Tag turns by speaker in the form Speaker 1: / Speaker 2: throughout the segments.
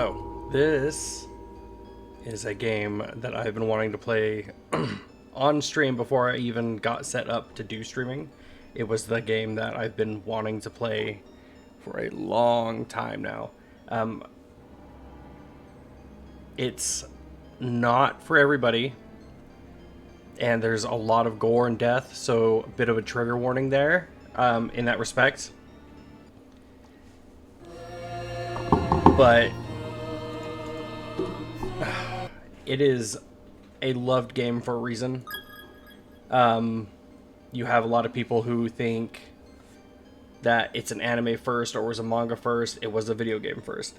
Speaker 1: So, this is a game that I've been wanting to play on stream before I even got set up to do streaming. It was the game that I've been wanting to play for a long time now. It's not for everybody, and there's a lot of gore and death, so a bit of a trigger warning there in that respect. But it is a loved game for a reason. You have a lot of people who think that it's an anime first or was a manga first. It was a video game first.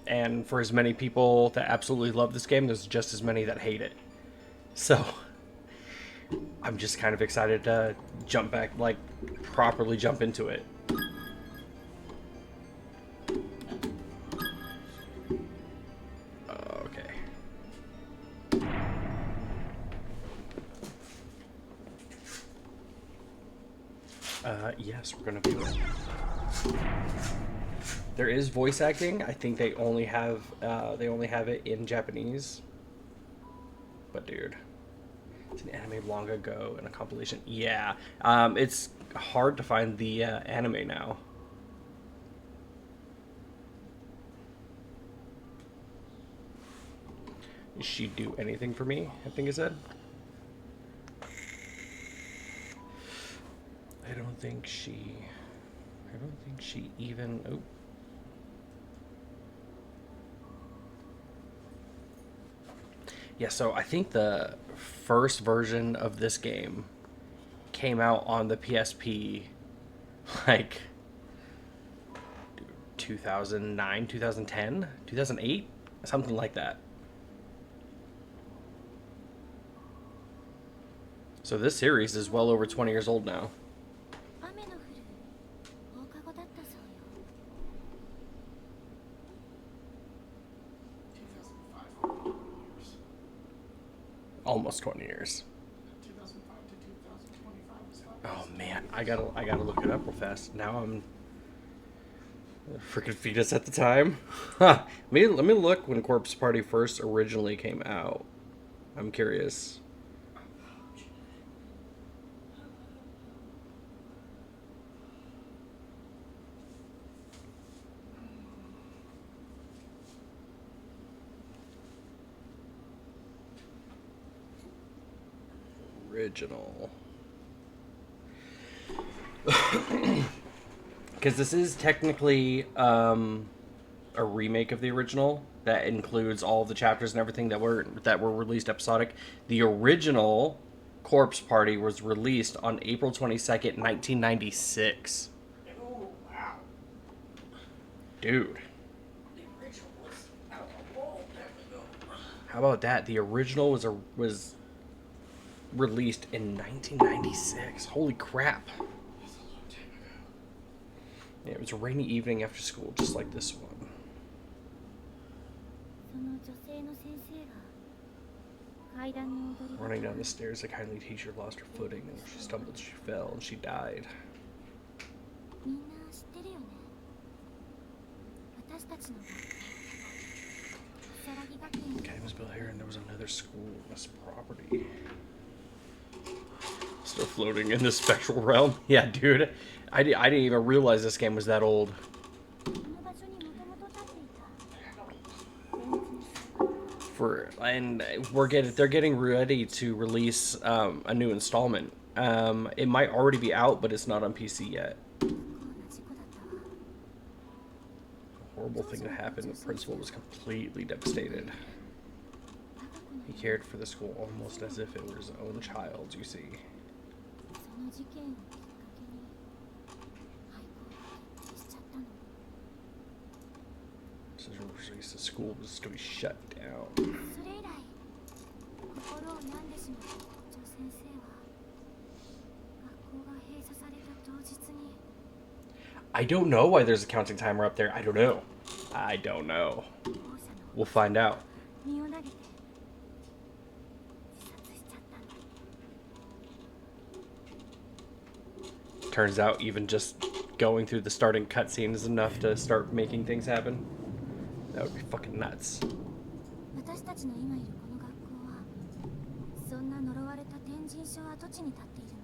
Speaker 1: And for as many people that absolutely love this game, there's just as many that hate it. So I'm just kind of excited to jump back, like properly jump into it. Yes, we're gonna do it. There is voice acting. I think they only have it in Japanese. But dude, it's an anime long ago and a compilation. Yeah, it's hard to find the anime now. Did she do anything for me? I think it said. I don't think she even. Oh. Yeah, so I think the first version of this game came out on the PSP like 2009, 2010, 2008, something like that. So this series is well over 20 years old now. Almost 20 years. 2005 to 2025 was how. Oh man, I gotta look it up real fast. Now I'm freaking fetus at the time. Huh. Let me look when Corpse Party first originally came out. I'm curious. Original. Because this is technically a remake of the original that includes all the chapters and everything that were released episodic. The original Corpse Party was released on April 22nd, 1996.
Speaker 2: Oh, wow.
Speaker 1: Dude.
Speaker 2: The original was out a long time ago.
Speaker 1: How about that? The original was released in 1996. Holy crap.
Speaker 2: That's a long time ago.
Speaker 1: Yeah, it was a rainy evening after school, just like this one. Running down the stairs, the kindly teacher lost her footing, and she stumbled, she fell, and she died. Okay, was built here, and there was another school on this property. Still floating in the spectral realm. Yeah, dude. I didn't even realize this game was that old. They're getting ready to release a new installment. It might already be out, but it's not on PC yet. A horrible thing that happened. The principal was completely devastated. He cared for the school almost as if it were his own child, you see. The school was to be shut down. I don't know why there's a counting timer up there. I don't know. We'll find out. Turns out even just going through the starting cutscene is enough to start making things happen. That would be fucking nuts.
Speaker 3: 私たちの今いるこの学校はそんな呪われた天神症跡地に立っているの。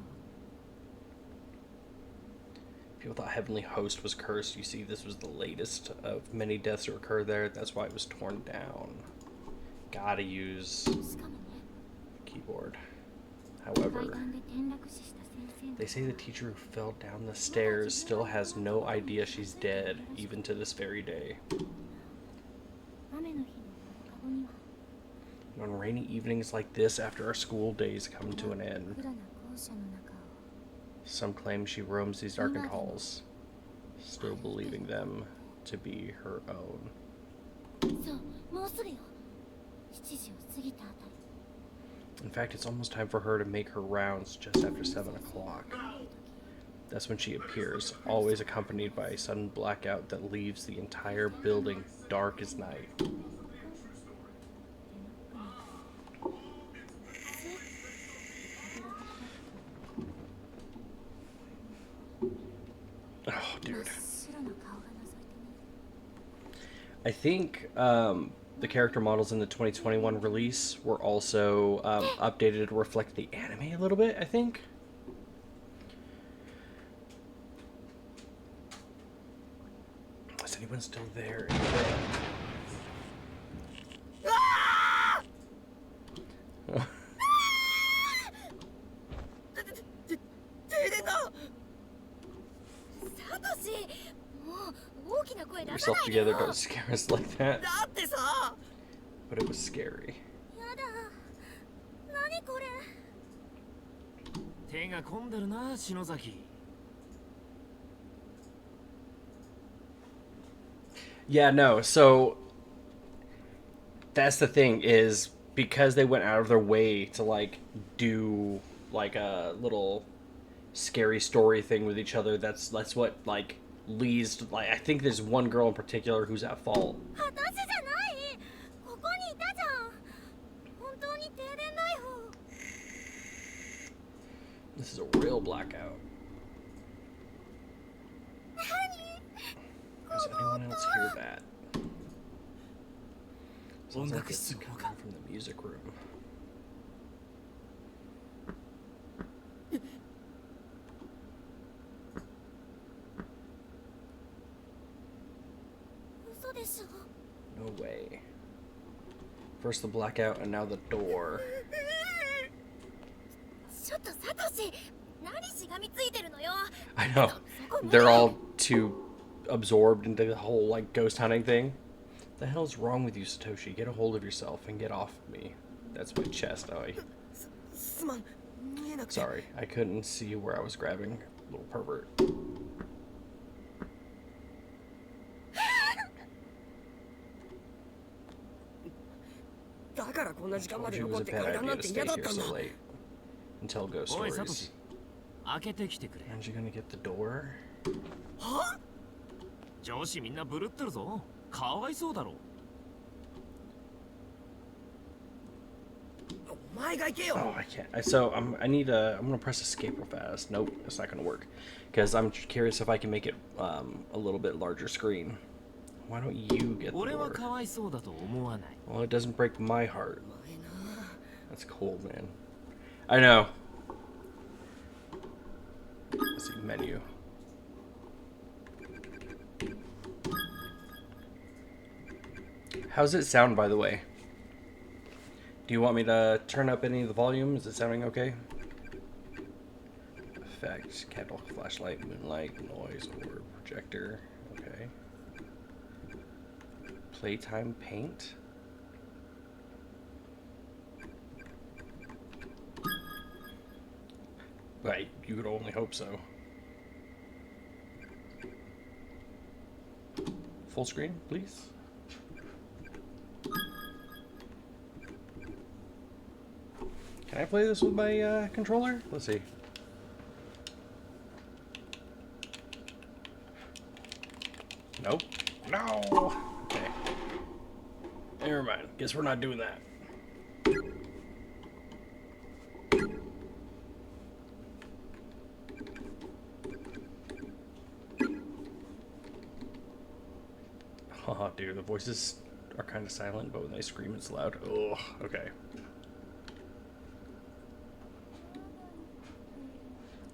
Speaker 1: People thought Heavenly Host was cursed. You see, this was the latest of many deaths to occur there. That's why it was torn down. Gotta use
Speaker 3: しかもね、
Speaker 1: keyboard.
Speaker 3: 階
Speaker 1: However,
Speaker 3: 段で転落死した先生の
Speaker 1: they say the teacher who fell down the stairs still has no idea she's dead, even to this very day.
Speaker 3: 雨の日のカゴには
Speaker 1: On rainy evenings like this, after our school days come to an end,
Speaker 3: 暗な校舎の中を
Speaker 1: some claim she roams these darkened halls, still believing them to be her own.
Speaker 3: そうもうすぐよ。7時を過ぎたあたり
Speaker 1: In fact, it's almost time for her to make her rounds just after 7 o'clock. That's when she appears, always accompanied by a sudden blackout that leaves the entire building dark as night. Oh,
Speaker 3: 真っ
Speaker 1: dude.
Speaker 3: 白な顔が覗いてね。
Speaker 1: I think the character models in the 2021 release were also updated to reflect the anime a little bit, I think. Is anyone still there? Yourself together, don't scare us like that.
Speaker 2: だってさ
Speaker 1: But it was scary.
Speaker 3: やだ。何これ。
Speaker 4: 手が込んでるな篠崎。
Speaker 1: Yeah, no. So that's the thing is because they went out of their way to like do like a little scary story thing with each other. That's what like leads to, like I think there's one girl in particular who's at fault.
Speaker 3: 私じゃない。ここにいたじゃん。本当に停電だよ。
Speaker 1: This is a real blackout.
Speaker 3: 何。
Speaker 1: Does anyone else hear that? Sounds like it's
Speaker 4: 音楽室の方か。
Speaker 1: coming from the music room.
Speaker 3: 嘘でしょ。
Speaker 1: No way. First the blackout and now the door.
Speaker 3: ちょっとサトシ、何しがみついてるのよ。
Speaker 1: I know. They're all too absorbed into the whole like ghost hunting thing. The hell's wrong with you, Satoshi? Get a hold of yourself and get off of me. That's my chest. Oh,
Speaker 2: すまん見えなくて
Speaker 1: sorry. I couldn't see where I was grabbing. Little pervert.
Speaker 2: だからこんな時間
Speaker 1: Told
Speaker 2: まで
Speaker 1: you it
Speaker 2: 残
Speaker 1: was
Speaker 2: っ
Speaker 1: a
Speaker 2: て
Speaker 1: bad
Speaker 2: 階段
Speaker 1: idea
Speaker 2: なん
Speaker 1: to
Speaker 2: て
Speaker 1: stay
Speaker 2: 嫌だっ
Speaker 1: here
Speaker 2: たん
Speaker 1: so
Speaker 2: だ
Speaker 1: late and tell ghost
Speaker 4: おいサト
Speaker 1: stories.
Speaker 4: シ開けてきてくれ。
Speaker 1: Aren't you gonna get the door?
Speaker 2: は
Speaker 4: 上司みんなブルってるぞ。かわいそうだろ。
Speaker 2: お前が行けよ
Speaker 1: Oh, I can't. So I need a. I'm gonna press escape real fast. Nope, it's not gonna work. Because I'm curious if I can make it a little bit larger screen. Why don't you get the
Speaker 4: 俺は
Speaker 1: door?
Speaker 4: かわいそうだと思わない。
Speaker 1: Well, it doesn't break my heart.
Speaker 2: お前な
Speaker 1: That's cold, man. I know. Let's see, menu. How's it sound, by the way? Do you want me to turn up any of the volume? Is it sounding okay? Effects, candle, flashlight, moonlight, noise, or projector. Okay. Playtime paint? Right, you could only hope so. Full screen, please. Can I play this with my controller? Let's see. Nope. No! Okay. Never mind. Guess we're not doing that. Oh, dude, the voices are kind of silent, but when they scream, it's loud. Oh, okay.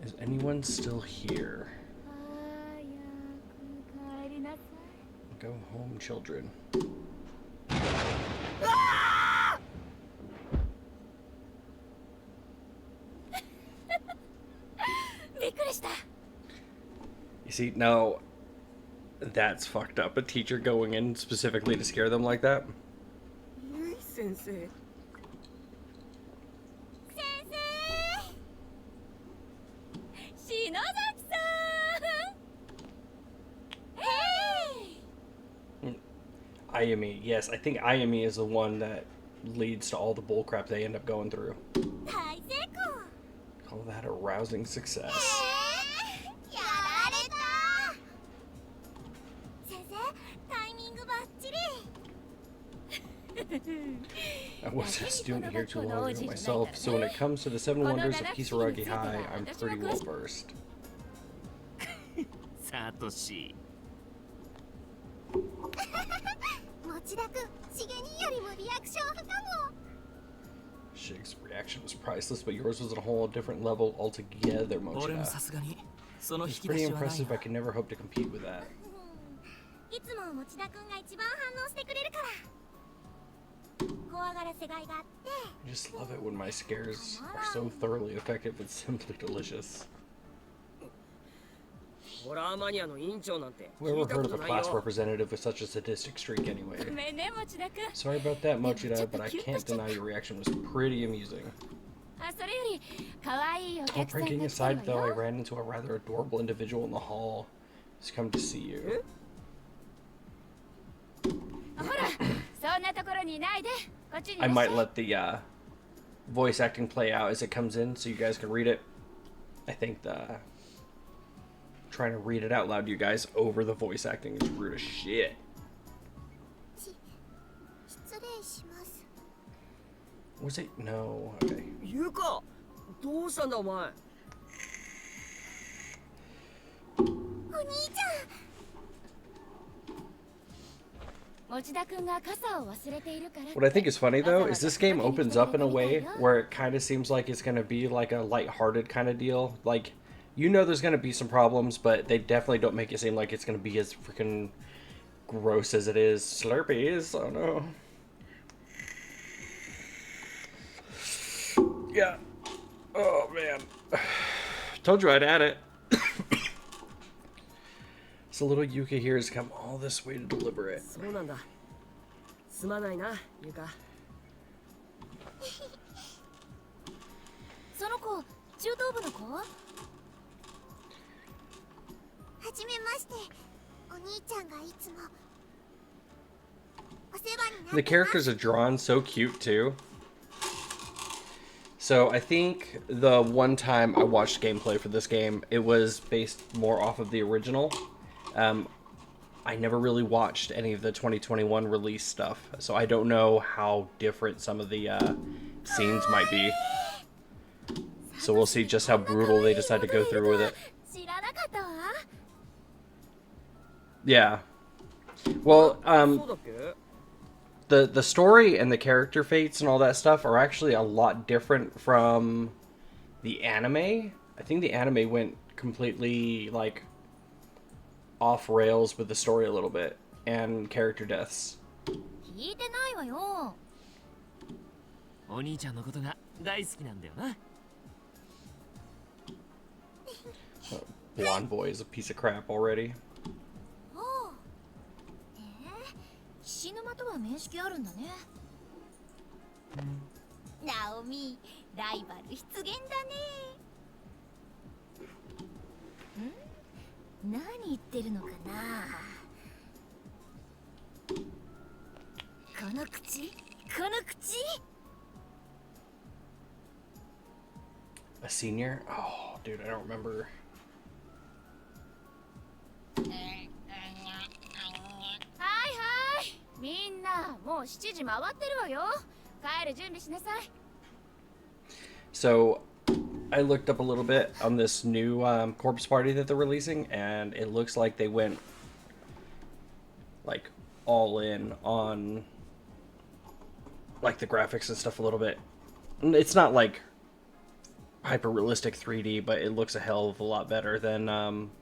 Speaker 1: Is anyone still here?
Speaker 3: 早く帰りなさい。
Speaker 1: Go home, children.
Speaker 3: びっくりした。
Speaker 1: You see, now that's fucked up. A teacher going in specifically to scare them like that.
Speaker 2: ゆい先生。
Speaker 3: 先生。篠崎さん。Hey!
Speaker 1: Ayumi, yes, I think Ayumi is the one that leads to all the bullcrap they end up going through.
Speaker 3: 大成功。
Speaker 1: Call that a rousing success.
Speaker 3: やられた。先生、タイミングバッチリ。
Speaker 1: I was a student here too long ago myself, so when it comes to the seven wonders of Kisaragi High, I'm pretty well versed.
Speaker 4: サトシ。
Speaker 3: 持田君、しげによりもリアクション派かも。
Speaker 1: Shig's reaction was priceless, but yours was at a whole different level altogether,
Speaker 4: 俺も
Speaker 1: Mochida.
Speaker 4: さすがにその引
Speaker 1: It's
Speaker 4: き出
Speaker 1: pretty
Speaker 4: しはない
Speaker 1: impressive, I can never hope to compete with that.
Speaker 3: いつも持田君が一番反応してくれるから。怖がらせがいがあって。
Speaker 1: I just love it when my scares are so thoroughly effective, it's simply delicious.
Speaker 2: ホラーマニアの委員長なんて
Speaker 1: Who
Speaker 2: 聞
Speaker 1: ever
Speaker 2: いた
Speaker 1: heard
Speaker 2: こ
Speaker 1: of
Speaker 2: と
Speaker 1: a
Speaker 2: ない
Speaker 1: class
Speaker 2: よ。
Speaker 1: representative with such a sadistic streak anyway?
Speaker 3: ごめんね、持田君。
Speaker 1: Sorry about that, Mochida, but I can't deny your reaction was pretty amusing.
Speaker 3: あ、それより可愛いお
Speaker 1: All
Speaker 3: 客さんが
Speaker 1: pranking
Speaker 3: 来てる
Speaker 1: aside,
Speaker 3: わ
Speaker 1: though, I
Speaker 3: よ。
Speaker 1: ran into a rather adorable individual in the hall. He's come to see you.
Speaker 3: ほら、そんなところにいないで。こっちにい
Speaker 1: I
Speaker 3: らっしゃ
Speaker 1: might
Speaker 3: い。
Speaker 1: let the voice acting play out as it comes in so you guys can read it. I think trying to read it out loud to you guys over the voice acting is rude as shit.
Speaker 3: 失礼します。
Speaker 1: Was it? No. Okay.
Speaker 2: ゆうか、どうしたんだお前。
Speaker 3: お兄ちゃん。持田君が傘を忘れているから。
Speaker 1: What I think is funny though is this game opens up in a way where it kind of seems like it's gonna be like a lighthearted kind of deal. Like, you know, there's gonna be some problems, but they definitely don't make it seem like it's gonna be as freaking gross as it is. Slurpees, oh no. Yeah. Oh man. Told you I'd add it. So little Yuka here has come all this way to deliver it.
Speaker 2: そうなんだ。すまないな、ゆうか。
Speaker 3: その子、中等部の子？はじめまして。お兄ちゃんがいつもお世話になってます。
Speaker 1: The characters are drawn so cute too. So I think the one time I watched gameplay for this game, it was based more off of the original. I never really watched any of the 2021 release stuff, so I don't know how different some of the scenes might be. So we'll see just how brutal they decide to go through with it.
Speaker 3: 知らなかったわ。
Speaker 1: Yeah. Well,
Speaker 2: そうだっけ？
Speaker 1: the story and the character fates and all that stuff are actually a lot different from the anime. I think the anime went completely like off rails with the story a little bit and character deaths.
Speaker 3: 聞いてないわよ。
Speaker 4: お兄ちゃんのことが大好きなんだよな。
Speaker 1: Blonde boy is a piece of crap already.
Speaker 3: おう。菱沼とは面識あるんだね。ナオミ、ライバル出現だね。何言ってるのかな。この口、この口。
Speaker 1: A senior? Oh, dude, I don't remember.
Speaker 3: はいはい、みんなもう7時回ってるわよ。帰る準備しなさい。
Speaker 1: So, I looked up a little bit on this new corpse party that they're releasing, and it looks like they went like all in on like the graphics and stuff a little bit. It's not like hyper realistic 3D, but it looks a hell of a lot better than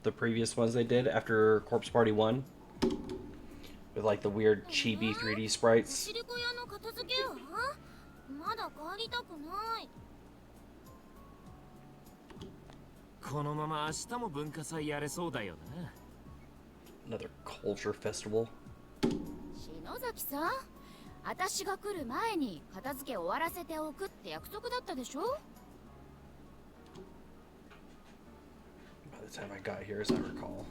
Speaker 1: the previous ones they did after Corpse Party 1 with like the weird chibi 3D sprites.
Speaker 3: 走り小屋の片付けはまだ帰りたくない。
Speaker 4: このまま明日も文化祭やれそうだよな。
Speaker 1: Another culture festival.
Speaker 3: 篠崎さん、私が来る前に片付け終わらせておくって約束だったでしょ。
Speaker 1: By the time I got here, as I recall.
Speaker 3: も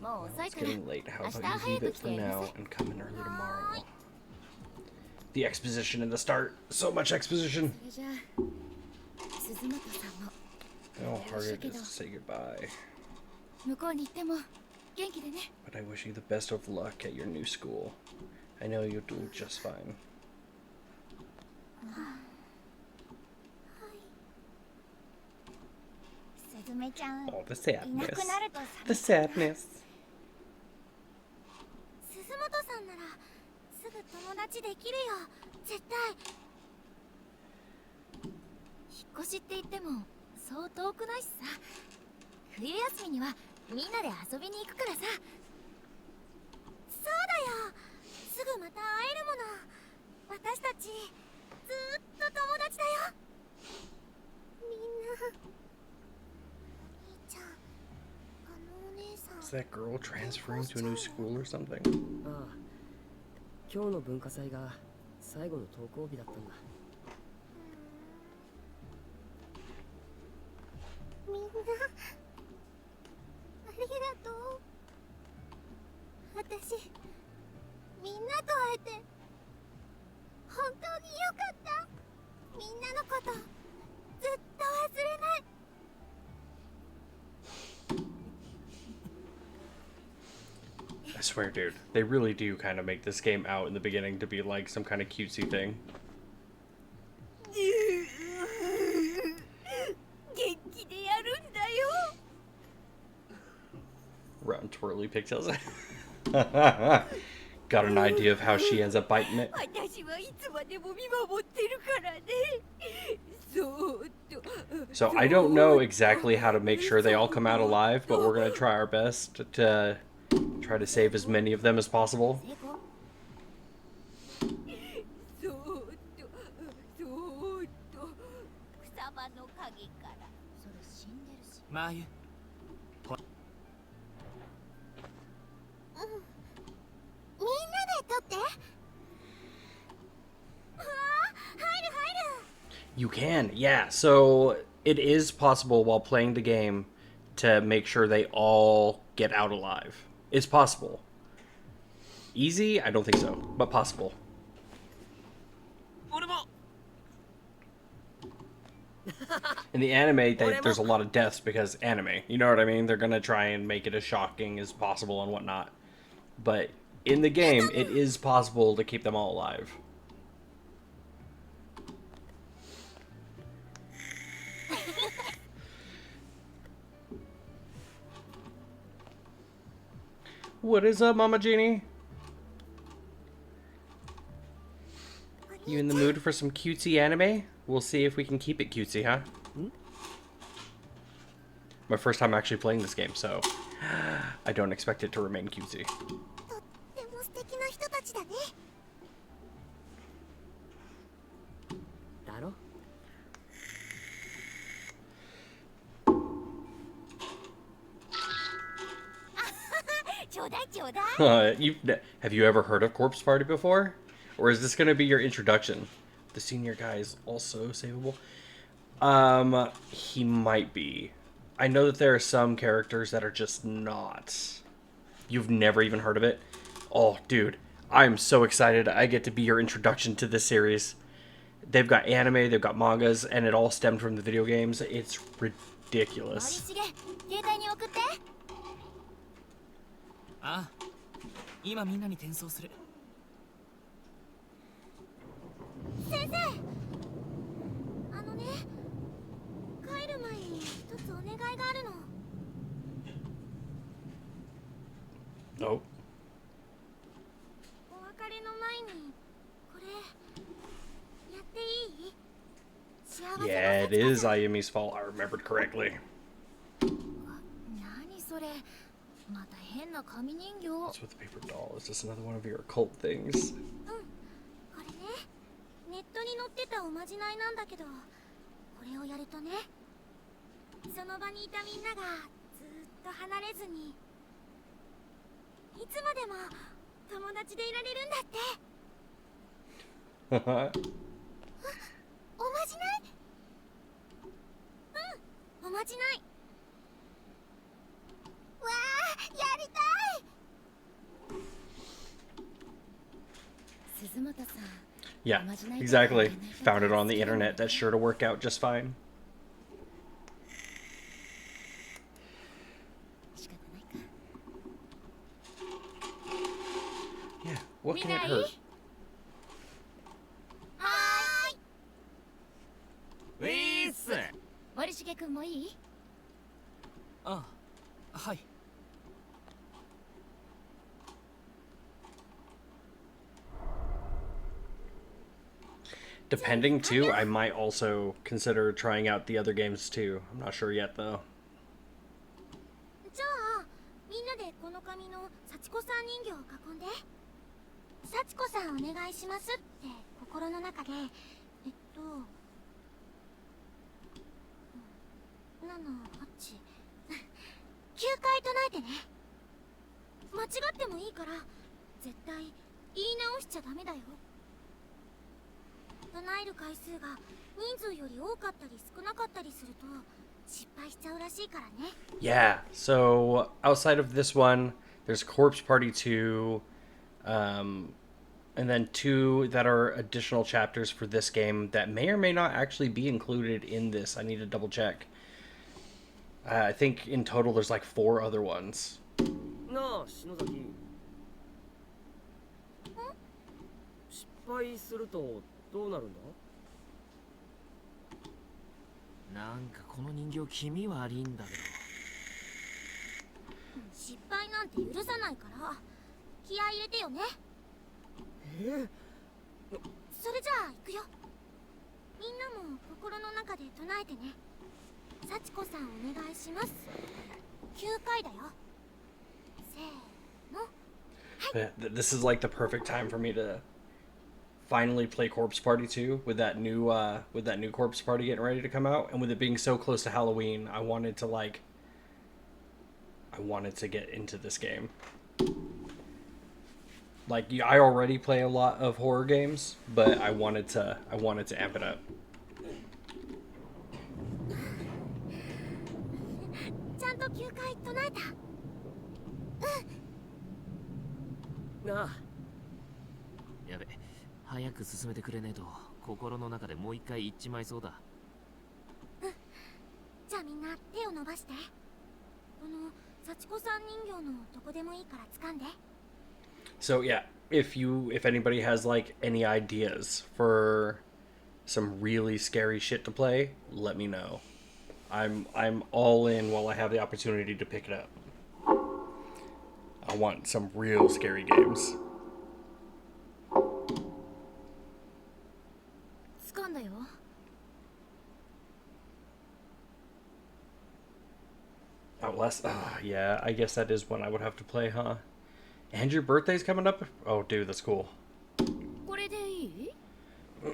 Speaker 3: う
Speaker 1: Well,
Speaker 3: 遅い
Speaker 1: it's
Speaker 3: から
Speaker 1: getting late. How
Speaker 3: 明
Speaker 1: about
Speaker 3: 日
Speaker 1: you
Speaker 3: 早
Speaker 1: leave
Speaker 3: く
Speaker 1: it
Speaker 3: 来
Speaker 1: for
Speaker 3: て
Speaker 1: now and come in early tomorrow? The exposition in the start. So much exposition.
Speaker 3: それじゃあ鈴本さんも
Speaker 1: How hard it is to say goodbye.
Speaker 3: 向こうに行っても元気でね。
Speaker 1: But I wish you the best of luck at your new school. I know you'll do just fine.
Speaker 3: すずめちゃん
Speaker 1: Oh, the
Speaker 3: いな
Speaker 1: sadness.
Speaker 3: くなると
Speaker 1: The
Speaker 3: 寂しい。
Speaker 1: sadness.
Speaker 3: 鈴本さんならすぐ友達できるよ、絶対。引っ越しって言ってもそう遠くないしさ。冬休みにはみんなで遊びに行くからさ。そうだよ、すぐまた会えるもの。私たちずーっと友達だよ。みんな。お兄ちゃん、お姉さん。
Speaker 1: Is that girl transferring to a new school or something?
Speaker 5: ああ、今日の文化祭が最後の登校日だったんだ。
Speaker 3: みんなありがとう。私みんなと会えて本当によかった。みんなのことずっと忘れない。
Speaker 1: I swear, dude, they really do kind of make this game out in the beginning to be like some kind of cutesy thing.
Speaker 3: 元気でやるんだよ。
Speaker 1: Round twirly pigtails. Got an idea of how she ends up biting it.
Speaker 3: 私はいつまでも見守ってるからね。そーっと。
Speaker 1: So I don't know exactly how to make sure they all come out alive, but we're gonna try our best to try to save as many of them as possible.
Speaker 3: そーっとそーっと草場の陰から。それ死んでるし。
Speaker 4: まゆ、
Speaker 3: みんなで撮って。うわー、入る入る。
Speaker 1: You can, yeah. So it is possible while playing the game to make sure they all get out alive. It's possible. Easy? I don't think so, but possible.
Speaker 4: 俺も。
Speaker 1: In the anime, there's a lot of deaths because anime. You know what I mean? They're gonna try and make it as shocking as possible and whatnot. But in the game, it is possible to keep them all alive. What is up, Mama Genie? You in the mood for some cutesy anime? We'll see if we can keep it cutesy, huh? My first time actually playing this game, so I don't expect it to remain cutesy.
Speaker 3: とっても素敵な人たちだね。
Speaker 5: だろ？
Speaker 3: ちょうだいちょうだい。
Speaker 1: Have you ever heard of Corpse Party before? Or is this going to be your introduction? The senior guy is also savable. He might be. I know that there are some characters that are just not. You've never even heard of it? Oh, dude. I'm so excited. I get to be your introduction to this series. They've got anime, they've got mangas, and it all stemmed from the video games. It's
Speaker 3: 森
Speaker 1: ridiculous.
Speaker 3: 重、携帯に送って。
Speaker 4: ああ、今みんなに転送する。
Speaker 3: 先生、あのね、帰る前に一つお願いがあるの。
Speaker 1: Oh, Yeah, it is Ayumi's fault. I remembered correctly.
Speaker 3: 何それ、また変な紙人形。
Speaker 1: What's with the paper doll? Is this another one of your occult things?
Speaker 3: これね、ネットに載ってたおまじないなんだけど、これをやるとね、その場にいたみんながずーっと離れずにいつまでも友達でいられるんだって。おまじない？うん、おまじない。わあ、やりたい。鈴本さん。
Speaker 1: Yeah, exactly. Found it on the internet. That's sure to work out just fine.
Speaker 3: 仕方ないか。
Speaker 1: Yeah, what can it
Speaker 3: みんないい？
Speaker 1: hurt?
Speaker 3: はーい。
Speaker 4: ウィース。
Speaker 3: 森重くんもいい？
Speaker 4: あ、はい。
Speaker 1: Depending too, I might also consider trying out the other games too. I'm not sure yet though.
Speaker 3: じゃあみんなでこの紙の幸子さん人形を囲んで。幸子さんお願いしますって心の中で7、8 9回唱えてね。間違ってもいいから絶対言い直しちゃダメだよ。唱える回数が人数より多かったり少なかったりすると失敗しちゃうらしいからね。
Speaker 1: Yeah, so outside of this one, there's Corpse Party 2, and then 2 that are additional chapters for this game that may or may not actually be included in this. I need to double check. I think in total there's like 4 other ones.
Speaker 5: なあ篠崎。失敗するとどうなるんだ？
Speaker 4: なんかこの人形気味悪いんだけど。
Speaker 3: 失敗なんて許さないから気合い入れてよね。それじゃあ行くよ。みんなも心の中で唱えてね。幸子さんお願いします。9回だよ。せーの。
Speaker 1: This is like the perfect time for me to finally play Corpse Party 2 with that new Corpse Party getting ready to come out, and with it being so close to Halloween, I wanted to get into this game. Like I already play a lot of horror games, but I wanted to amp it up.
Speaker 3: ちゃんと9回唱えた。
Speaker 5: なあ。
Speaker 4: やべ、早く進めてくれねえと心の中でもう一回言っちまいそうだ。
Speaker 3: じゃあみんな手を伸ばして。この幸子さん人形のどこでもいいから掴んで。
Speaker 1: So yeah, if anybody has like any ideas for some really scary shit to play, let me know. I'm all in while I have the opportunity to pick it up. I want some real scary games.
Speaker 3: 掴んだよ。
Speaker 1: Outlast. Yeah, I guess that is one I would have to play, huh? And your birthday's coming up? Oh, dude, that's cool.
Speaker 3: これでいい？は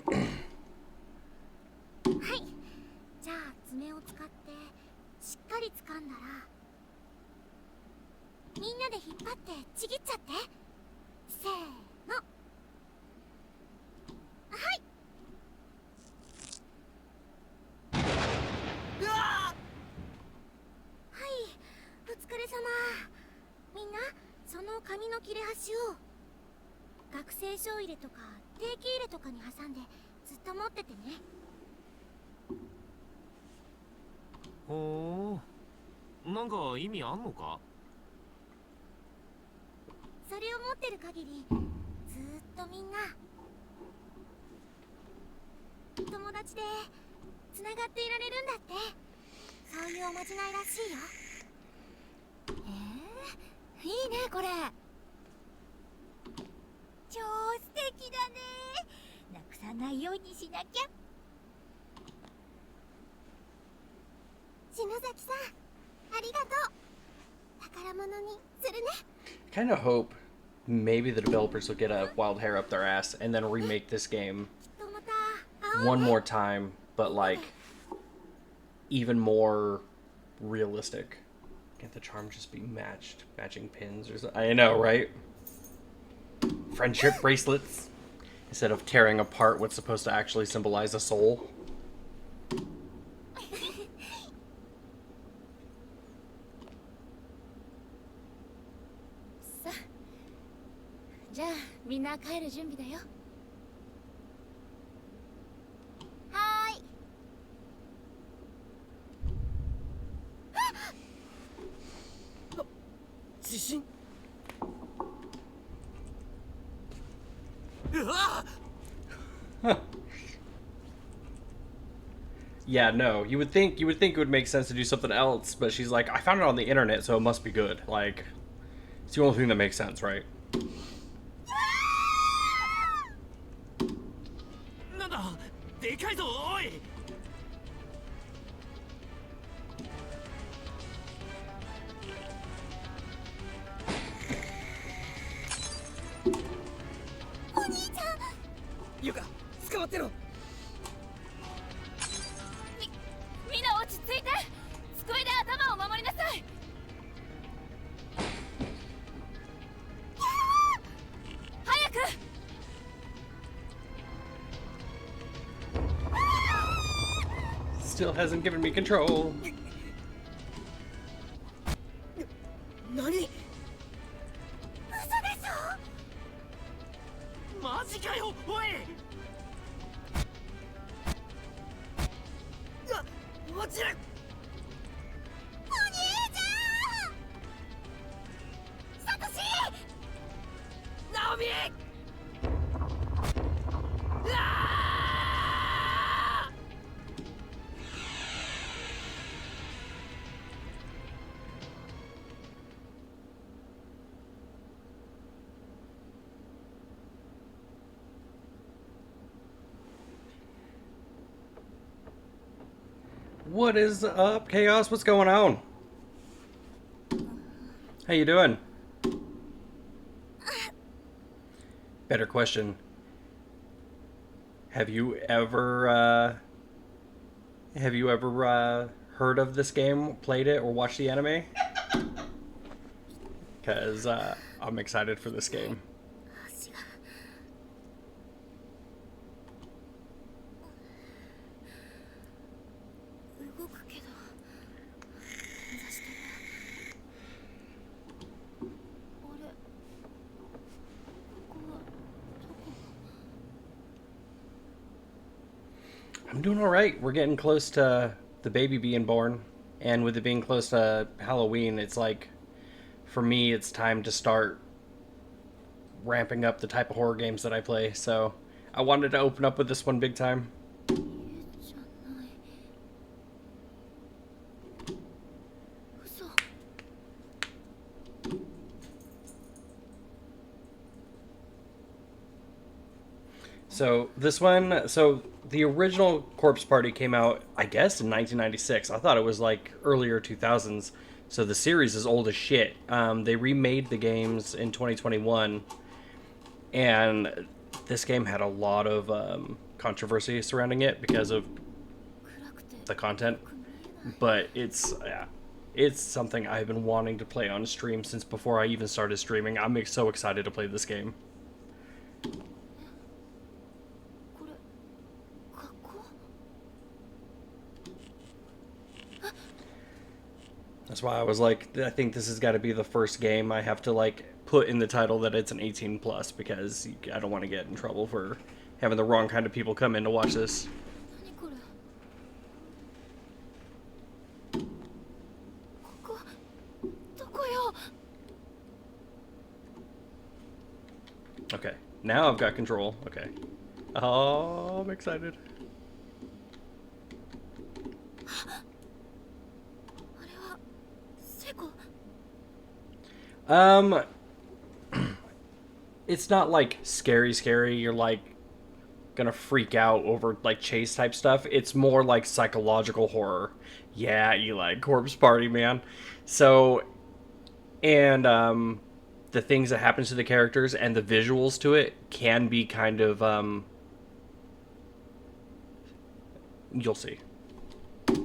Speaker 3: い。じゃあ爪を使ってしっかり掴んだらみんなで引っ張ってちぎっちゃって。せーの。はい。はい、お疲れ様。みんなその紙の切れ端を学生証入れとか定期入れとかに挟んでずっと持っててね。
Speaker 4: ほー、なんか意味あんのか？
Speaker 3: それを持ってる限りずーっとみんな友達でつながっていられるんだって。そういうおまじないらしいよ。いいねこれ。超素敵だね。なくさないようにしなきゃ。崎さんありがとう宝物にするね
Speaker 1: I kind of hope maybe the developers will get a wild hair up their ass and then remake this game
Speaker 3: きっとまた会おう
Speaker 1: one
Speaker 3: ね
Speaker 1: more time, but like even more realistic. Can't the charm just be matching pins or something? I know, right? Friendship bracelets instead of tearing apart what's supposed to actually symbolize a soul.
Speaker 3: さあじゃあみんな帰る準備だよはーい
Speaker 5: 地震
Speaker 1: Yeah, no. You would think it would make sense to do something else, but she's like, I found it on the internet, so it must be good. Like, it's the only thing that makes sense, right?
Speaker 4: なんだでかいぞおい
Speaker 3: お兄ちゃん
Speaker 5: ゆか捕まってろ
Speaker 3: みんな落ち着いて机で頭を守りなさい 早く
Speaker 1: Still hasn't given me control.
Speaker 5: 何
Speaker 3: 嘘でしょ
Speaker 4: マジかよおい
Speaker 5: 落ちる
Speaker 3: お兄ちゃんサトシ
Speaker 5: ナオミ
Speaker 1: What is up, Chaos? What's going on? How you doing? Better question. Have you ever heard of this game, played it, or watched the anime? Because I'm excited for this game.
Speaker 3: 足が動くけど捻挫してるあれここはどこ
Speaker 1: I'm doing all right. We're getting close to the baby being born, and with it being close to Halloween, it's like, for me, it's time to start ramping up the type of horror games that I play. So I wanted to open up with this one big time.
Speaker 3: 家じゃない嘘
Speaker 1: So this one, so the original Corpse Party came out, I guess, in 1996. I thought it was like earlier 2000s. So the series is old as shit. They remade the games in 2021, and this game had a lot of controversy surrounding it because of
Speaker 3: 暗くて
Speaker 1: the content.
Speaker 3: よく見えない
Speaker 1: But it's something I've been wanting to play on stream since before I even started streaming. I'm so excited to play this game.
Speaker 3: これ学校
Speaker 1: That's why I was like, I think this has got to be the first game I have to like put in the title that it's an 18 plus, because I don't want to get in trouble for having the wrong kind of people come in to watch this.
Speaker 3: 何これここどこよ
Speaker 1: Okay, now I've got control. Okay. Oh, I'm excited.
Speaker 3: あれはセコ
Speaker 1: It's not like scary. You're like gonna freak out over like chase type stuff. It's more like psychological horror. Yeah, Eli, Corpse Party, man. So, and the things that happens to the characters and the visuals to it can be kind of you'll see.
Speaker 3: 成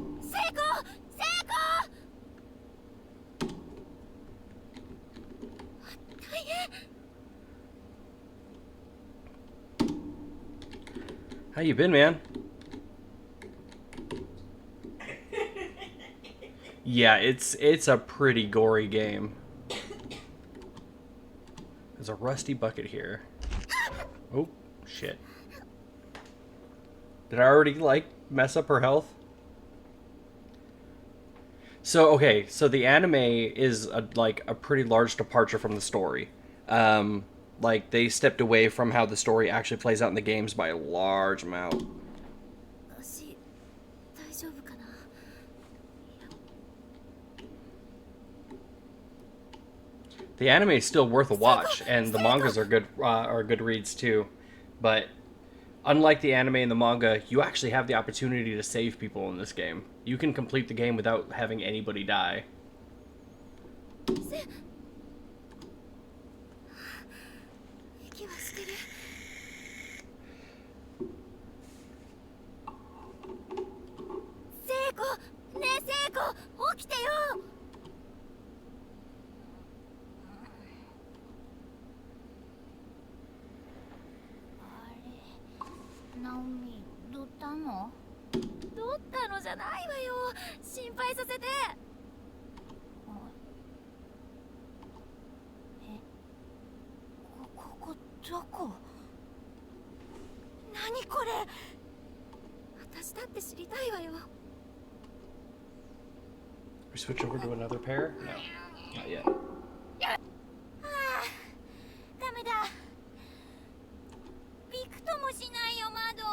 Speaker 3: 功成功大変
Speaker 1: How you been, man? Yeah, it's a pretty gory game. There's a rusty bucket here. Oh, shit. Did I already, like, mess up her health? So, okay, so the anime is, like, a pretty large departure from the story. Like, they stepped away from how the story actually plays out in the games by a large amount.
Speaker 3: 足大丈夫かな
Speaker 1: The anime is still worth a watch, and the mangas are good reads too. But unlike the anime and the manga, you actually have the opportunity to save people in this game. You can complete the game without having anybody die.
Speaker 3: 息はしてる聖子ねえ聖子起きてよあれナオミどったのどったのじゃないわよ心配させてここどこ何これ私だって知りたいわよ
Speaker 1: We switch over to another pair? No, not yet.
Speaker 3: ああダメだびくともしないよ窓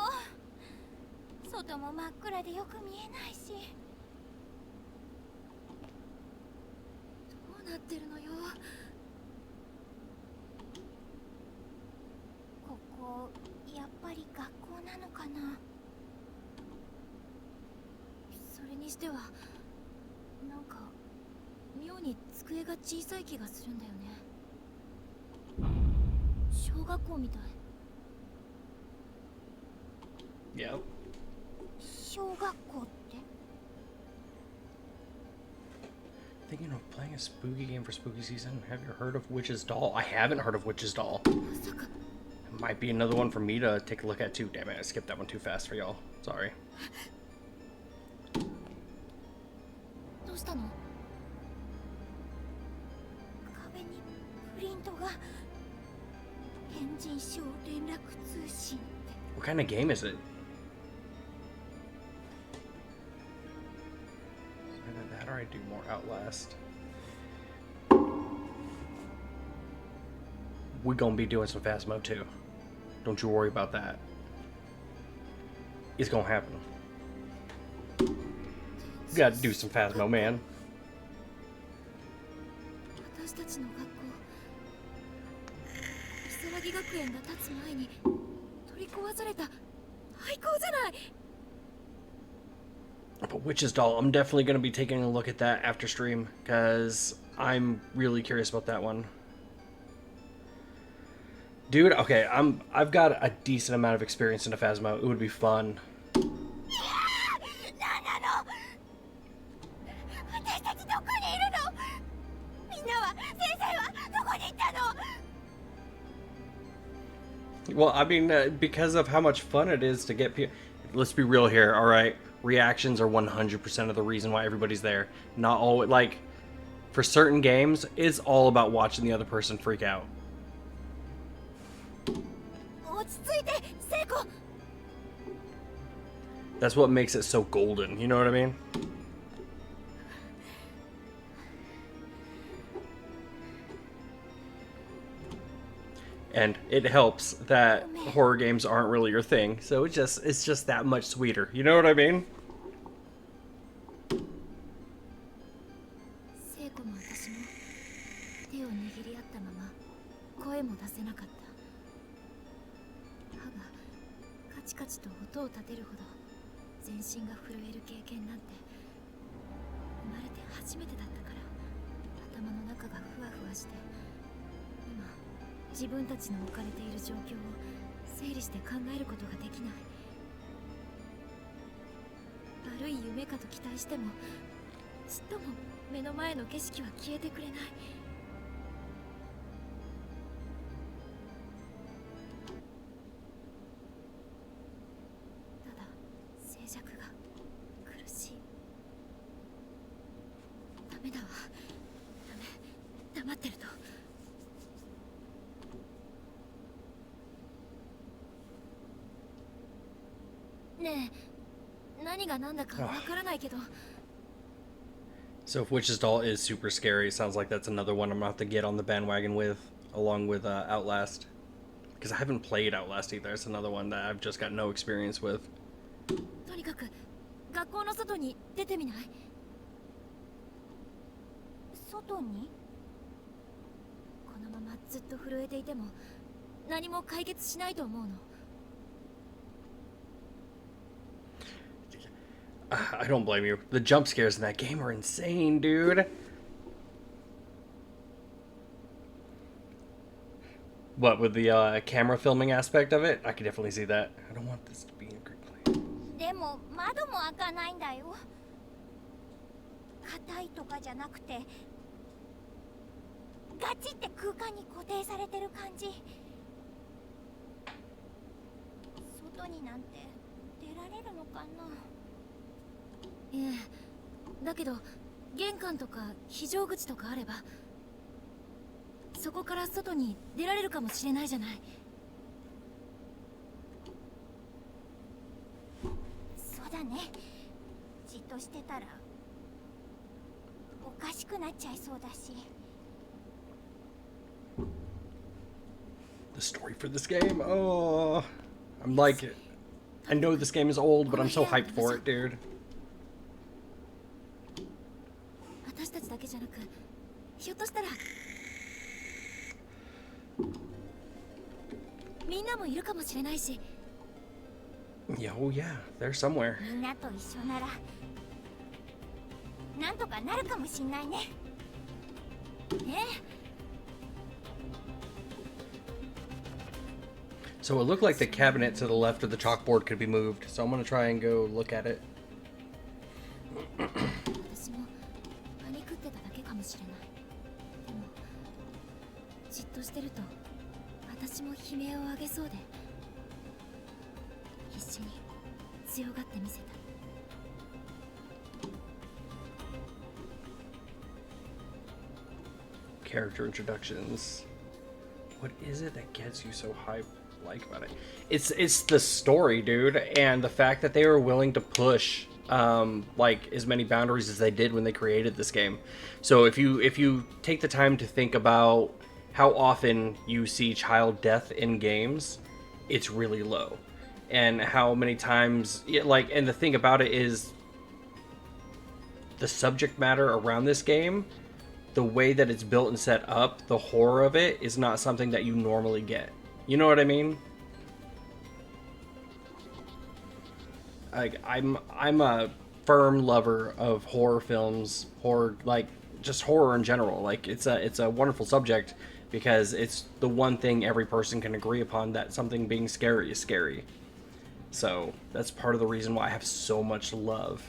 Speaker 3: 外も真っ暗でよく見えないしどうなってるのよここやっぱり学校なのかなそれにしてはなんか妙に机が小さい気がするんだよね小学校みたい
Speaker 1: Yep.
Speaker 3: 小学校って
Speaker 1: Thinking of playing a spooky game for spooky season? Have you heard of Witch's Doll? I haven't heard of Witch's Doll.
Speaker 3: まさか
Speaker 1: Might be another one for me to take a look at too. Damn it, I skipped that one too fast for y'all. Sorry.
Speaker 3: どうしたの壁にプリントが変人称連絡通信って
Speaker 1: What kind of game is it? Either that or I do more Outlast. We're gonna be doing some Phasmo too. Don't you worry about that. It's gonna happen. We gotta do some Phasmo, man.
Speaker 3: 私たちの学校如月学園が建つ前に取り壊された廃校じゃない
Speaker 1: But Witch's Doll, I'm definitely gonna be taking a look at that after stream, because I'm really curious about that one. Dude, okay, I've got a decent amount of experience in a Phasmo. It would be fun.
Speaker 3: 何なの私たちどこにいるのみんなは先生はどこに行ったの
Speaker 1: Well, I mean, because of how much fun it is to get people. Let's be real here, all right? Reactions are 100% of the reason why everybody's there. Not all like for certain games, it's all about watching the other person freak out.
Speaker 3: 落ち着いて聖子
Speaker 1: That's what makes it so golden. You know what I mean? And it helps that horror games aren't really your thing, so it's just that much sweeter. You know what I mean?
Speaker 3: 聖子も私も手を握り合ったまま声も出せなかった歯がカチカチと音を立てるほど全身が震える経験なんて初めてだったから頭の中がふわふわして、今自分たちの置かれている状況を整理して考えることができない。悪い夢かと期待してもちっとも目の前の景色は消えてくれない。ただ静寂が苦しい。ダメだわ、ダメ、黙ってると。ねえ、何が何だかわからないけど。
Speaker 1: So if Witch's Doll is super scary, it sounds like that's another one I'm gonna have to get on the bandwagon with, along with Outlast. Because I haven't played Outlast either. It's another one that I've just got no experience with.
Speaker 3: とにかく学校の外に出てみない？外に？このままずっと震えていても何も解決しないと思うの。
Speaker 1: I don't blame you. The jump scares in that game are insane, dude. What, with the camera filming aspect of it? I can definitely see that. I don't want this to be a great play.
Speaker 3: でも窓も開かないんだよ。硬いとかじゃなくてガチって空間に固定されてる感じ。外になんて出られるのかな。ええ、だけど玄関とか非常口とかあればそこから外に出られるかもしれないじゃない。そうだね。じっとしてたらおかしくなっちゃいそうだし。
Speaker 1: The story for this game? Oh, I'm like, I know this game is old, but I'm so hyped for it, dude.
Speaker 3: 私たちだけじゃなく、ひょっとしたらみんなもいるかもしれないし。
Speaker 1: Yeah, oh yeah, they're somewhere.
Speaker 3: みんなと一緒ならなんとかなるかもしんないね。ね。
Speaker 1: So it looked like the cabinet to the left of the chalkboard could be moved, so I'm gonna try and go look at it.
Speaker 3: 私もパニクってただけかもしれない。でもじっとしてると私も悲鳴を上げそうで必死に強がってみせた。
Speaker 1: Character introductions. What is it that gets you so hyped like about it? It's the story, dude, and the fact that they were willing to push like as many boundaries as they did when they created this game. So if you take the time to think about how often you see child death in games, it's really low. And how many times, and the thing about it is the subject matter around this game, the way that it's built and set up, the horror of it is not something that you normally get. You know what I mean? Like, I'm a firm lover of horror films, just horror in general. Like, it's a wonderful subject because it's the one thing every person can agree upon, that something being scary is scary. So that's part of the reason why I have so much love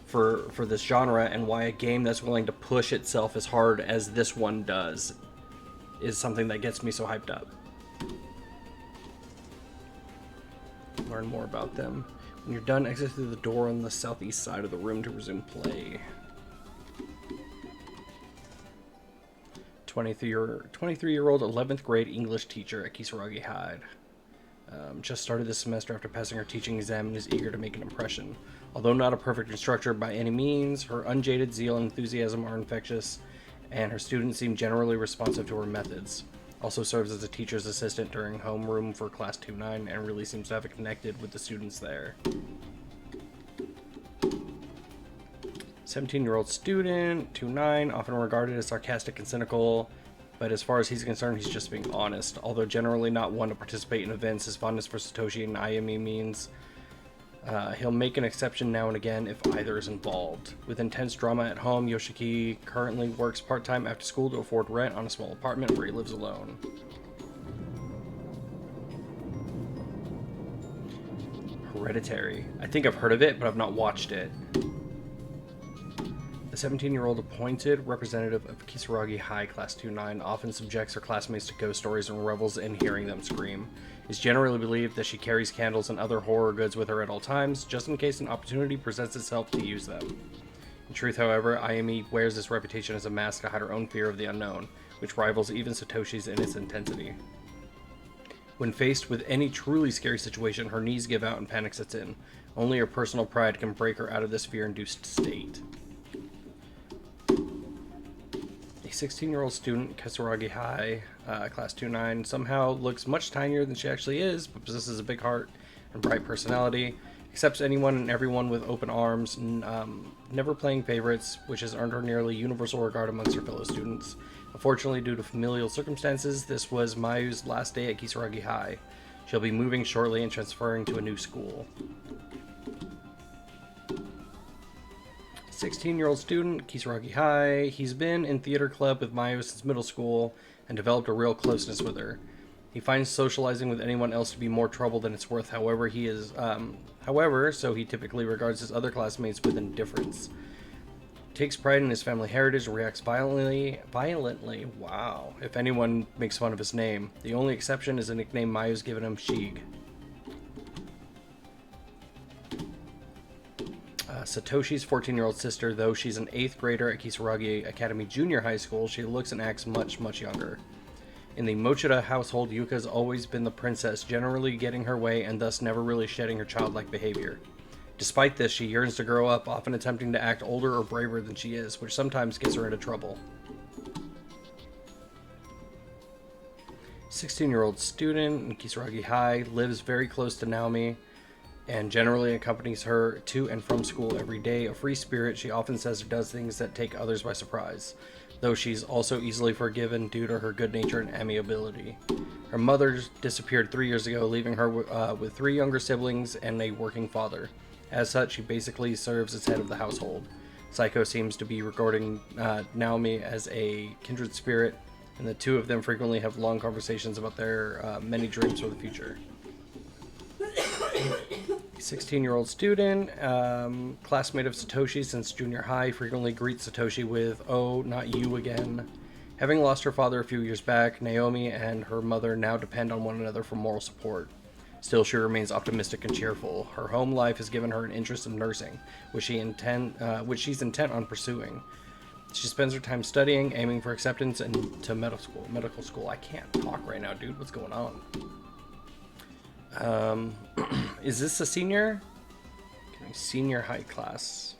Speaker 1: for this genre, and why a game that's willing to push itself as hard as this one does is something that gets me so hyped up. Learn more about them. When you're done, exit through the door on the southeast side of the room to resume play. 23-year-old 11th grade English teacher at Kisaragi High. Just started this semester after passing her teaching exam and is eager to make an impression. Although not a perfect instructor by any means, her unjaded zeal and enthusiasm are infectious, and her students seem generally responsive to her methods. Also serves as a teacher's assistant during homeroom for Class 2-9 and really seems to have connected with the students there. 17-year-old student, 2-9, often regarded as sarcastic and cynical, but as far as he's concerned, he's just being honest. Although generally not one to participate in events, his fondness for Satoshi and Ayumi means He'll make an exception now and again if either is involved. With intense drama at home, Yoshiki currently works part-time after school to afford rent on a small apartment where he lives alone. Hereditary. I think I've heard of it, but I've not watched it. The 17-year-old appointed representative of Kisaragi High Class 2-9 often subjects her classmates to ghost stories and revels in hearing them scream. It's generally believed that she carries candles and other horror goods with her at all times, just in case an opportunity presents itself to use them. In truth, however, Ayumi wears this reputation as a mask to hide her own fear of the unknown, which rivals even Satoshi's in its intensity. When faced with any truly scary situation, her knees give out and panic sets in. Only her personal pride can break her out of this fear-induced state. A 16-year-old student, Kisaragi High, Class 2-9, somehow looks much tinier than she actually is, but possesses a big heart and bright personality, accepts anyone and everyone with open arms, never playing favorites, which has earned her nearly universal regard amongst her fellow students. Unfortunately, due to familial circumstances, this was Mayu's last day at Kisaragi High. She'll be moving shortly and transferring to a new school. 16-year-old student, Kisaragi High. He's been in theater club with Mayu since middle school and developed a real closeness with her. He finds socializing with anyone else to be more trouble than it's worth. However, so he typically regards his other classmates with indifference. Takes pride in his family heritage and reacts violently, wow, if anyone makes fun of his name. The only exception is a nickname Mayu's given him, Shig. Satoshi's 14-year-old sister, though she's an 8th grader at Kisaragi Academy Junior High School, she looks and acts much, much younger. In the Mochida household, Yuka's always been the princess, generally getting her way and thus never really shedding her childlike behavior. Despite this, she yearns to grow up, often attempting to act older or braver than she is, which sometimes gets her into trouble. 16-year-old student in Kisaragi High, lives very close to Naomi and generally accompanies her to and from school every day. A free spirit, she often says or does things that take others by surprise, though she's also easily forgiven due to her good nature and amiability. Her mother disappeared 3 years ago, leaving her with 3 younger siblings and a working father. As such, she basically serves as head of the household. Psycho seems to be regarding Naomi as a kindred spirit, and the two of them frequently have long conversations about their many dreams for the future. 16-year-old student, classmate of Satoshi since junior high, frequently greets Satoshi with, "Oh, not you again." Having lost her father a few years back, Naomi and her mother now depend on one another for moral support. Still, she remains optimistic and cheerful. Her home life has given her an interest in nursing, which she's intent on pursuing. She spends her time studying, aiming for acceptance into medical school. I can't talk right now, dude. What's going on? Is this a senior? Senior high class.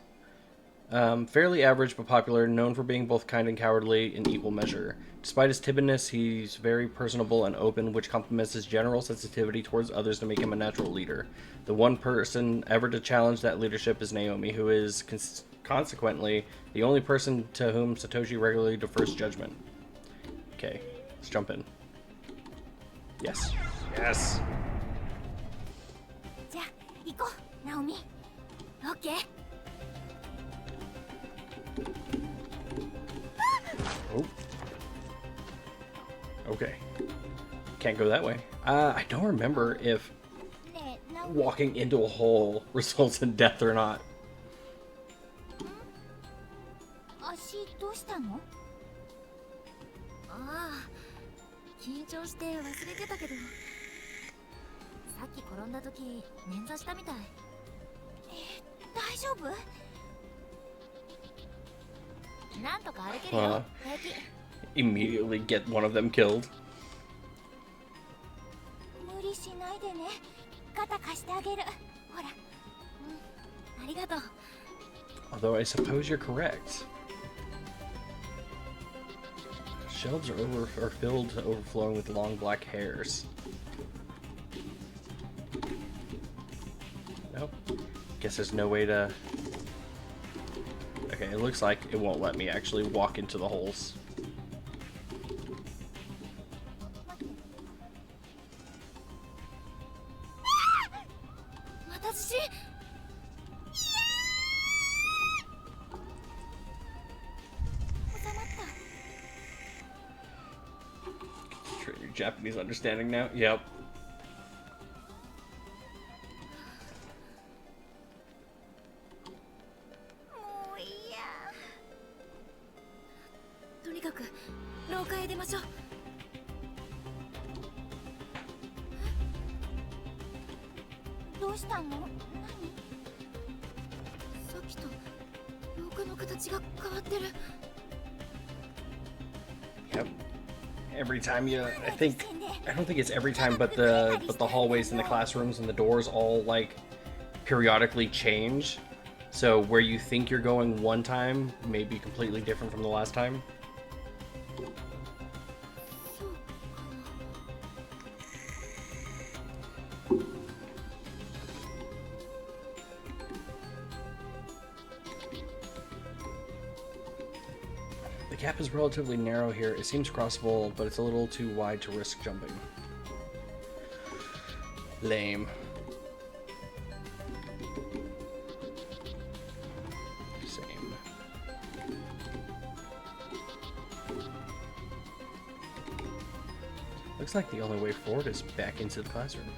Speaker 1: Fairly average but popular, known for being both kind and cowardly in equal measure. Despite his timidness, he's very personable and open, which complements his general sensitivity towards others to make him a natural leader. The one person ever to challenge that leadership is Naomi, who is consequently the only person to whom Satoshi regularly defers judgment. Okay, let's jump in. Yes. Yes!
Speaker 3: じゃあ行こう、ナオミ。オッケー。
Speaker 1: Oh. Okay. Can't go that way. I don't remember if
Speaker 3: ねえ、ナオミ。
Speaker 1: walking into a hole results in death or not.
Speaker 3: 足どうしたの？ああ、緊張して忘れてたけど。さっき転んだ時、捻挫したみたい。大丈夫？なんとか歩けるよ。平気。
Speaker 1: Immediately get one of them killed.
Speaker 3: 無理しないでね。肩貸してあげる。ほら。ありがとう。
Speaker 1: Although I suppose you're correct. Shelves are filled to overflowing with long black hairs. Nope. Guess there's no way to... Okay, it looks like it won't let me actually walk into the holes. Japanese understanding now. Yep.
Speaker 3: もういいや。とにかく廊下へ出ましょう。どうしたの？何？さっきと廊下の形が変わってる。
Speaker 1: Yep. Every time you, I don't think it's every time, but the hallways and the classrooms and the doors all like periodically change. So where you think you're going one time may be completely different from the last time.
Speaker 3: そうかな。
Speaker 1: The gap is relatively narrow here. It seems crossable, but it's a little too wide to risk jumping. Lame. Same. Looks like the only way forward is back into the classroom.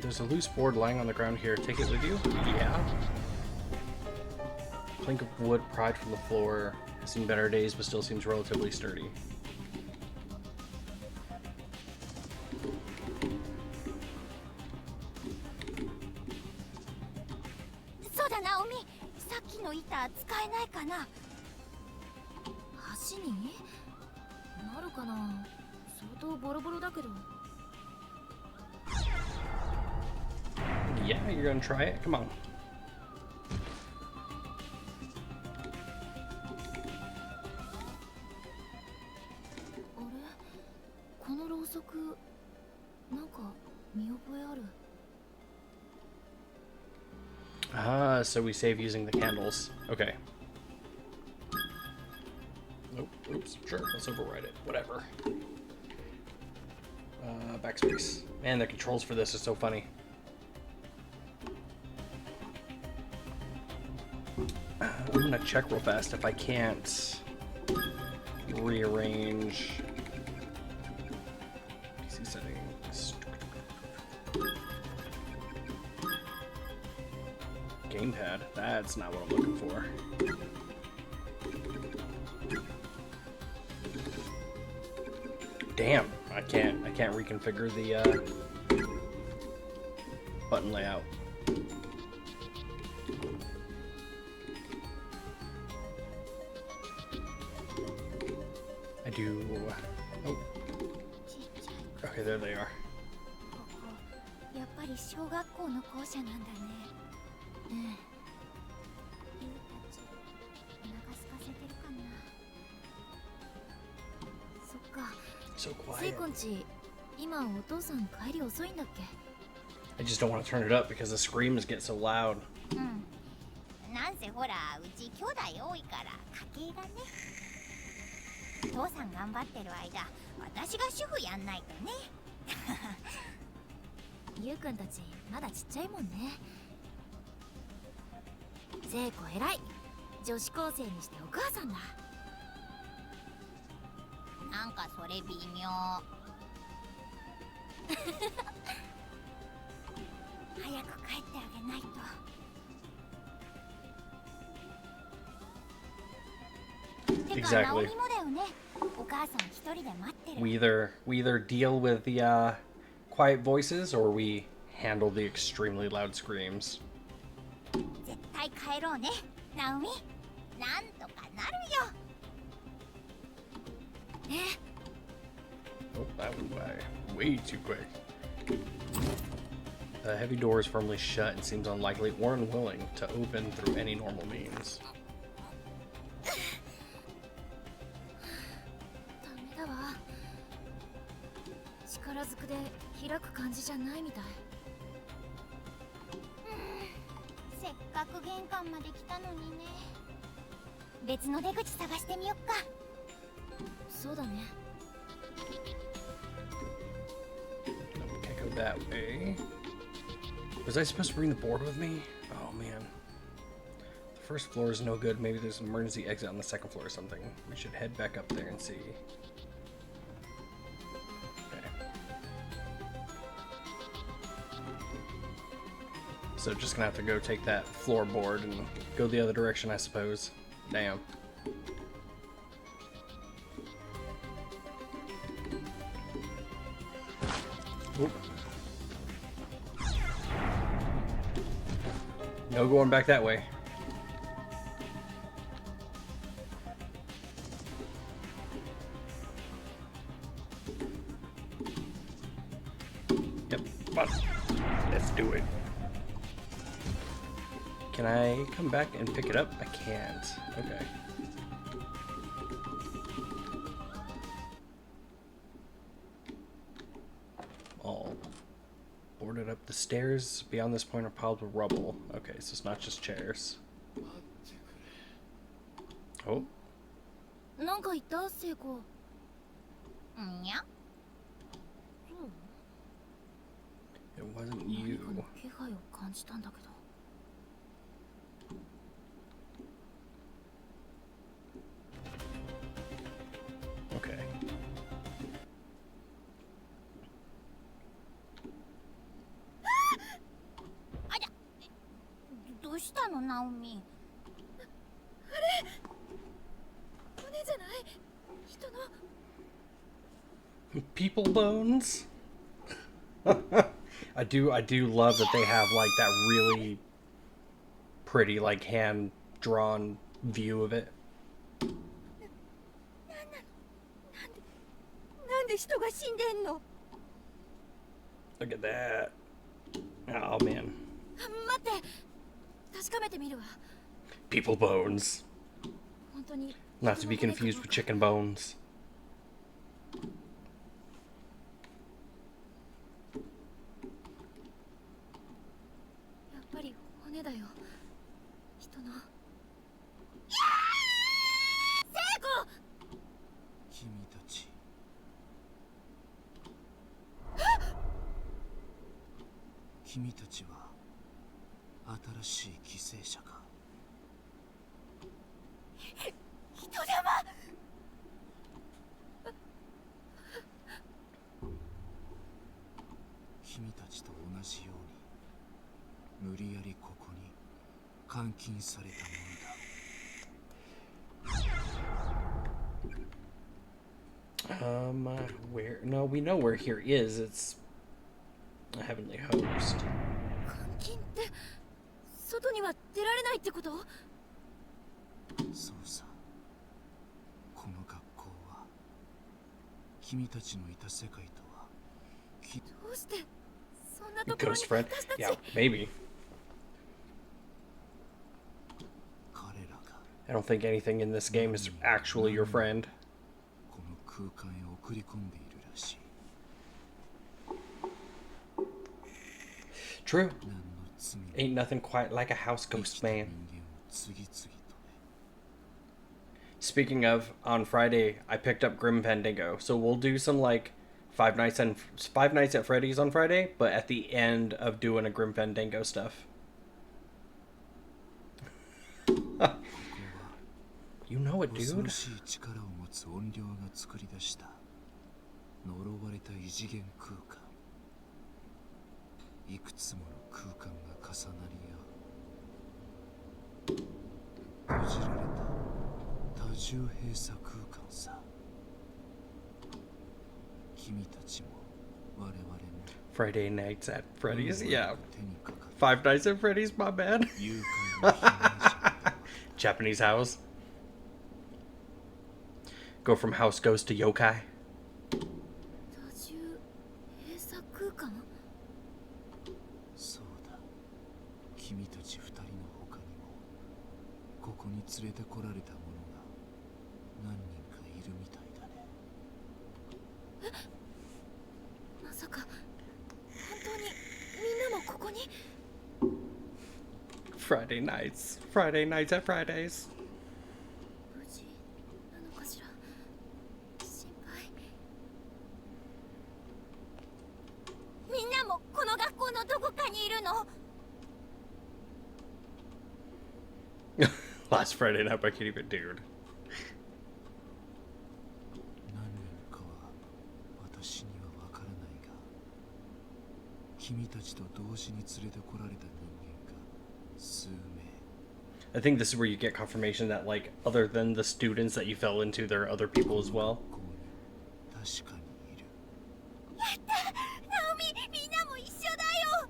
Speaker 1: There's a loose board lying on the ground here. Take it with you? Yeah. Plank of wood pried from the floor. Has seen better days, but still seems relatively sturdy.
Speaker 3: そうだ、ナオミ。さっきの板使えないかな。橋に？なるかな。相当ボロボロだけど。
Speaker 1: Yeah, you're gonna try it? Come on.
Speaker 3: あれ？このろうそく、なんか見覚えある。
Speaker 1: Ah, so we save using the candles. Okay. Nope. Oops. Sure. Let's override it. Whatever. Backspace. Man, the controls for this is so funny. I'm gonna check real fast if I can't rearrange PC settings. Gamepad. That's not what I'm looking for. Damn, I can't reconfigure the button layout. I do. Oh. Okay, there they are.
Speaker 3: ここ、やっぱり小学校の校舎なんだね。ユウたち、お腹空かせてるかな。そっか。
Speaker 1: So
Speaker 3: セイ
Speaker 1: quiet.
Speaker 3: コンち、今お父さん帰り遅いんだっけ？
Speaker 1: I just don't want to turn it up because the screams get so loud.
Speaker 3: うん。なんせほら、うち兄弟多いから家計がね。父さん頑張ってる間、私が主婦やんないとね。ゆうくんたちまだちっちゃいもんね。聖子偉い。女子高生にしてお母さんだ。なんかそれ微妙。早く帰ってあげないと。
Speaker 1: Exactly. We either deal with the quiet voices or we handle the extremely loud screams.
Speaker 3: 絶対帰ろうね、ナオミ。なんとかなるよ。ね。
Speaker 1: Oh, that went by way too quick. The heavy door is firmly shut and seems unlikely or unwilling to open through any normal means.
Speaker 3: ダメだわ。力ずくで開く感じじゃないみたい。せっかく玄関まで来たのにね。別の出口探してみよっか。そうだね。
Speaker 1: Can't go that way. Was I supposed to bring the board with me? Oh man. The first floor is no good. Maybe there's an emergency exit on the second floor or something. We should head back up there and see. Okay. So just gonna have to go take that floorboard and go the other direction, I suppose. Damn. Oop. No going back that way. Yep, but let's do it. Can I come back and pick it up? I can't. Okay. All boarded up. The stairs beyond this point are piled with rubble. Okay, so it's not just chairs. Oh,
Speaker 3: なんか言った聖子。んや。
Speaker 1: it wasn't
Speaker 3: 何
Speaker 1: you.
Speaker 3: かの気配を感じたんだけど。
Speaker 1: Okay.
Speaker 3: ありゃ。どうしたの、ナオミ。骨じゃない。人の。
Speaker 1: People bones. I do love that they have like that really pretty like hand drawn view of it.
Speaker 3: なんで人が死んでんの。
Speaker 1: Look at that. Oh man.
Speaker 3: 待って。確かめてみるわ。
Speaker 1: People bones.
Speaker 3: 本当に。
Speaker 1: Not to be confused with chicken bones.
Speaker 3: やっぱり骨だよ。人の。聖子。
Speaker 4: 君たち君たちは新しい犠牲者か。
Speaker 3: 人玉。
Speaker 4: 君たちと同じように無理やりここに監禁されたものだ。
Speaker 1: Where? No, we know where here is. It's a heavenly host.
Speaker 3: 監禁って外には出られないってこと？
Speaker 4: そうさ。この学校は君たちのいた世界とは
Speaker 3: どうしてそんなところに
Speaker 1: Ghost friend?
Speaker 3: 私たち。
Speaker 1: Yeah, maybe.
Speaker 4: 彼らが
Speaker 1: I don't think anything in this game is actually your friend.
Speaker 4: この空間へ送り込んでいるらしい。
Speaker 1: True.
Speaker 4: 何の罪も
Speaker 1: Ain't nothing quite like a house
Speaker 4: 生
Speaker 1: ghost
Speaker 4: きた人間
Speaker 1: man.
Speaker 4: を次々とね。
Speaker 1: Speaking of, on Friday I picked up Grim Fandango, so we'll do some like Five Nights at Freddy's on Friday, but at the end of doing a Grim Fandango stuff.
Speaker 4: ここは
Speaker 1: You know it,
Speaker 4: 恐
Speaker 1: dude.
Speaker 4: ろしい力を持つ怨霊が作り出した呪われた異次元空間。いくつもの空間が重なり合う閉じられた多重閉鎖空間さ。君たちも我々も
Speaker 1: Friday Nights at Freddy's,
Speaker 4: 運命
Speaker 1: yeah.
Speaker 4: が手にかかる
Speaker 1: Five Nights at Freddy's, my bad.
Speaker 4: 誘拐の被害者。
Speaker 1: Japanese house. Go from house ghost to yokai.
Speaker 3: 多重閉鎖空間。
Speaker 4: そうだ。君たち二人の他にもここに連れてこられた者が何人かいるみたいだね。
Speaker 3: まさか本当にみんなもここに。
Speaker 1: Friday Nights at Fridays.
Speaker 3: 無事なのかしら。心配。みんなもこの学校のどこかにいるの？
Speaker 1: Last Friday Night by Katy Perry, dude.
Speaker 4: 何年かは私にはわからないが、君たちと同時に連れてこられた人間が数名。
Speaker 1: I think this is where you get confirmation that, like, other than the students that you fell into, there are other people as well.
Speaker 4: ここに確かにいる。
Speaker 3: やったナオミみんなも一緒だよ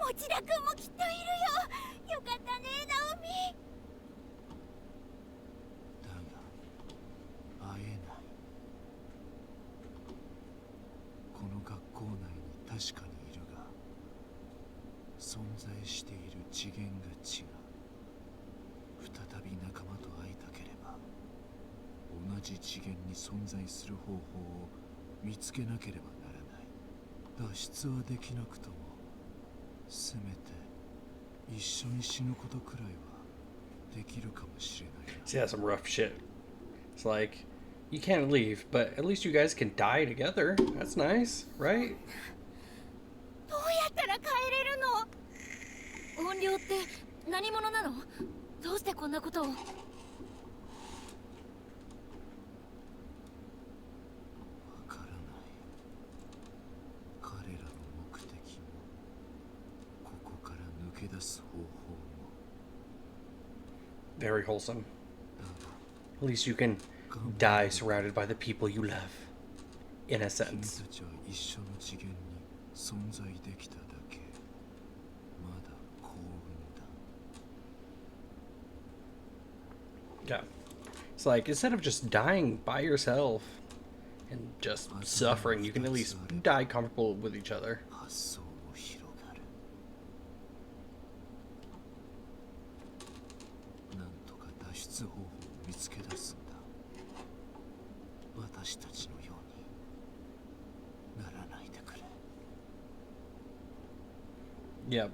Speaker 3: 持田君もきっといるよよかったねナオミ
Speaker 4: だが会えない。この学校内に確かにいるが、存在している次元が違う。再び仲間と会いたければ、同じ次元に存在する方法を見つけなければならない。脱出はできなくとも、せめて一緒に死ぬことくらいはできるかもしれないな。
Speaker 1: See, that's some rough shit. It's like, you can't leave, but at least you guys can die together. That's nice, right?
Speaker 3: どうやったら帰れるの怨霊って何者なのどうしてこんなことを
Speaker 4: わからない。彼らの目的も、ここから抜け出す方法も。
Speaker 1: Very wholesome.
Speaker 4: だが
Speaker 1: At least you can die surrounded by the people you love. In a
Speaker 4: 君
Speaker 1: sense.
Speaker 4: たちは一緒の次元に存在できただけ。まだ幸運だ。
Speaker 1: Yeah. It's like, instead of just dying by yourself and just suffering, you can at least die comfortable with each other.
Speaker 4: 発想も広がる。なんとか脱出方法を見つけ出すんだ。私たちのようにならないでくれ。
Speaker 1: Yep.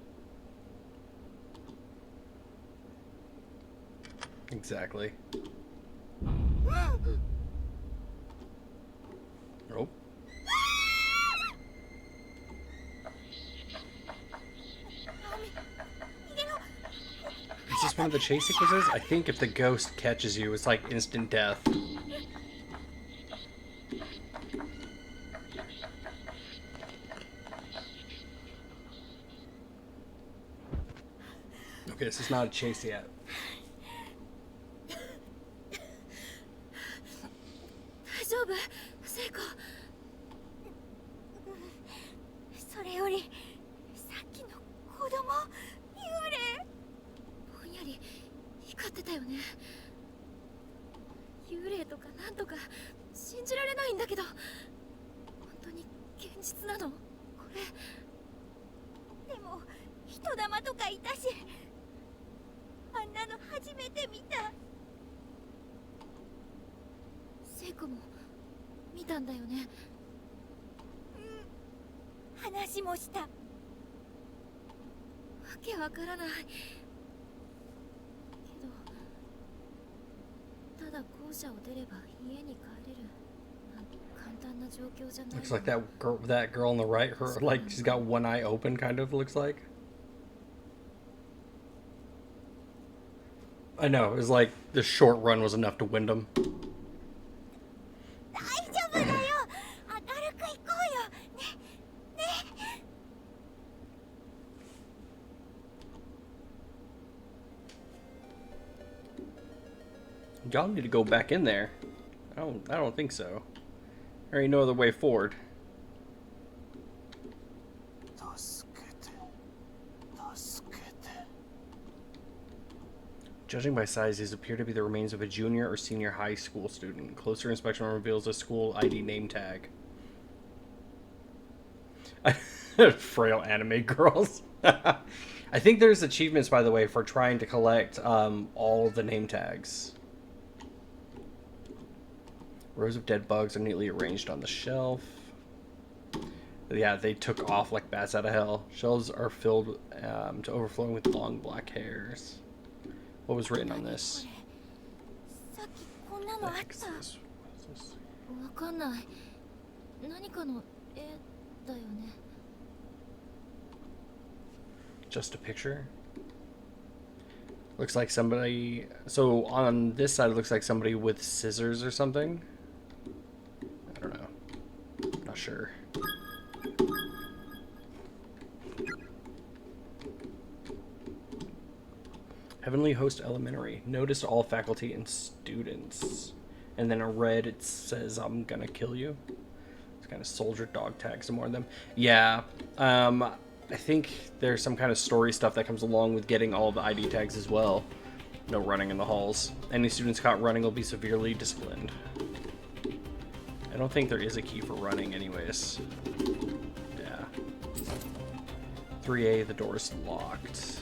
Speaker 1: Exactly. Oh. Is this one of the chase sequences? I think if the ghost catches you, it's like instant death. Okay, this is not a chase yet.
Speaker 3: 大丈夫聖子それよりさっきの子供幽霊ぼんやり光ってたよね幽霊とかなんとか信じられないんだけど本当に現実なのこれでも人玉とかいたしあんなの初めて見た聖子も見たんだよねうん話もしたわけわからないけどただ校舎を出れば家に帰れるなんて簡単な状況じゃない
Speaker 1: Looks like that girl on the right, her like she's got one eye open, kind of looks like. I know, it was like the short run was enough to wind them.
Speaker 3: 大丈夫だよ明るく行こうよねね
Speaker 1: Y'all need to go back in there. I don't think so. There ain't no other way forward.
Speaker 4: 助けて。助けて。
Speaker 1: Judging by size, these appear to be the remains of a junior or senior high school student. Closer inspection reveals a school ID name tag. Frail anime girls. I think there's achievements, by the way, for trying to collect all of the name tags. Rows of dead bugs are neatly arranged on the shelf. Yeah, they took off like bats out of hell. Shelves are filled to overflowing with long black hairs. What was written on this?
Speaker 3: さっきこんなのあ
Speaker 1: What the
Speaker 3: っ
Speaker 1: heck is
Speaker 3: た
Speaker 1: this? What is this?
Speaker 3: わかんない何かの絵だよね
Speaker 1: Just a picture. Looks like somebody... So on this side, it looks like somebody with scissors or something. I don't know. Not sure. Heavenly Host Elementary. Notice all faculty and students. And then in red, it says, I'm gonna kill you. It's kind of soldier dog tags to more of them. Yeah. I think there's some kind of story stuff that comes along with getting all the ID tags as well. No running in the halls. Any students caught running will be severely disciplined. I don't think there is a key for running anyways. Yeah. 3A, the door's locked.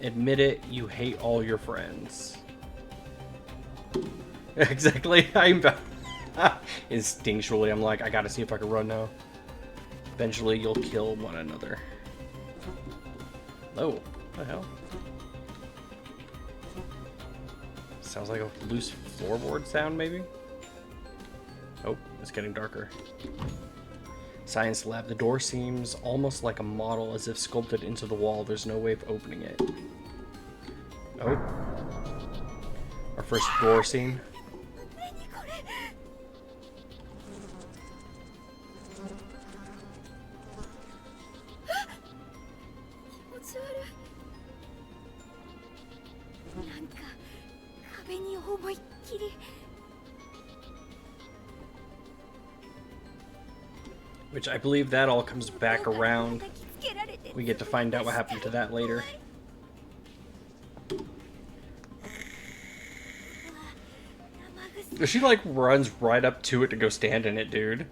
Speaker 1: Admit it, you hate all your friends. Exactly. Instinctually, I'm like, I gotta see if I can run now. Eventually, you'll kill one another. Oh, what the hell? Sounds like a loose floorboard sound, maybe? Oh, it's getting darker. Science lab. The door seems almost like a model, as if sculpted into the wall. There's no way of opening it. Oh. Our first door scene. Which I believe that all comes back around. We get to find out what happened to that later. She like runs right up to it to go stand in it, dude.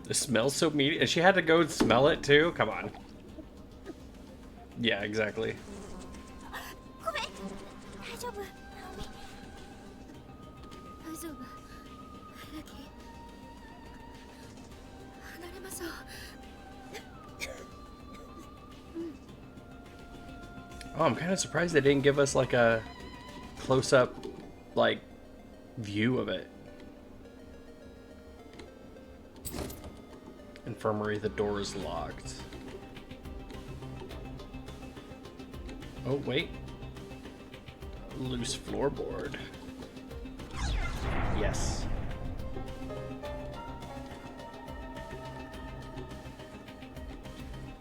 Speaker 1: The smell's so meaty. And she had to go smell it too? Come on. Yeah, exactly. Oh, I'm kind of surprised they didn't give us like a close-up, like, view of it. Infirmary, the door is locked. Oh, wait. Loose floorboard. Yes.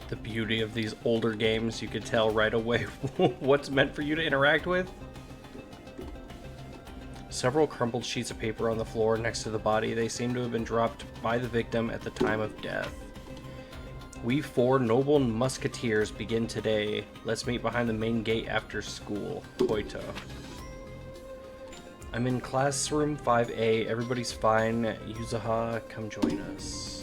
Speaker 1: The beauty of these older games, you could tell right away what's meant for you to interact with. Several crumpled sheets of paper on the floor next to the body. They seem to have been dropped by the victim at the time of death. We four noble musketeers begin today. Let's meet behind the main gate after school. Koito. I'm in classroom 5A. Everybody's fine. Yuzuha, come join us.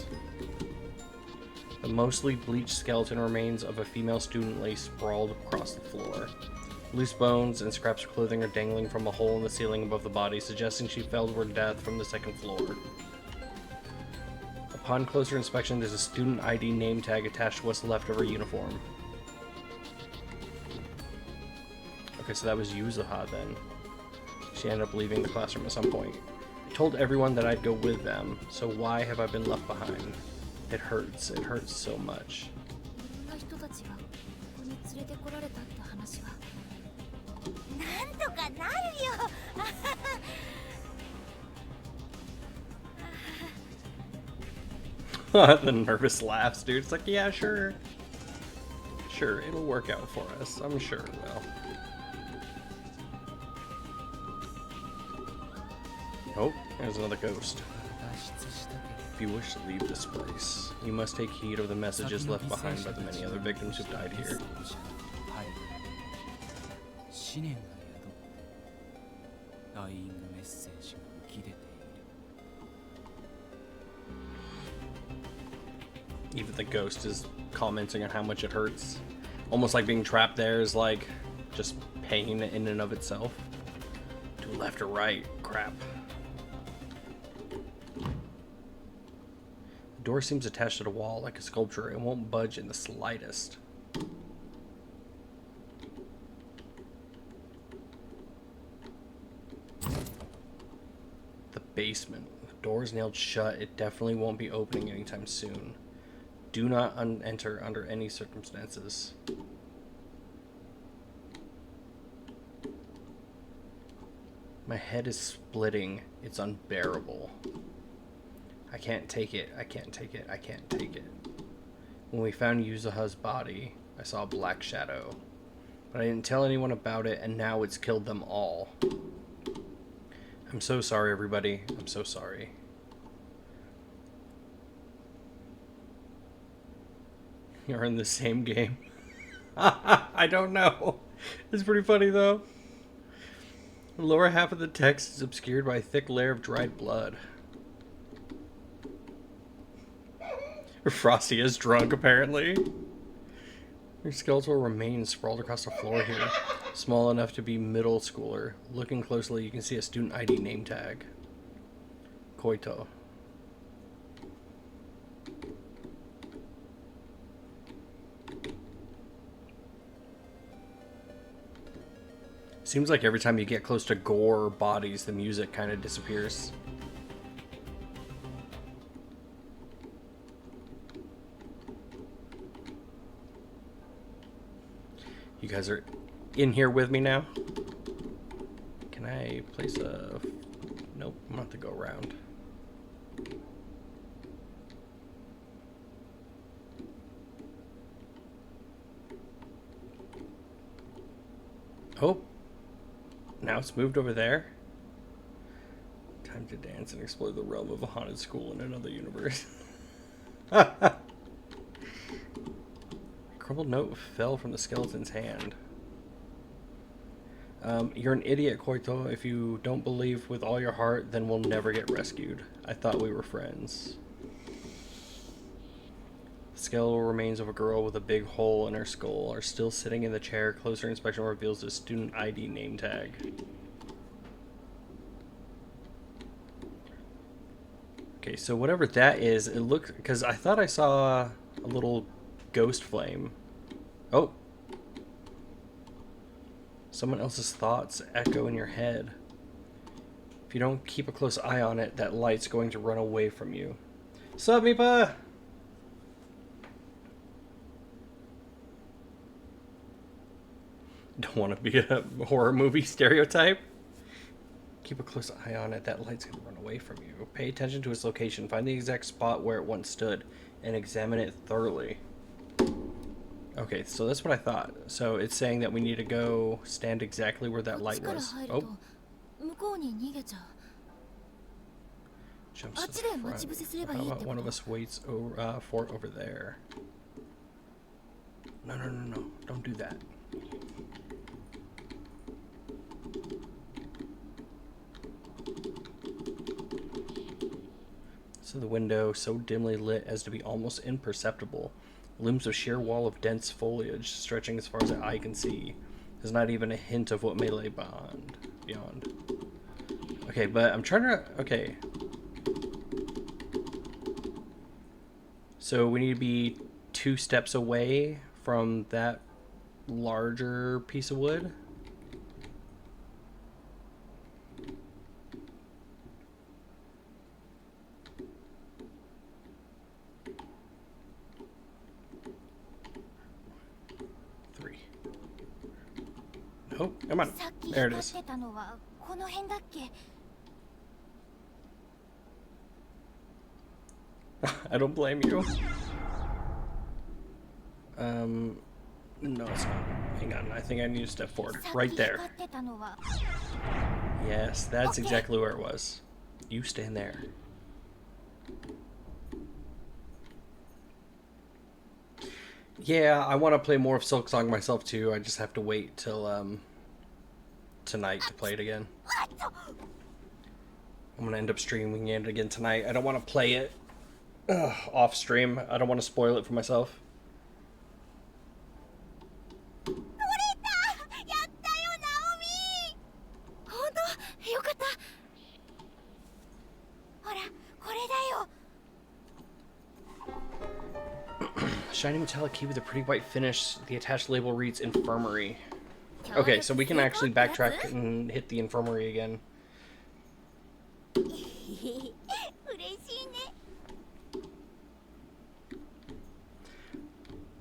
Speaker 1: The mostly bleached skeleton remains of a female student lay sprawled across the floor. Loose bones and scraps of clothing are dangling from a hole in the ceiling above the body, suggesting she fell to her death from the second floor. Upon closer inspection, there's a student ID name tag attached to what's left of her uniform. Okay, so that was Yuzuha then. She ended up leaving the classroom at some point. I told everyone that I'd go with them, so why have I been left behind? It hurts so much. The nervous laughs, dude. It's like, yeah, sure. Sure, it'll work out for us. I'm sure it will. Oh, there's another ghost. If you wish to leave this place, you must take heed of the messages left behind by the many other victims who've died here. Even the ghost is commenting on how much it hurts. Almost like being trapped there is like just pain in and of itself. To left or right, crap. The door seems attached to the wall like a sculpture. It won't budge in the slightest. The basement. The door is nailed shut. It definitely won't be opening anytime soon. Do not enter under any circumstances. My head is splitting. It's unbearable. I can't take it. I can't take it. I can't take it. When we found Yuzuha's body, I saw a black shadow. But I didn't tell anyone about it, and now it's killed them all. I'm so sorry, everybody. I'm so sorry. You're in the same game. I don't know. It's pretty funny, though. The lower half of the text is obscured by a thick layer of dried blood. Frosty is drunk, apparently. Your skeletal remains sprawled across the floor here, small enough to be middle schooler. Looking closely, you can see a student ID name tag. Koito. Seems like every time you get close to gore or bodies, the music kind of disappears. You guys are in here with me now? Can I place a... Nope, I'm gonna have to go around. Oh! Now it's moved over there. Time to dance and explore the realm of a haunted school in another universe. A crumpled note fell from the skeleton's hand. You're an idiot, Koito. If you don't believe with all your heart, then we'll never get rescued. I thought we were friends. The skeletal remains of a girl with a big hole in her skull are still sitting in the chair. Closer inspection reveals a student ID name tag. Okay, so whatever that is, it looks... Because I thought I saw a little ghost flame. Oh! Someone else's thoughts echo in your head. If you don't keep a close eye on it, that light's going to run away from you. Sup, Mipa? Don't want to be a horror movie stereotype. Keep a close eye on it. That light's going to run away from you. Pay attention to its location. Find the exact spot where it once stood and examine it thoroughly. Okay, so that's what I thought. So it's saying that we need to go stand exactly where that light was. Oh. Jumps to the front. How about one of us waits for it over there? No. Don't do that. So the window, so dimly lit as to be almost imperceptible, looms a sheer wall of dense foliage stretching as far as the eye can see. There's not even a hint of what may lay beyond. Okay, but I'm trying to... Okay. So we need to be 2 steps away from that larger piece of wood. Oh, come on. There it is. I don't blame you. No, it's not. Hang on. I think I need to step forward. Right there. Yes, that's exactly where it was. You stand there. Yeah, I want to play more of Silksong myself too. I just have to wait till tonight to play it again. I'm gonna end up streaming it again tonight. I don't want to play it off stream. I don't want to spoil it for myself. Shiny metallic key with a pretty white finish. The attached label reads infirmary. Okay, so we can actually backtrack and hit the infirmary again.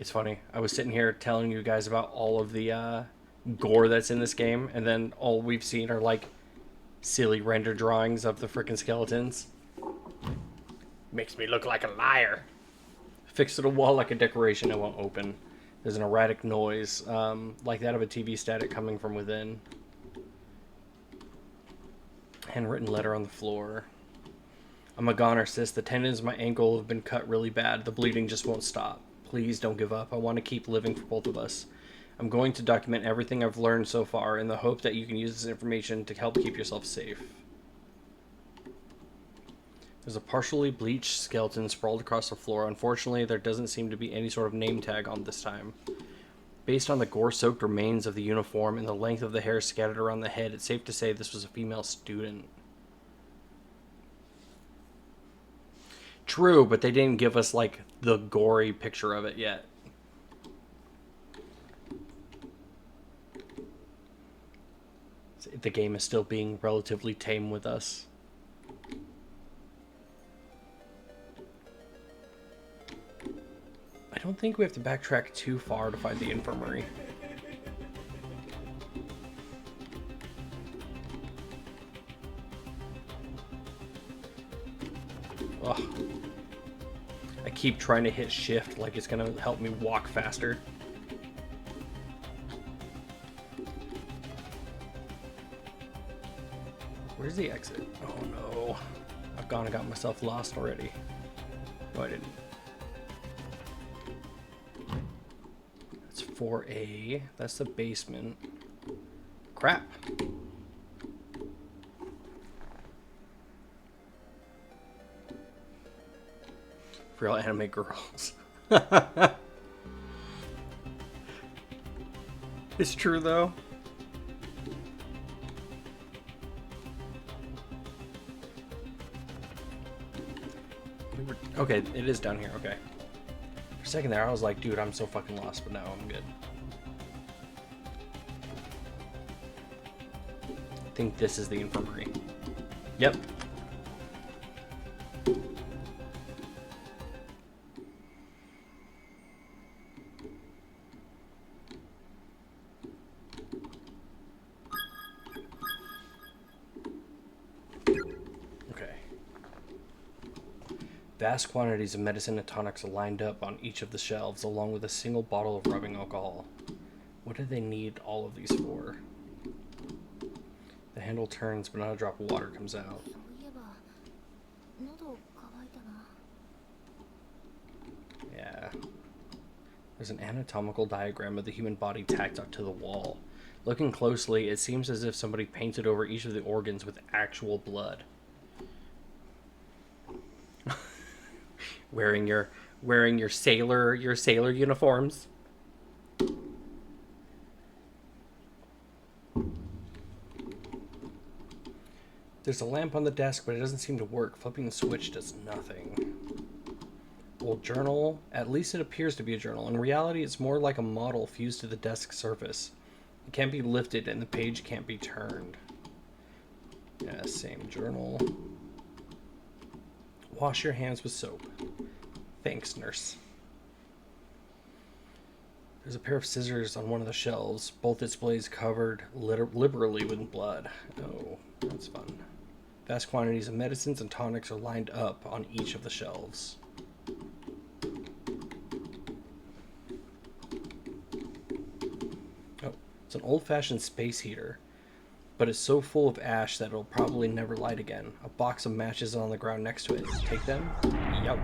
Speaker 1: It's funny. I was sitting here telling you guys about all of the gore that's in this game, and then all we've seen are like silly render drawings of the freaking skeletons. Makes me look like a liar. Fixed to the wall like a decoration, it won't open. There's an erratic noise, like that of a TV static coming from within. Handwritten letter on the floor. I'm a goner, sis. The tendons of my ankle have been cut really bad. The bleeding just won't stop. Please don't give up. I want to keep living for both of us. I'm going to document everything I've learned so far in the hope that you can use this information to help keep yourself safe. There's a partially bleached skeleton sprawled across the floor. Unfortunately, there doesn't seem to be any sort of name tag on this time. Based on the gore-soaked remains of the uniform and the length of the hair scattered around the head, it's safe to say this was a female student. True, but they didn't give us, like, the gory picture of it yet. The game is still being relatively tame with us. I don't think we have to backtrack too far to find the infirmary. Ugh. I keep trying to hit shift like it's gonna help me walk faster. Where's the exit? Oh no. I've gone and got myself lost already. No, I didn't. That's 4A. That's the basement. Crap. Real anime girls. It's true though. Okay, it is down here, okay. For a second there, I was like, dude, I'm so fucking lost, but now I'm good. I think this is the infirmary. Yep. Vast quantities of medicine and tonics are lined up on each of the shelves, along with a single bottle of rubbing alcohol. What do they need all of these for? The handle turns, but not a drop of water comes out. Yeah. There's an anatomical diagram of the human body tacked up to the wall. Looking closely, it seems as if somebody painted over each of the organs with actual blood. wearing your sailor uniforms. There's a lamp on the desk, but it doesn't seem to work. Flipping the switch does nothing. Old journal. At least it appears to be a journal. In reality, it's more like a model fused to the desk surface. It can't be lifted, and the page can't be turned. Yeah, same journal. Wash your hands with soap. Thanks, nurse. There's a pair of scissors on one of the shelves. Both displays covered liberally with blood. Oh, that's fun. Vast quantities of medicines and tonics are lined up on each of the shelves. Oh, it's an old-fashioned space heater, but it's so full of ash that it'll probably never light again. A box of matches is on the ground next to it. Take them? Yup.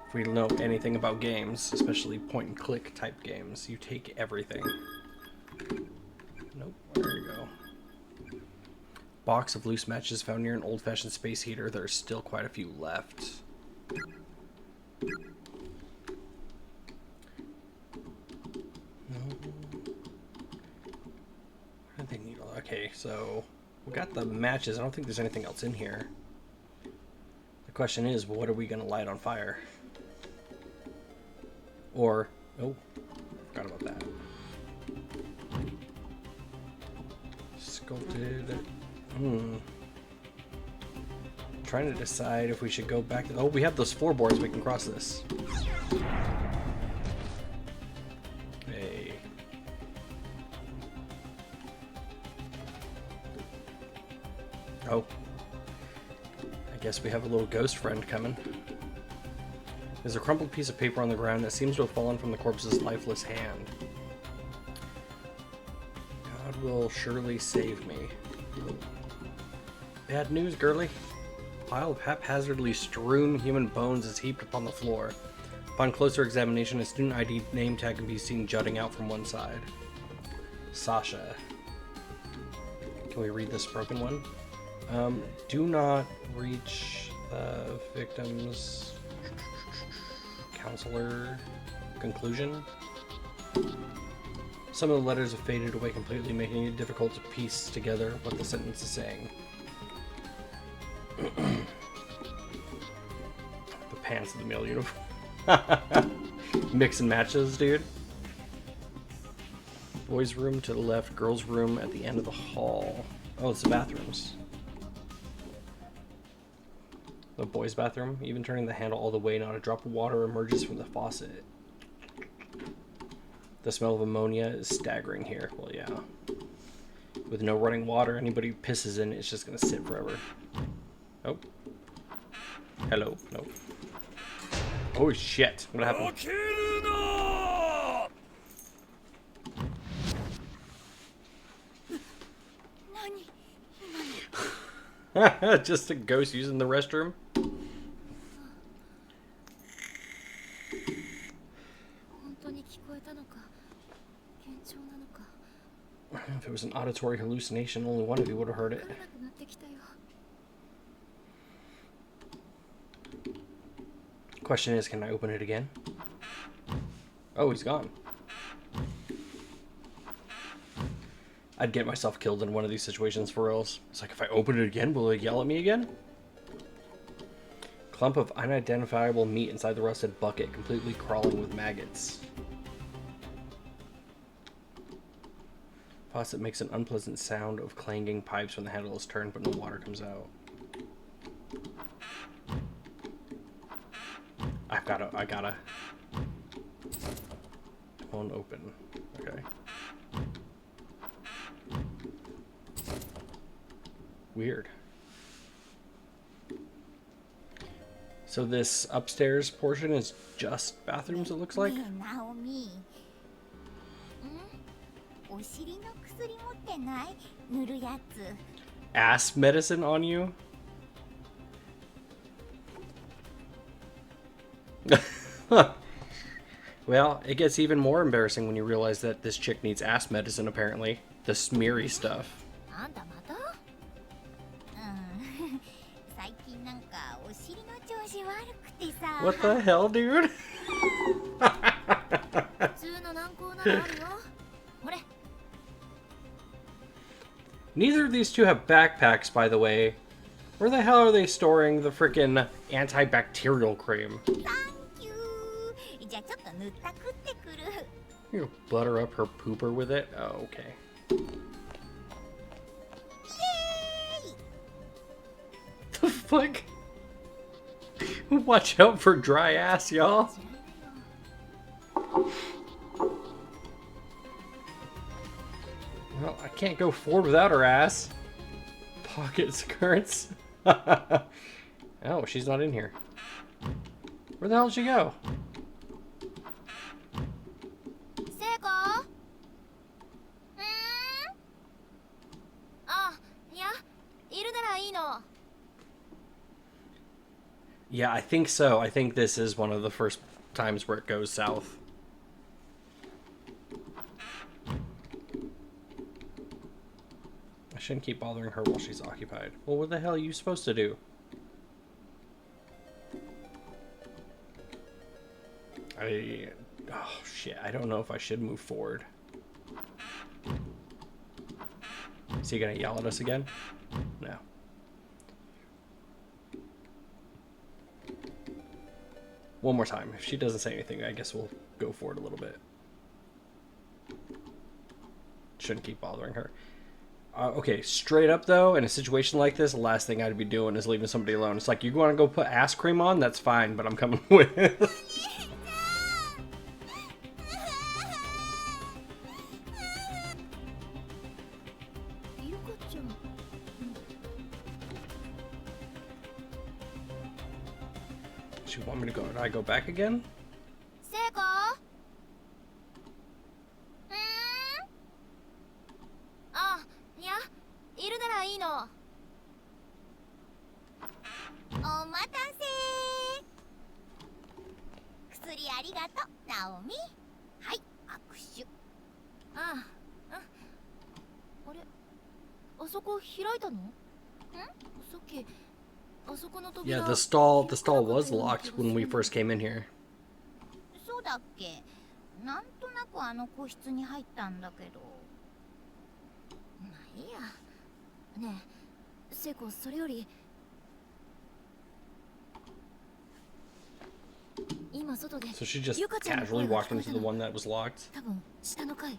Speaker 1: If we know anything about games, especially point-and-click type games, you take everything. Nope, there you go. Box of loose matches found near an old-fashioned space heater. There's still quite a few left. They need all. Okay, so we got the matches. I don't think there's anything else in here. The question is, what are we gonna light on fire? Or, oh, forgot about that. Sculpted. Trying to decide if we should go back to. Oh, we have those floorboards. We can cross this. Oh. I guess we have a little ghost friend coming. There's a crumpled piece of paper on the ground that seems to have fallen from the corpse's lifeless hand. God will surely save me. Bad news, girly. A pile of haphazardly strewn human bones is heaped upon the floor. Upon closer examination, a student ID name tag can be seen jutting out from one side. Sasha. Can we read this broken one? Do not reach the victim's counselor conclusion. Some of the letters have faded away completely, making it difficult to piece together what the sentence is saying. The pants of the male uniform. Mix and matches, dude. Boys' room to the left, girls' room at the end of the hall. Oh, it's the bathrooms. The boys' bathroom. Even turning the handle all the way, not a drop of water emerges from the faucet. The smell of ammonia is staggering here. Well, yeah. With no running water, anybody who pisses in it's just gonna sit forever. Oh. Hello. No. Oh shit. What happened? Just a ghost using the restroom? If it was an auditory hallucination, only one of you would have heard it. Question is, can I open it again? Oh, he's gone. I'd get myself killed in one of these situations for reals. It's like, if I open it again, will it yell at me again? Clump of unidentifiable meat inside the rusted bucket, completely crawling with maggots. Faucet makes an unpleasant sound of clanging pipes when the handle is turned, but no water comes out. I gotta. It won't open. Okay. Weird. So this upstairs portion is just bathrooms, it looks like?
Speaker 3: ねえナオミ、お尻の薬持ってない？塗るやつ。
Speaker 1: Ass medicine on you? Well, it gets even more embarrassing when you realize that this chick needs ass medicine, apparently. The smeary stuff.
Speaker 3: あんたまた？最近なんかお尻の調子悪くてさ。
Speaker 1: What the hell, dude?
Speaker 3: 普通の軟膏ならあるよ。ほれ。
Speaker 1: Neither of these two have backpacks, by the way. Where the hell are they storing the frickin' antibacterial cream?
Speaker 3: サンキュー。じゃあちょっと塗ったくってくる。
Speaker 1: You butter up her pooper with it? Oh, okay. The fuck? Watch out for dry ass, y'all. Well, I can't go forward without her ass. Pocket skirts. Oh, she's not in here. Where the hell did she go?
Speaker 3: 聖子？あ、いや、いるならいいの。
Speaker 1: Yeah, I think so. I think this is one of the first times where it goes south. I shouldn't keep bothering her while she's occupied. Well, what the hell are you supposed to do? Oh, shit. I don't know if I should move forward. Is he gonna yell at us again? No. One more time. If she doesn't say anything, I guess we'll go forward a little bit. Shouldn't keep bothering her. Okay, straight up though, in a situation like this, the last thing I'd be doing is leaving somebody alone. It's like, you want to go put ass cream on? That's fine, but I'm coming with. Does she want me to go? Did I go back again?
Speaker 3: 聖子あ、いや、いるならいいの。お待たせ。薬ありがとう、ナオミ。はい、握手。ああ、あれ、あそこ開いたの？さっきあそこの扉。
Speaker 1: Yeah, the stall was locked when we first came in here.
Speaker 3: そうだっけ。なんとなくあの個室に入ったんだけど。まあいいや。ねえ、聖子、それより今外で
Speaker 1: So she just
Speaker 3: ゆかちゃんの
Speaker 1: casually
Speaker 3: 声が
Speaker 1: walked
Speaker 3: 聞こえ
Speaker 1: into
Speaker 3: た
Speaker 1: the
Speaker 3: の。
Speaker 1: one that was locked.
Speaker 3: 多分下の階。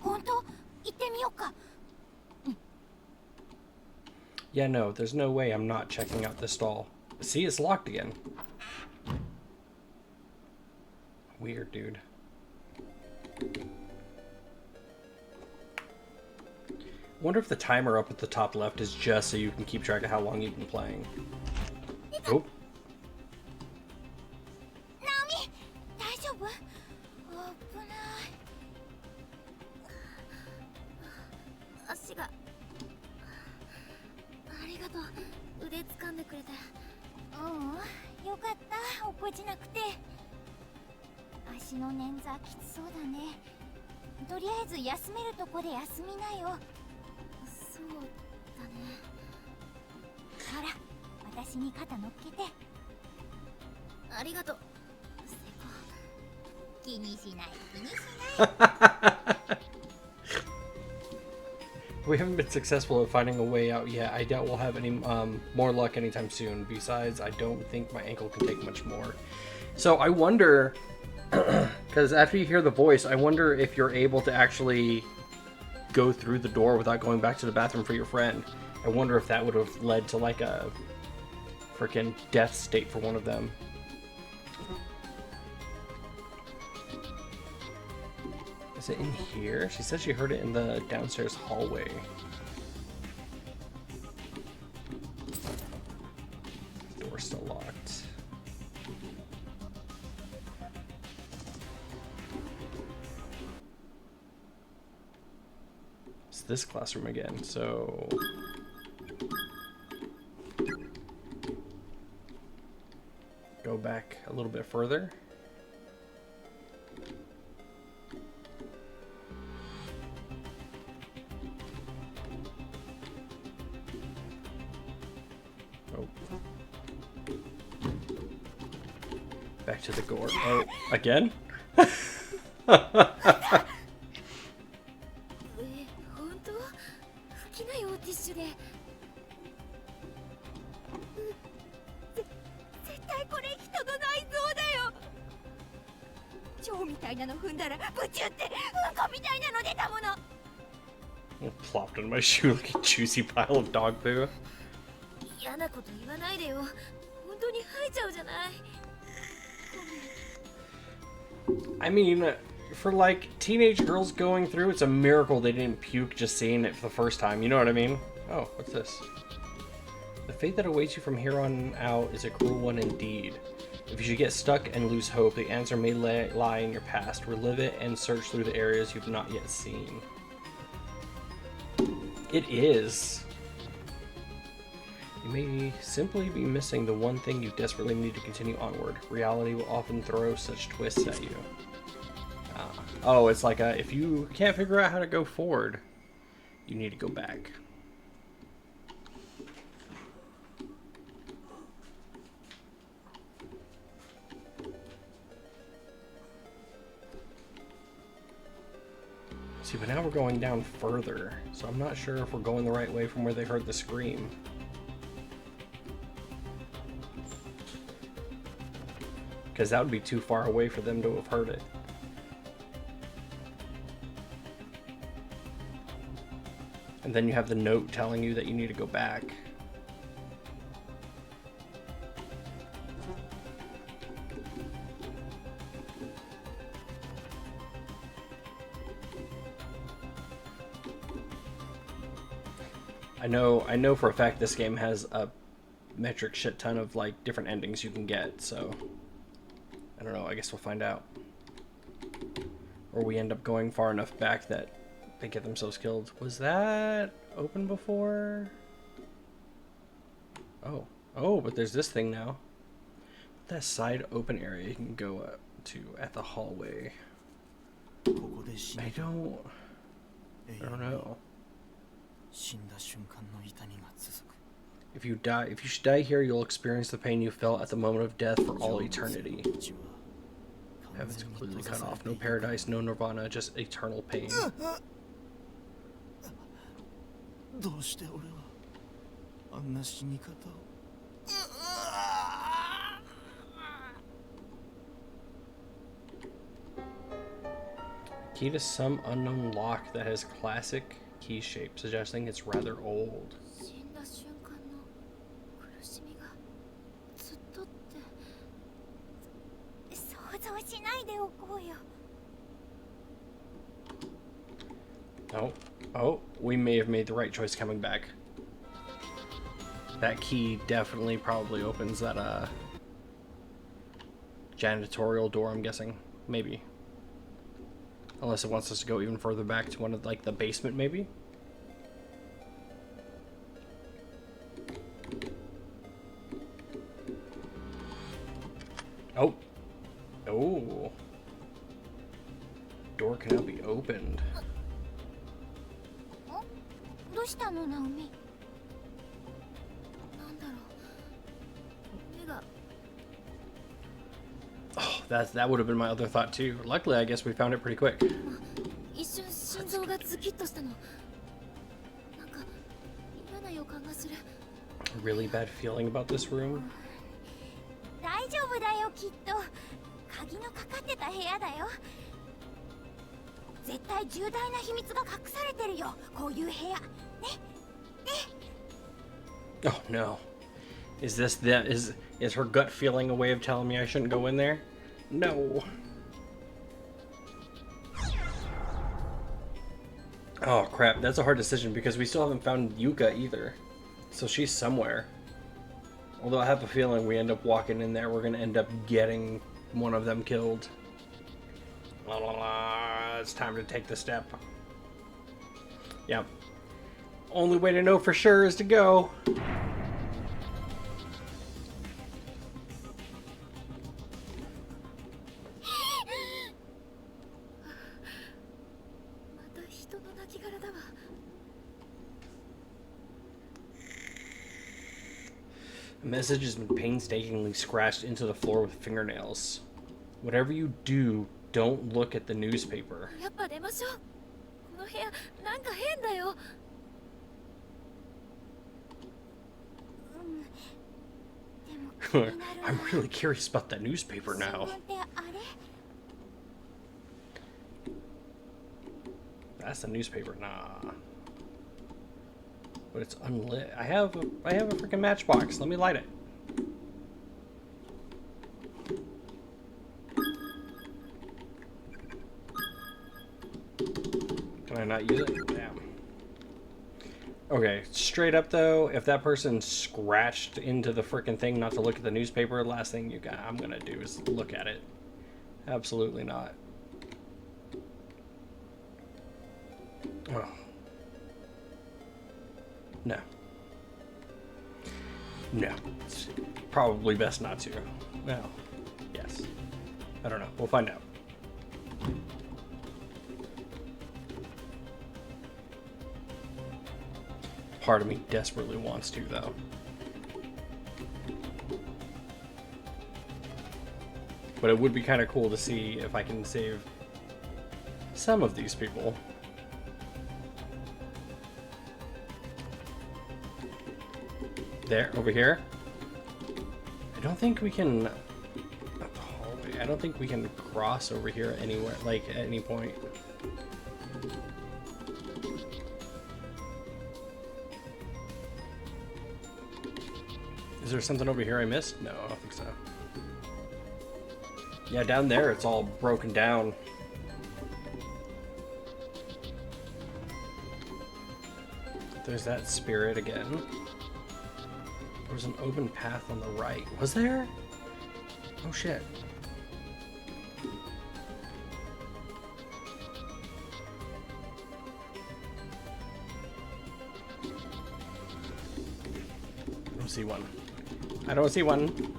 Speaker 3: 本当？行ってみようか。
Speaker 1: Yeah, no, there's no way I'm not checking out this stall. See, it's locked again. Weird, dude. Wonder if the timer up at the top left is just so you can keep track of how long you've been playing. Oh.
Speaker 3: ナオミ、大丈夫？危ない。足が。ありがとう。腕掴んでくれて。よかった。落っこちなくて。足の捻挫きつそうだね。とりあえず休めるとこで休みなよ。そうだね。ほら、私に肩乗っけて。ありがとう。気にしない、気にしない。
Speaker 1: We haven't been successful at finding a way out yet. I doubt we'll have any more luck anytime soon. Besides, I don't think my ankle can take much more. So I wonder, because after you hear the voice, I wonder if you're able to actually go through the door without going back to the bathroom for your friend. I wonder if that would have led to like a freaking death state for one of them. Is it in here? She said she heard it in the downstairs hallway. Door's still locked. It's this classroom again, so... Go back a little bit further. Back to the door. Oh, again?
Speaker 3: 本当？拭きなよ、ティッシュで。絶対これ人の内臓だよ。蝶みたいなの踏んだらブチュってうんこみたいなの出たもの。
Speaker 1: Plopped in my shoe like a juicy pile of dog poo.
Speaker 3: 嫌なこと言わないでよ。本当に吐いちゃうじゃない。
Speaker 1: I mean, for like teenage girls going through, it's a miracle they didn't puke just seeing it for the first time. You know what I mean? Oh, what's this? The fate that awaits you from here on out is a cruel one indeed. If you should get stuck and lose hope, the answer may lie in your past. Relive it and search through the areas you've not yet seen. It is. You may simply be missing the one thing you desperately need to continue onward. Reality will often throw such twists at you. Oh, it's like if you can't figure out how to go forward, you need to go back. See, but now we're going down further, so I'm not sure if we're going the right way from where they heard the scream. Because that would be too far away for them to have heard it. And then you have the note telling you that you need to go back. I know for a fact this game has a metric shit ton of like different endings you can get, so I don't know, I guess we'll find out. Or we end up going far enough back that they get themselves killed. Was that open before? Oh, but there's this thing now. That side open area you can go up to at the hallway. I don't know. If you should die here, you'll experience the pain you felt at the moment of death for all eternity. Heaven's completely cut off. No paradise, no nirvana, just eternal pain.
Speaker 4: どうして俺はあんな死に方を
Speaker 1: Key to some unknown lock that has classic key shape, suggesting it's rather old.
Speaker 3: 死んだ瞬間の苦しみがずっとって想像しないでおこうよ。
Speaker 1: Oh, we may have made the right choice coming back. That key definitely probably opens that janitorial door, I'm guessing. Maybe. Unless it wants us to go even further back to one of like the basement, maybe? Oh. Oh. Door cannot be opened.
Speaker 3: どうしたのナオミ。なんだろう。目が。
Speaker 1: Oh, that would have been my other thought too. Luckily, I guess we found it pretty quick.
Speaker 3: 一瞬心臓がズキッとしたの。なんか嫌な予感がする。
Speaker 1: Really bad feeling about this room.
Speaker 3: 大丈夫だよきっと。鍵のかかってた部屋だよ。絶対重大な秘密が隠されてるよ。こういう部屋。ね。ね。
Speaker 1: Oh no. Is her gut feeling a way of telling me I shouldn't go in there? No. Oh crap, that's a hard decision because we still haven't found Yuka either. So she's somewhere. Although I have a feeling we end up walking in there, we're gonna end up getting one of them killed. La la la, it's time to take the step. Yep. Only way to know for sure is to go. A message has been painstakingly scratched into the floor with fingernails. Whatever you do, don't look at the newspaper.
Speaker 3: やっぱ出ましょう。この部屋なんか変だよ。
Speaker 1: I'm really curious about that newspaper now. That's the newspaper, nah. But it's unlit. I have a freaking matchbox. Let me light it. Can I not use it? Damn. Okay, straight up though, if that person scratched into the freaking thing not to look at the newspaper, last thing I'm gonna do is look at it. Absolutely not. Oh. No. No. It's probably best not to. Well, yes. I don't know. We'll find out. Part of me desperately wants to, though. But it would be kind of cool to see if I can save some of these people. There, over here. I don't think we can... I don't think we can cross over here anywhere, like, at any point. Is there something over here I missed? No, I don't think so. Yeah, down there it's all broken down. There's that spirit again. There was an open path on the right. Was there? Oh shit. I don't see one. I don't see one.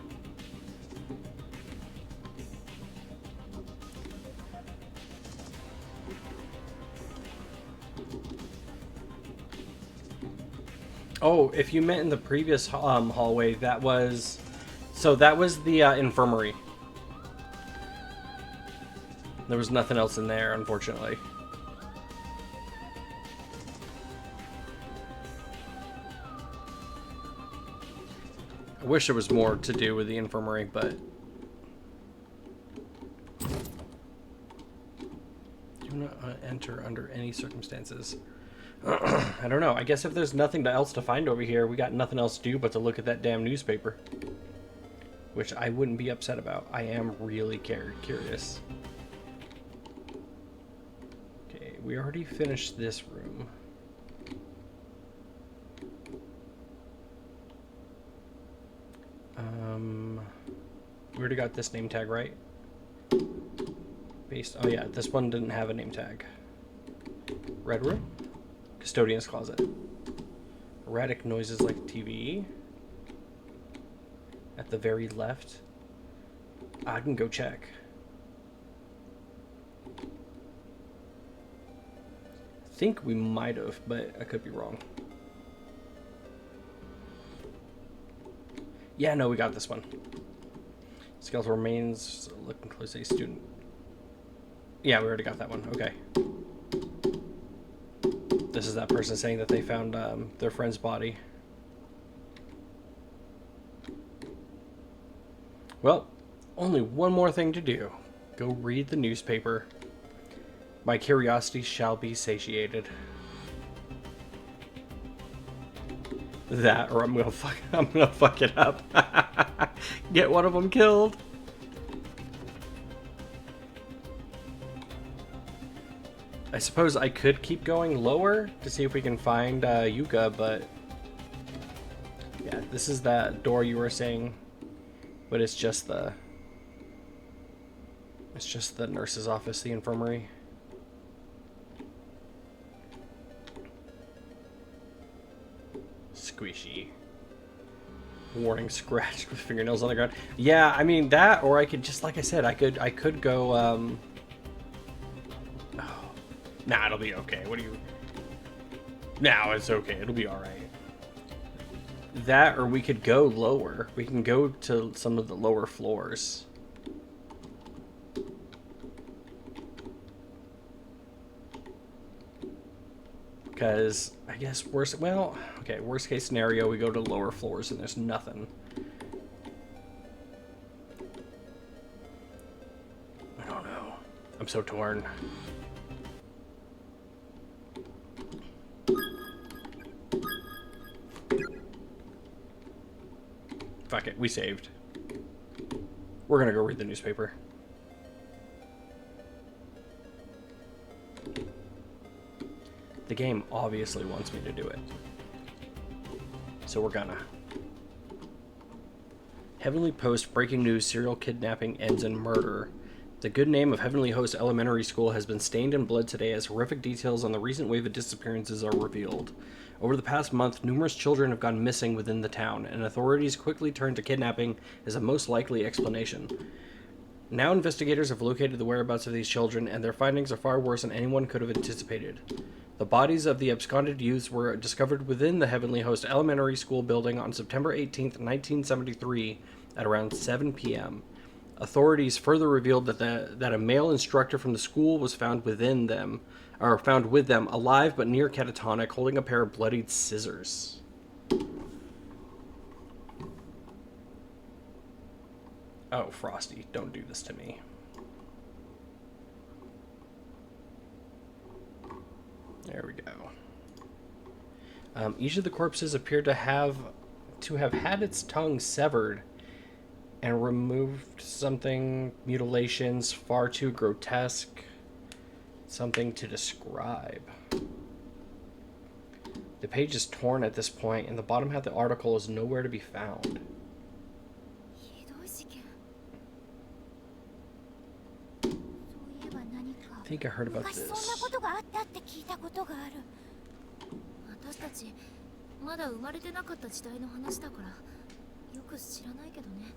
Speaker 1: Oh, if you meant in the previous hallway, that was... So that was the infirmary. There was nothing else in there, unfortunately. I wish there was more to do with the infirmary, but... Do not enter under any circumstances. I don't know. I guess if there's nothing else to find over here, we got nothing else to do but to look at that damn newspaper. Which I wouldn't be upset about. I am really curious. Okay, we already finished this room. We already got this name tag, right? Based... Oh yeah, this one didn't have a name tag. Red room? Custodian's closet. Erratic noises like TV. At the very left. I can go check. I think we might have, but I could be wrong. Yeah, no, we got this one. Skeletal remains, looking closely, student. Yeah, we already got that one. Okay. This is that person saying that they found their friend's body. Well, only one more thing to do. Go read the newspaper. My curiosity shall be satiated. That, or I'm gonna fuck it up. Get one of them killed. I suppose I could keep going lower to see if we can find Yuka, but yeah, this is that door you were saying, but it's just the nurse's office, the infirmary. Squishy. Warning, scratched with fingernails on the ground. Yeah, I mean that, or I could just, like I said, I could go. Oh. Nah, it'll be okay. What do you? Nah, it's okay. It'll be all right. That, or we could go lower. We can go to some of the lower floors. Because I guess worst case scenario, we go to lower floors and there's nothing. I don't know. I'm so torn. Fuck it, we saved. We're gonna go read the newspaper. The game obviously wants me to do it. So we're gonna. Heavenly Post breaking news: serial kidnapping ends in murder. The good name of Heavenly Host Elementary School has been stained in blood today as horrific details on the recent wave of disappearances are revealed. Over the past month, numerous children have gone missing within the town, and authorities quickly turned to kidnapping as a most likely explanation. Now investigators have located the whereabouts of these children, and their findings are far worse than anyone could have anticipated. The bodies of the absconded youths were discovered within the Heavenly Host Elementary School building on September 18, 1973, at around 7 p.m. Authorities further revealed that a male instructor from the school was found with them, alive but near catatonic, holding a pair of bloodied scissors. Oh, Frosty, don't do this to me. There we go. Each of the corpses appeared to have had its tongue severed and removed something, mutilations far too grotesque, something to describe. The The page is torn at this point, and the bottom half of the article is nowhere to be found.
Speaker 3: ひどい事件。そういえば何か
Speaker 1: I think I heard about
Speaker 3: 昔そんな
Speaker 1: this.
Speaker 3: ことがあったって聞いたことがある。私たちまだ生まれてなかった時代の話だからよく知らないけどね。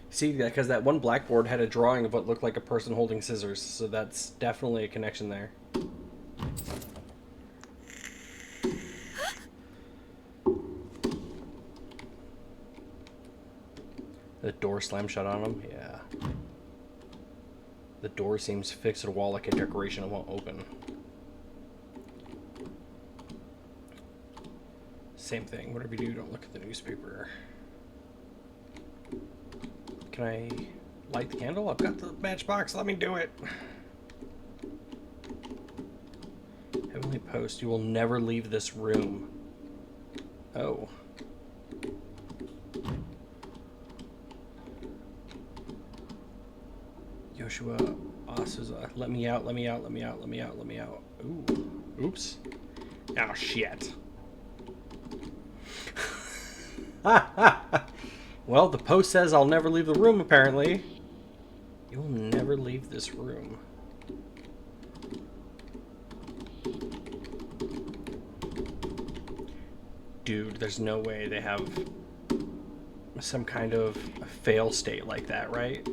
Speaker 1: See, because that one blackboard had a drawing of what looked like a person holding scissors, so that's definitely a connection there. The door slammed shut on him? Yeah. The door seems fixed to the wall like a decoration. It won't open. Same thing. Whatever you do, don't look at the newspaper. Can I light the candle? I've got the matchbox. Let me do it. Heavenly Post. You will never leave this room. Oh. Yoshua Asuza. Let me out, let me out, let me out, let me out, let me out. Ooh. Oops. Oh, shit. Well, the post says I'll never leave the room, apparently. You'll never leave this room. Dude, there's no way they have some kind of fail state like that, right?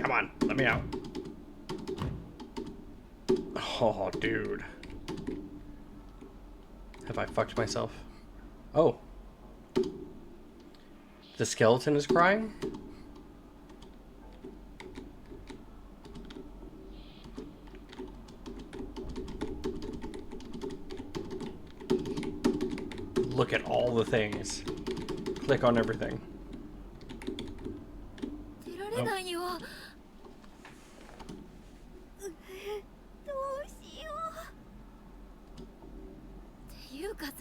Speaker 1: Come on, let me out. Oh, dude. Have I fucked myself? Oh. The skeleton is crying? Look at all the things. Click on everything.
Speaker 3: 出られないよ。どうしよう。っていうかさ。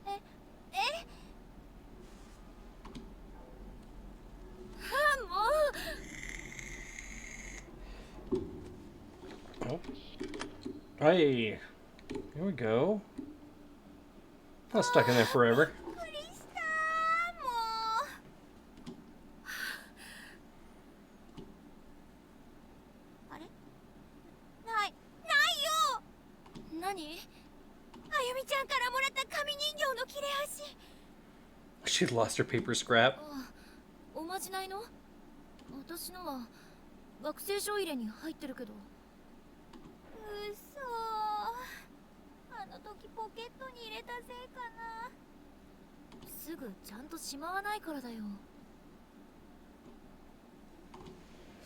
Speaker 3: えもう。
Speaker 1: Oh. Hey. Here we go. Not stuck in there forever.
Speaker 3: びっくりしたもう。あれないよ。何？あゆみちゃんからもらった紙人形の切れ端。
Speaker 1: She lost her paper scrap.
Speaker 3: おまじないの？私のは学生書入れに入ってるけど。うそ。あの時ポケットに入れたせいかな。すぐちゃんとしまわないからだよ。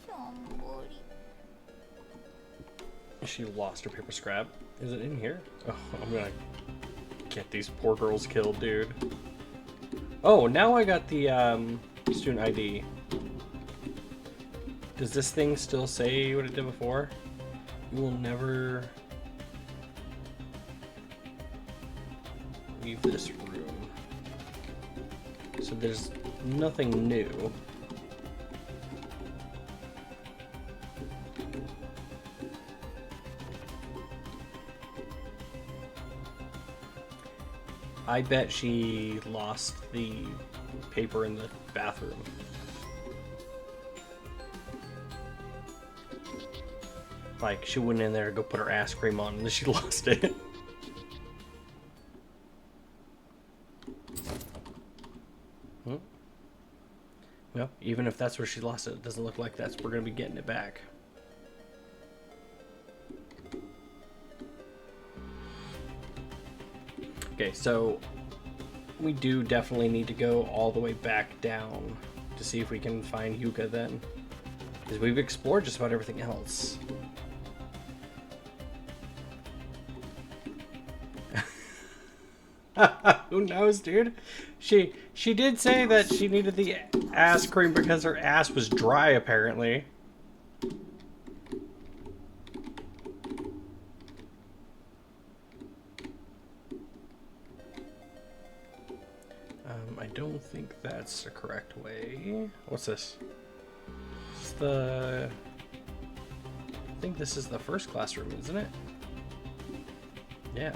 Speaker 3: しょんぼり。
Speaker 1: She lost her paper scrap. Is it in here? Oh, I'm gonna get these poor girls killed, dude. Oh, now I got the student ID. Does this thing still say what it did before? You will never leave this room. So there's nothing new. I bet she lost the paper in the bathroom. Like, she went in there to go put her ass cream on and then she lost it. Well, even if that's where she lost it, it doesn't look like we're gonna be getting it back. Okay, so we do definitely need to go all the way back down to see if we can find Yuka then. Because we've explored just about everything else. Who knows, dude? She did say that she needed the ass cream because her ass was dry, apparently. don't think that's the correct way. What's this? It's the... I think this is the first classroom, isn't it? Yeah.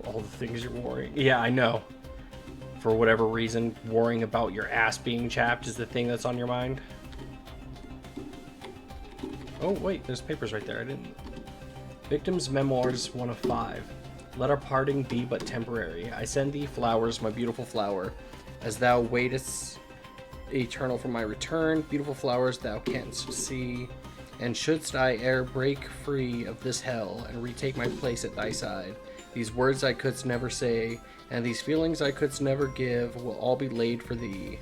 Speaker 1: All the things you're worrying. Yeah, I know. For whatever reason, worrying about your ass being chapped is the thing that's on your mind. Oh, wait, there's papers right there. I didn't... Victim's Memoirs, 1 of 5. Let our parting be but temporary. I send thee flowers, my beautiful flower, as thou waitest eternal for my return. Beautiful flowers thou canst see, and shouldst I e'er break free of this hell and retake my place at thy side, these words I couldst never say, and these feelings I couldst never give, will all be laid for thee.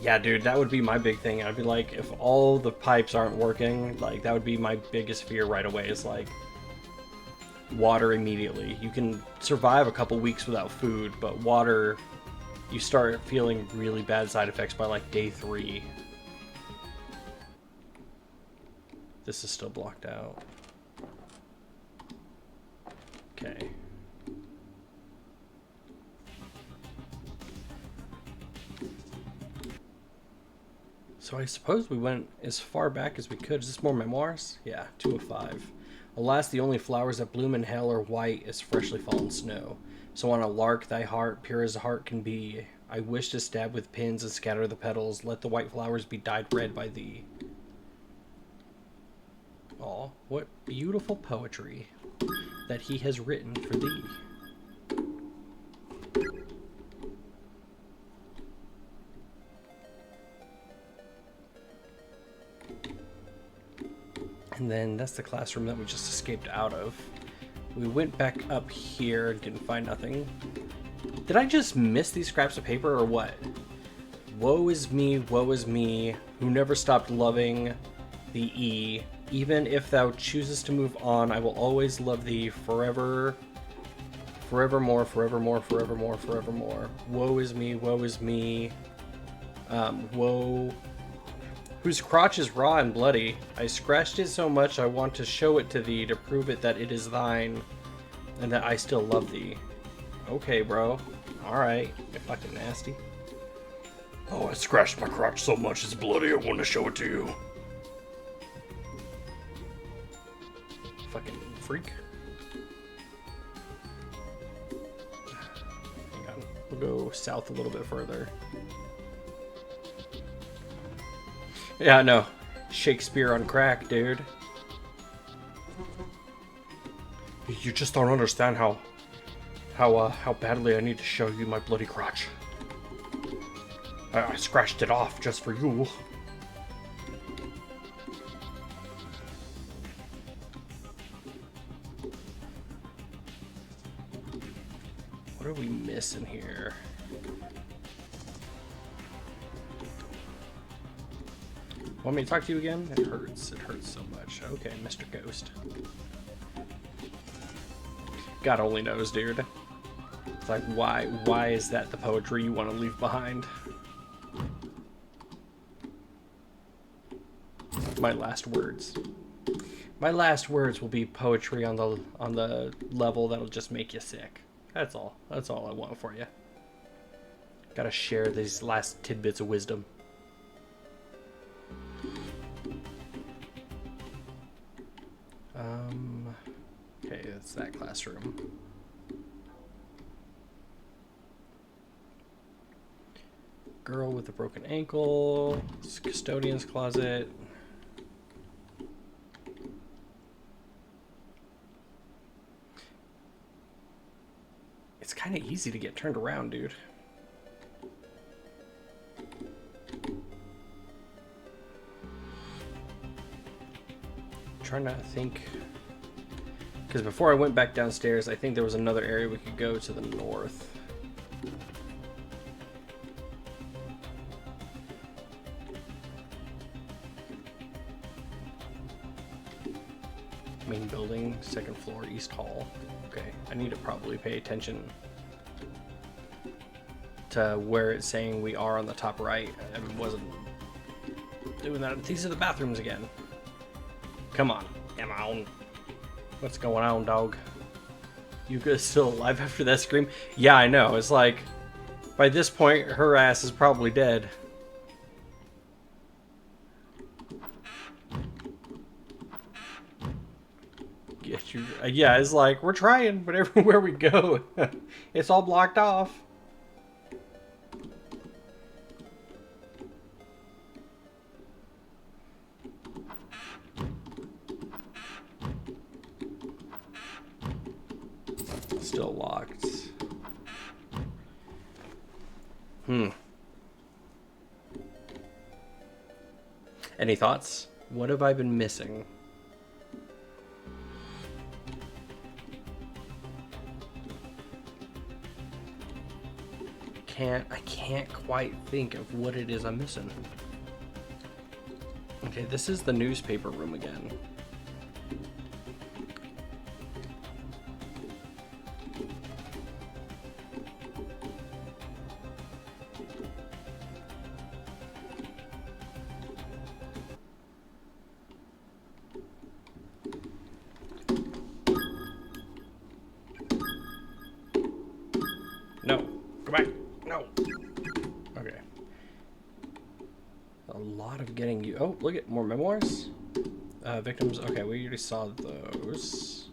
Speaker 1: Yeah, dude, that would be my big thing. I'd be like, if all the pipes aren't working, like, that would be my biggest fear right away, is like water immediately. You can survive a couple weeks without food, but water, you start feeling really bad side effects by like day 3. This is still blocked out. Okay. So I suppose we went as far back as we could. Is this more memoirs? Yeah, 2 of 5. Alas, the only flowers that bloom in hell are white as freshly fallen snow. So on a lark, thy heart, pure as a heart can be, I wish to stab with pins and scatter the petals. Let the white flowers be dyed red by thee. Aw, what beautiful poetry that he has written for thee. And then that's the classroom that we just escaped out of. We went back up here and didn't find nothing. Did I just miss these scraps of paper or what? Woe is me, who never stopped loving the E. Even if thou choosest to move on, I will always love thee forever, forevermore, forevermore, forevermore, forevermore. Woe is me, woe... Whose crotch is raw and bloody. I scratched it so much I want to show it to thee to prove it that it is thine and that I still love thee. Okay, bro. Alright. You're fucking nasty. Oh, I scratched my crotch so much it's bloody I want to show it to you. Fucking freak. Hang on. We'll go south a little bit further. Yeah, no. Shakespeare on crack, dude. You just don't understand how badly I need to show you my bloody crotch. I scratched it off just for you. What are we missing here? Want me to talk to you again? It hurts. It hurts so much. Okay, Mr. Ghost. God only knows, dude. It's like, why is that the poetry you want to leave behind? My last words. My last words will be poetry on the level that'll just make you sick. That's all. That's all I want for you. Gotta share these last tidbits of wisdom. Okay, that's that classroom. Girl with a broken ankle. Custodian's closet. It's kind of easy to get turned around, dude. Trying to think, because before I went back downstairs, I think there was another area we could go to the north. Main building, second floor, East Hall. Okay, I need to probably pay attention to where it's saying we are on the top right. I wasn't doing that. These are the bathrooms again. Come on, come on. What's going on, dog? Yuka's still alive after that scream? Yeah, I know. It's like, by this point, her ass is probably dead. Get you. Yeah, it's like, we're trying, but everywhere we go, it's all blocked off. Still locked. Any thoughts? What have I been missing? I can't quite think of what it is I'm missing. Okay, this is the newspaper room again. No, go back. No. Okay. A lot of getting you. Oh, look at more memoirs. Victims. Okay, we already saw those.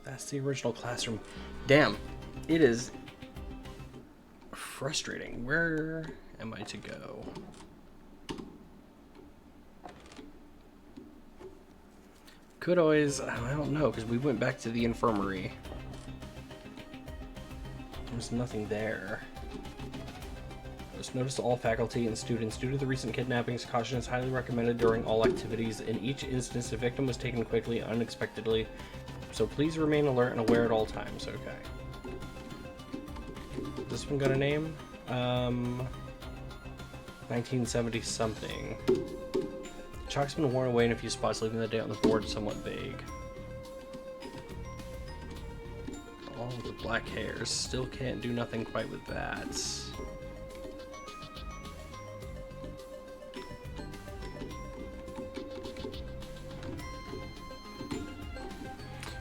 Speaker 1: That's the original classroom. Damn, it is frustrating. Where am I to go? Could always, I don't know, because we went back to the infirmary. There's nothing there. Just notice to all faculty and students, due to the recent kidnappings, caution is highly recommended during all activities. In each instance, the victim was taken quickly and unexpectedly, so please remain alert and aware at all times. Okay. This one got a name? 1970 something. Chalk's been worn away in a few spots, leaving the date on the board somewhat vague. All the black hairs. Still can't do nothing quite with that.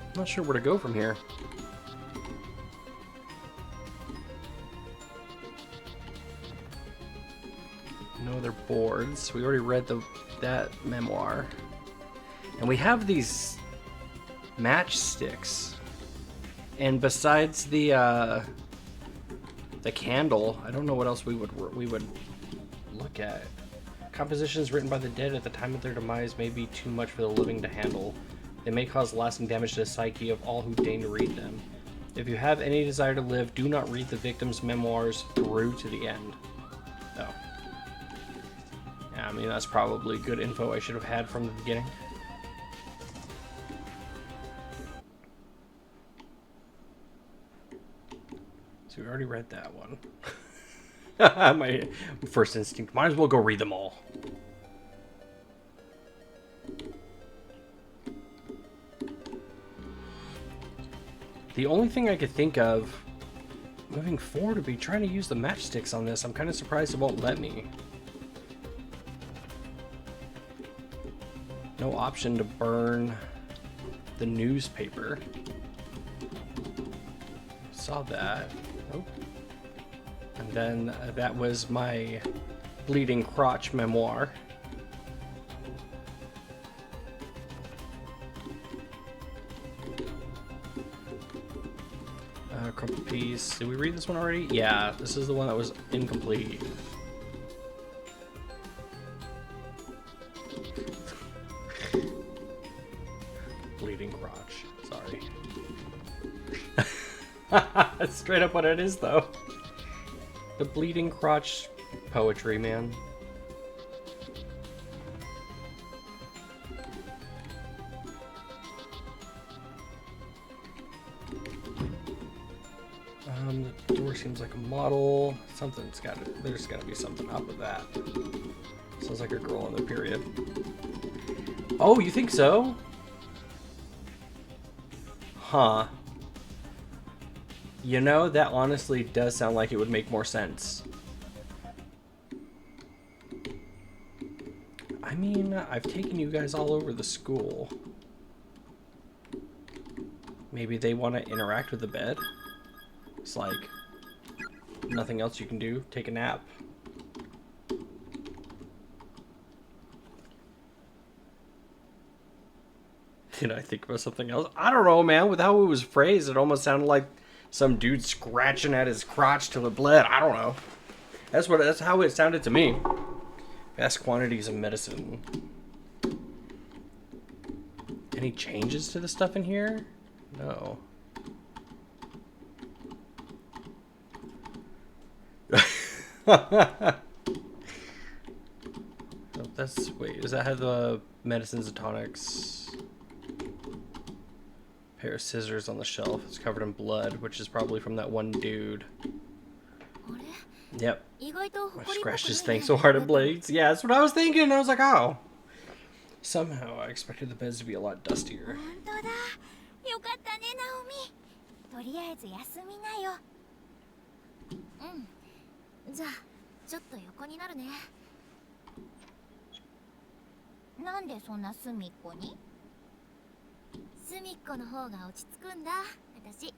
Speaker 1: I'm not sure where to go from here. No other boards. We already read that memoir. And we have these matchsticks. And besides the candle, I don't know what else we would look at. Compositions written by the dead at the time of their demise may be too much for the living to handle. They may cause lasting damage to the psyche of all who deign to read them. If you have any desire to live, do not read the victim's memoirs through to the end. Oh. Yeah, I mean, that's probably good info I should have had from the beginning. So we already read that one. My first instinct, might as well go read them all. The only thing I could think of moving forward would be trying to use the matchsticks on this. I'm kind of surprised it won't let me. No option to burn the newspaper. Saw that. Oh. And then that was my bleeding crotch memoir. Crumpled piece. Did we read this one already? Yeah, this is the one that was incomplete. Bleeding crotch. Sorry. That's straight up what it is, though. The bleeding crotch poetry, man. The door seems like a model. There's gotta be something up with that. Sounds like a girl in the period. Oh, you think so? Huh. You know, that honestly does sound like it would make more sense. mean, I've taken you guys all over the school. Maybe they want to interact with the bed? It's like nothing else you can do. Take a nap. Did I think about something else? I don't know, man. With how it was phrased, it almost sounded like some dude scratching at his crotch till it bled. I don't know. That's how it sounded to me. Vast quantities of medicine. Any changes to the stuff in here? No. Oh, that's wait. Does that have the medicines and tonics? Pair of scissors on the shelf. It's covered in blood, which is probably from that one dude. Yep. I scratched this thing so hard it bleeds. Yeah, that's what I was thinking. I was like, oh. Somehow I expected the beds to be a lot dustier.
Speaker 3: 本当だ。よかったね、ナオミ。とりあえず休みなよ。うん。じゃあ、ちょっと横になるね。なんでそんな隅っこに？隅っこの方が落ち着くんだ、私。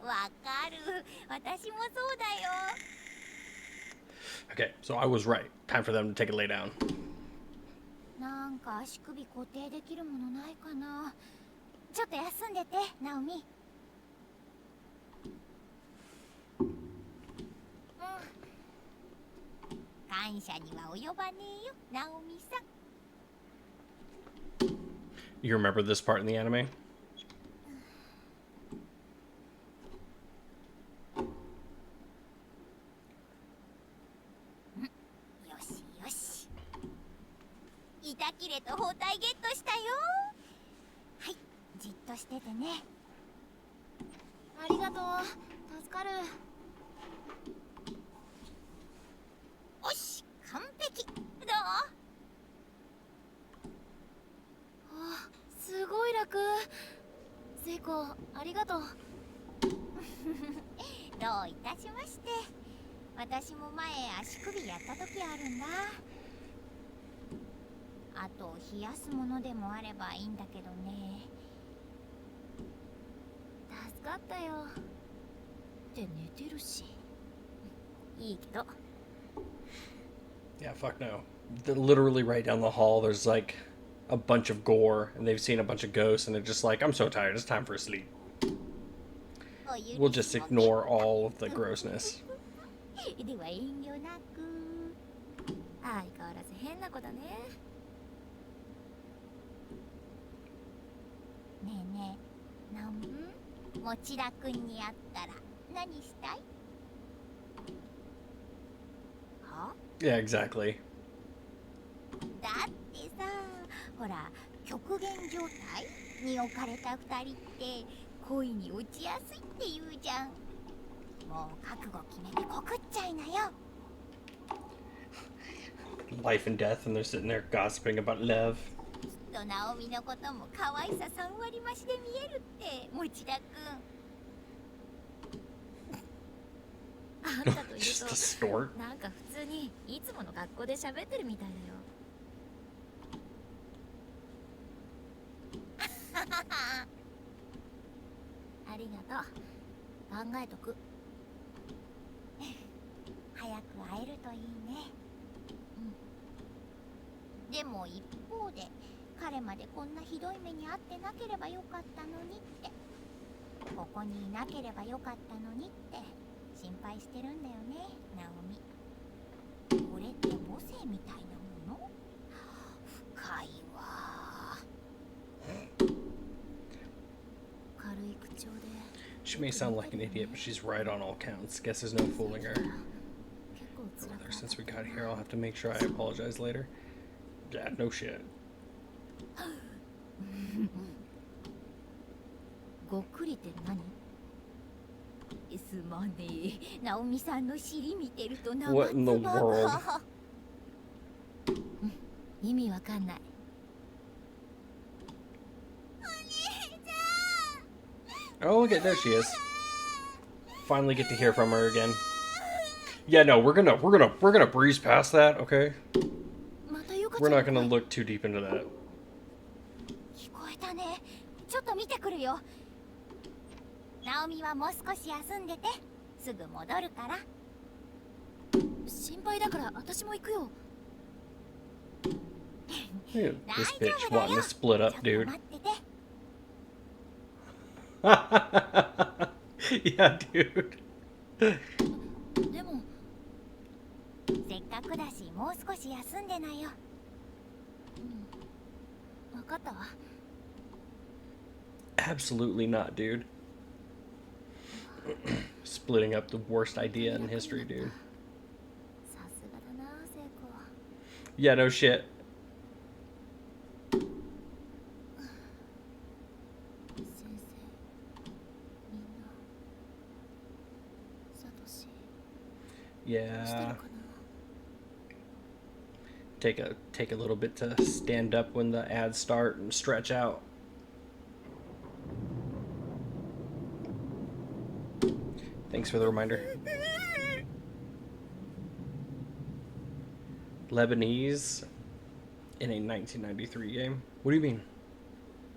Speaker 3: わかる。私もそうだよ。
Speaker 1: Okay, so I was right. Time for them to take a lay down.
Speaker 3: なんか足首固定できるものないかな。ちょっと休んでて、ナオミ。感謝には及ばねえよ、ナオミさん。
Speaker 1: You remember this part in the anime?
Speaker 3: よしよし。板切れと包帯ゲットしたよ。はい、じっとしててね。ありがとう、助かる。よし、完璧。どう？あ、すごい楽。セイコ、ありがとう。どういたしまして。私も前足首やった時あるんだ。あと冷やすものでもあればいいんだけどね。助かったよ。って寝てるし。いいけど。
Speaker 1: Yeah, fuck no. They're literally right down the hall. There's like a bunch of gore, and they've seen a bunch of ghosts, and they're just like, I'm so tired. It's time for sleep. We'll just ignore all of the grossness.
Speaker 3: では遠慮なく。相変わらず変な子だね。ねえねえ、ナオミ、持田くんに会ったら何したい？は？
Speaker 1: Yeah, exactly.
Speaker 3: だってさ、ほら、極限状態に置かれた二人って恋に落ちやすいって言うじゃん。もう覚悟決めて告っちゃいなよ。
Speaker 1: Life and death, and they're sitting there gossiping about love.
Speaker 3: きっとナオミのことも可愛さ3割増しで見えるって持田くん。あんたといる
Speaker 1: Just a
Speaker 3: と
Speaker 1: snort.
Speaker 3: なんか普通にいつもの学校で喋ってるみたいだよ。ありがとう。考えとく。早く会えるといいね。うん。でも一方で彼までこんなひどい目に遭ってなければよかったのにって、ここにいなければよかったのにって心配してるんだよね、ナオミ。これって母性みたいなもの？深いわ。軽い口調で。
Speaker 1: She may sound like an idiot, but she's right on all counts. Guess there's no fooling her.
Speaker 3: 結構辛かった。
Speaker 1: Brother, since we got here, I'll have to make sure I apologize later. Yeah, no shit.
Speaker 3: ごっくりって何？すまねえ。ナオミさんの尻見てると生
Speaker 1: What in the
Speaker 3: 唾が
Speaker 1: world?
Speaker 3: 意味わかんない。
Speaker 1: Oh, look at there she is. Finally get to hear from her again. Yeah, no, we're gonna breeze past that, okay?
Speaker 3: またゆかち
Speaker 1: We're
Speaker 3: ゃんの
Speaker 1: not gonna
Speaker 3: 声
Speaker 1: look too deep into that.
Speaker 3: 聞こえたね。ちょっと見てくるよ。ナオミはもう少し休んでて、すぐ戻るから。心配だから私も行くよ。
Speaker 1: Look at this bitch wanting to split up,
Speaker 3: ちょっと
Speaker 1: dude.
Speaker 3: 待ってて。
Speaker 1: Yeah, dude.
Speaker 3: でもせっかくだしもう少し休んでなよ。分かったわ。
Speaker 1: Absolutely not, dude. Splitting up the worst idea in history, dude.
Speaker 3: さすがだな、聖子。
Speaker 1: Yeah, no shit.
Speaker 3: 先生、みんな、サトシ、してる
Speaker 1: Yeah.
Speaker 3: かな。
Speaker 1: Take a little bit to stand up when the ads start and stretch out. Thanks for the reminder. Lebanese in a 1993 game. What do you mean?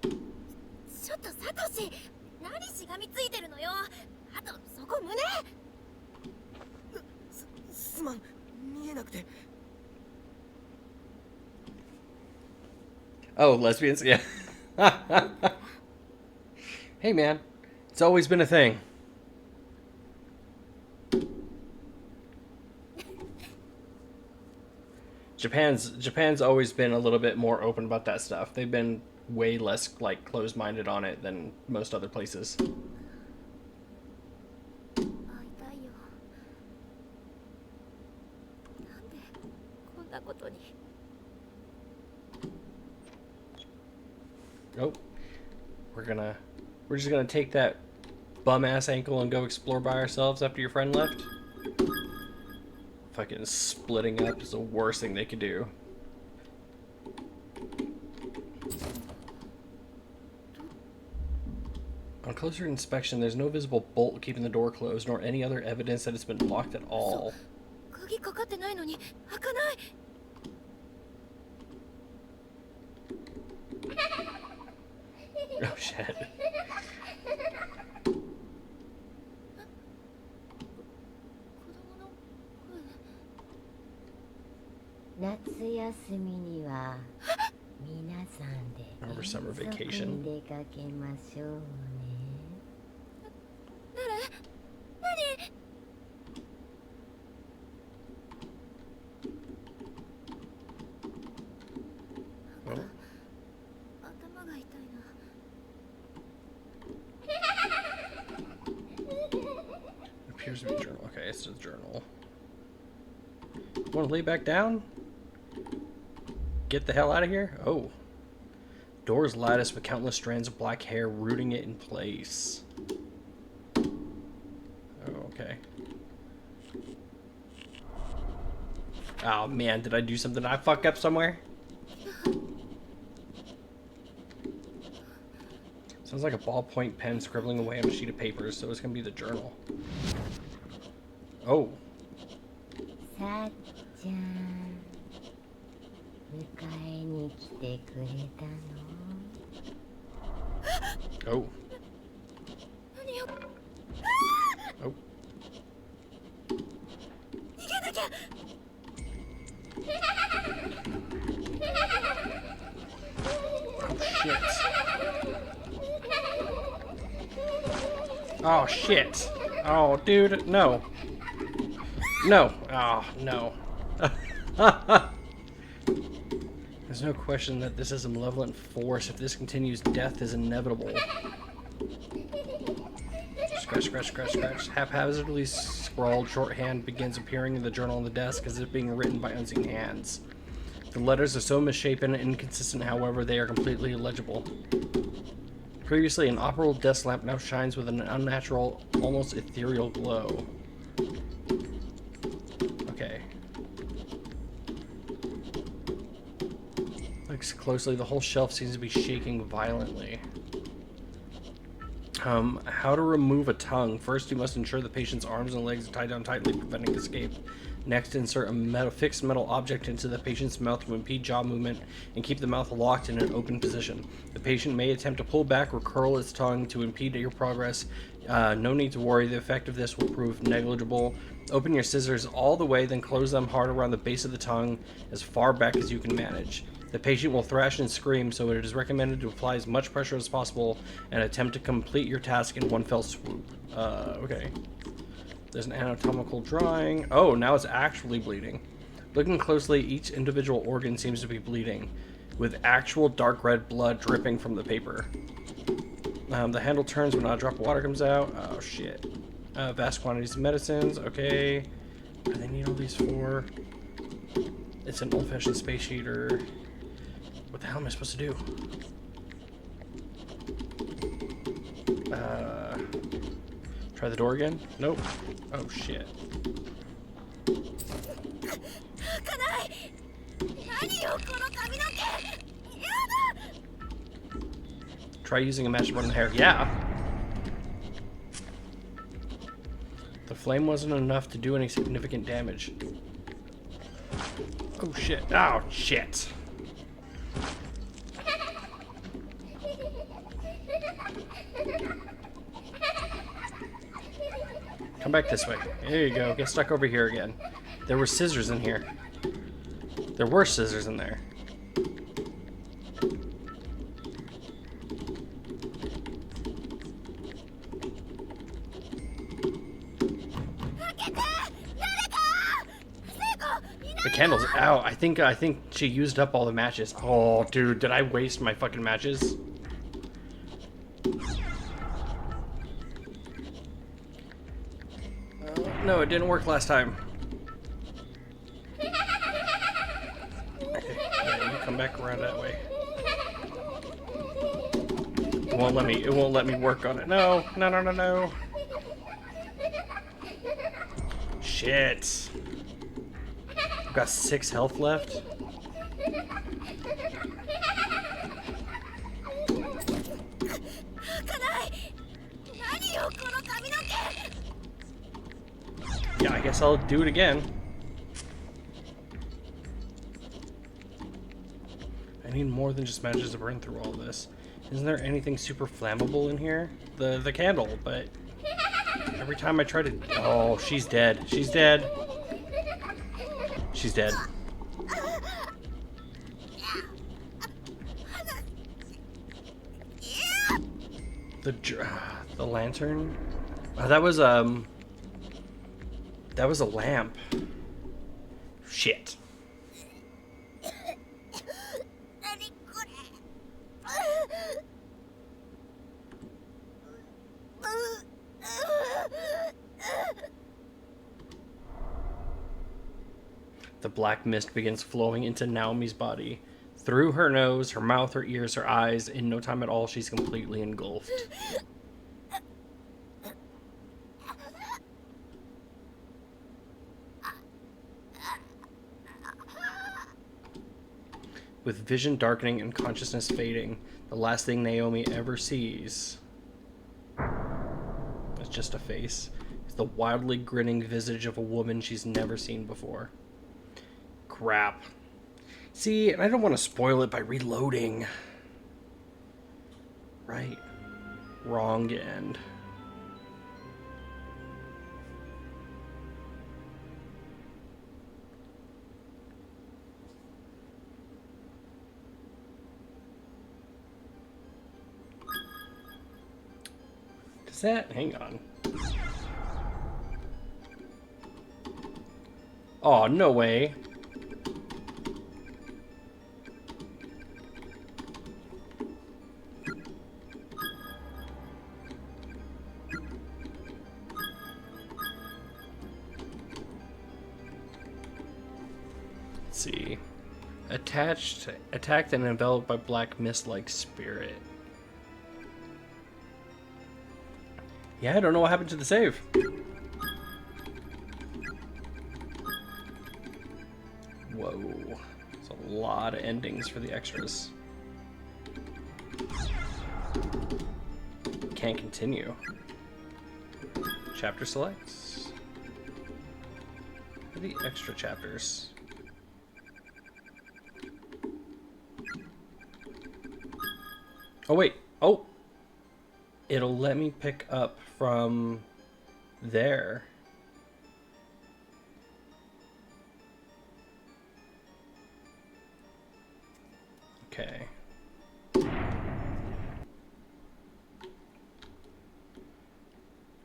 Speaker 3: ちょっとサトシ、何しがみついてるのよ。あとそこ胸。
Speaker 5: すまん、見えなくて。
Speaker 1: Oh, lesbians? Yeah. Hey, man. It's always been a thing. Japan's always been a little bit more open about that stuff. They've been way less like closed-minded on it than most other places.
Speaker 3: 会いたいよ。なんでこんなことに。
Speaker 1: Oh, we're just gonna take that bum ass ankle and go explore by ourselves after your friend left. Fucking splitting up is the worst thing they could do. On closer inspection, there's no visible bolt keeping the door closed, nor any other evidence that it's been locked at all.
Speaker 3: 鍵かかってないのに開かない。
Speaker 1: Oh shit.
Speaker 3: 子供の声。
Speaker 6: 夏休みには皆さんで
Speaker 1: Over summer
Speaker 6: 遠足
Speaker 1: vacation.
Speaker 6: に出かけましょうね。
Speaker 1: Oh,
Speaker 3: 頭が痛いな。
Speaker 1: appears to be a journal. Okay, it's a journal. Want to lay back down? Get the hell out of here? Oh. Door's lattice with countless strands of black hair rooting it in place. Oh, okay. Oh man, did I do something? Did I fuck up somewhere? Sounds like a ballpoint pen scribbling away on a sheet of paper, so it's gonna be the journal. Oh.
Speaker 6: さっちゃん、迎えに来てくれたの？
Speaker 1: Oh.
Speaker 3: 何よ。
Speaker 1: Oh.
Speaker 3: 逃げなきゃ。
Speaker 1: Oh shit. Oh dude, no. No. Oh no. There's no question that this is a malevolent force. If this continues, death is inevitable. Scratch, scratch, scratch, scratch. Haphazardly scrawled shorthand begins appearing in the journal on the desk as if being written by unseen hands. The letters are so misshapen and inconsistent, however, they are completely illegible. Previously, an operable desk lamp now shines with an unnatural, almost ethereal glow. Okay. Looks closely, the whole shelf seems to be shaking violently. How to remove a tongue. First, you must ensure the patient's arms and legs are tied down tightly, preventing escape. Next, insert a fixed metal object into the patient's mouth to impede jaw movement and keep the mouth locked in an open position. The patient may attempt to pull back or curl its tongue to impede your progress. No need to worry, the effect of this will prove negligible. Open your scissors all the way, then close them hard around the base of the tongue as far back as you can manage. The patient will thrash and scream, so it is recommended to apply as much pressure as possible and attempt to complete your task in one fell swoop. Okay. There's an anatomical drawing. Oh, now it's actually bleeding. Looking closely, each individual organ seems to be bleeding, with actual dark red blood dripping from the paper. The handle turns when a drop of water comes out. Oh, shit. Vast quantities of medicines. Okay. What do they need all these for? It's an old-fashioned space heater. What the hell am I supposed to do? Try the door again? Nope. Oh, shit. Try using a magic button hair. Yeah. The flame wasn't enough to do any significant damage. Oh, shit. Oh, shit. Come back this way. There you go. Get stuck over here again. There were scissors in here. There were scissors in there. The candle's out. I think she used up all the matches. Oh, dude, did I waste my fucking matches? No, it didn't work last time. Okay, yeah, you come back around that way. It won't let me work on it. No. Shit. I've got 6 health left. Yeah, I guess I'll do it again. I need more than just matches to burn through all this. Isn't there anything super flammable in here? The candle, but every time I try to... Oh, she's dead. She's dead. She's dead. The lantern? Oh, that was a lamp. Shit. The black mist begins flowing into Naomi's body. Through her nose, her mouth, her ears, her eyes. In no time at all, she's completely engulfed. With vision darkening and consciousness fading, the last thing Naomi ever sees is just a face. It's the wildly grinning visage of a woman she's never seen before. Crap. See, and I don't want to spoil it by reloading. Right. Wrong end. Does that... Hang on. Oh, no way. See. Attacked and enveloped by black mist-like spirit. Yeah, I don't know what happened to the save. Whoa. There's a lot of endings for the extras. can't continue. Chapter selects. What are the extra chapters? Oh wait, oh! It'll let me pick up from there. Okay.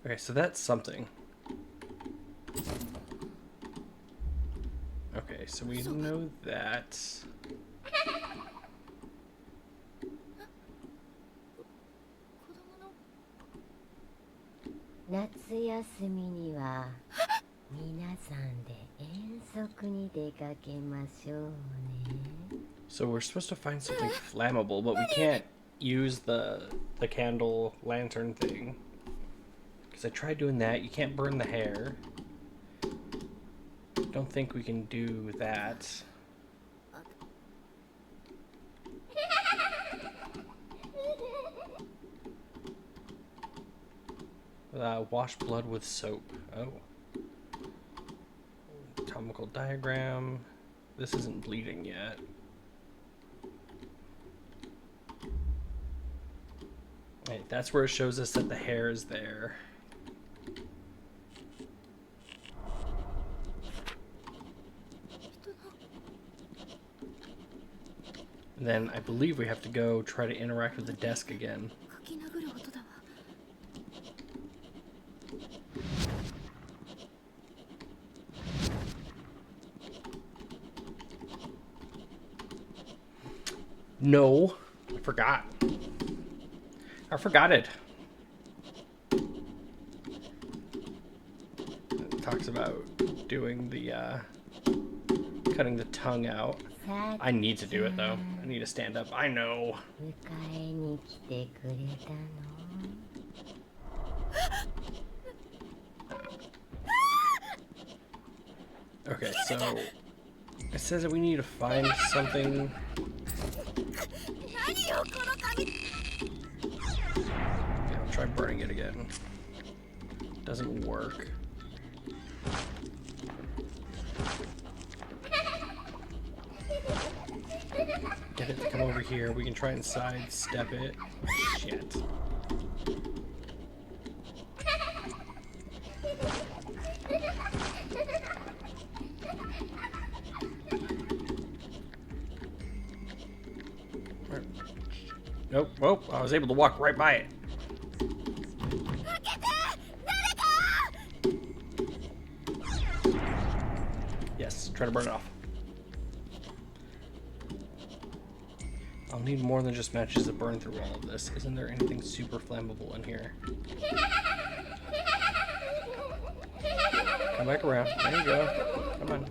Speaker 1: Okay, so that's something. Okay, so we know that.
Speaker 3: 子供の
Speaker 6: 夏休みには皆さんで遠足に出かけましょうね。
Speaker 1: So we're supposed to find something flammable, but we can't use the candle lantern thing. Because I tried doing that. You can't burn the hair. Don't think we can do that. Wash blood with soap. Oh. Anatomical diagram. This isn't bleeding yet. Right, that's where it shows us that the hair is there. And then I believe we have to go try to interact with the desk again.
Speaker 3: 書き殴る音だわ。
Speaker 1: No, I forgot. I forgot it. It talks about doing the cutting the tongue out. I need to do it though. I need to stand up. I know.
Speaker 6: 迎えに来てくれたの？
Speaker 1: Okay, so it says that we need to find something.
Speaker 3: 何よこの紙。
Speaker 1: Yeah, I'll try burning it again. Doesn't work. Get it to come over here. We can try and sidestep it. Shit. Nope. Oh, I was able to walk right by it. Yes, try to burn it off. I'll need more than just matches to burn through all of this. Isn't there anything super flammable in here? Come back around. There you go. Come on.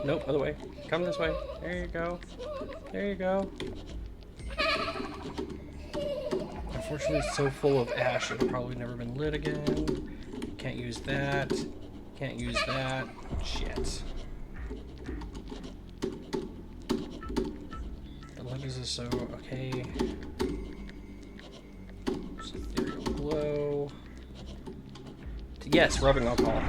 Speaker 1: Nope, other way. Come this way. There you go. There you go. Unfortunately, it's so full of ash, it'll probably never been lit again. Can't use that. Can't use that. Shit. The letters are so okay. Ethereal glow. Yes, rubbing alcohol.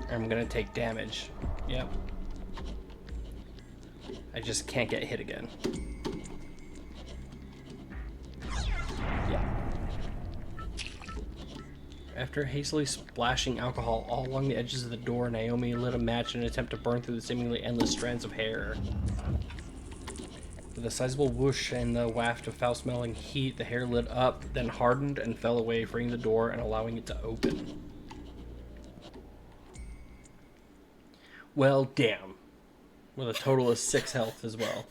Speaker 1: I'm gonna take damage. Yep. I just can't get hit again. Yeah. After hastily splashing alcohol all along the edges of the door, Naomi lit a match in an attempt to burn through the seemingly endless strands of hair. With a sizable whoosh and the waft of foul-smelling heat, the hair lit up, then hardened and fell away, freeing the door and allowing it to open. Well, damn. With a total of 6 health as well.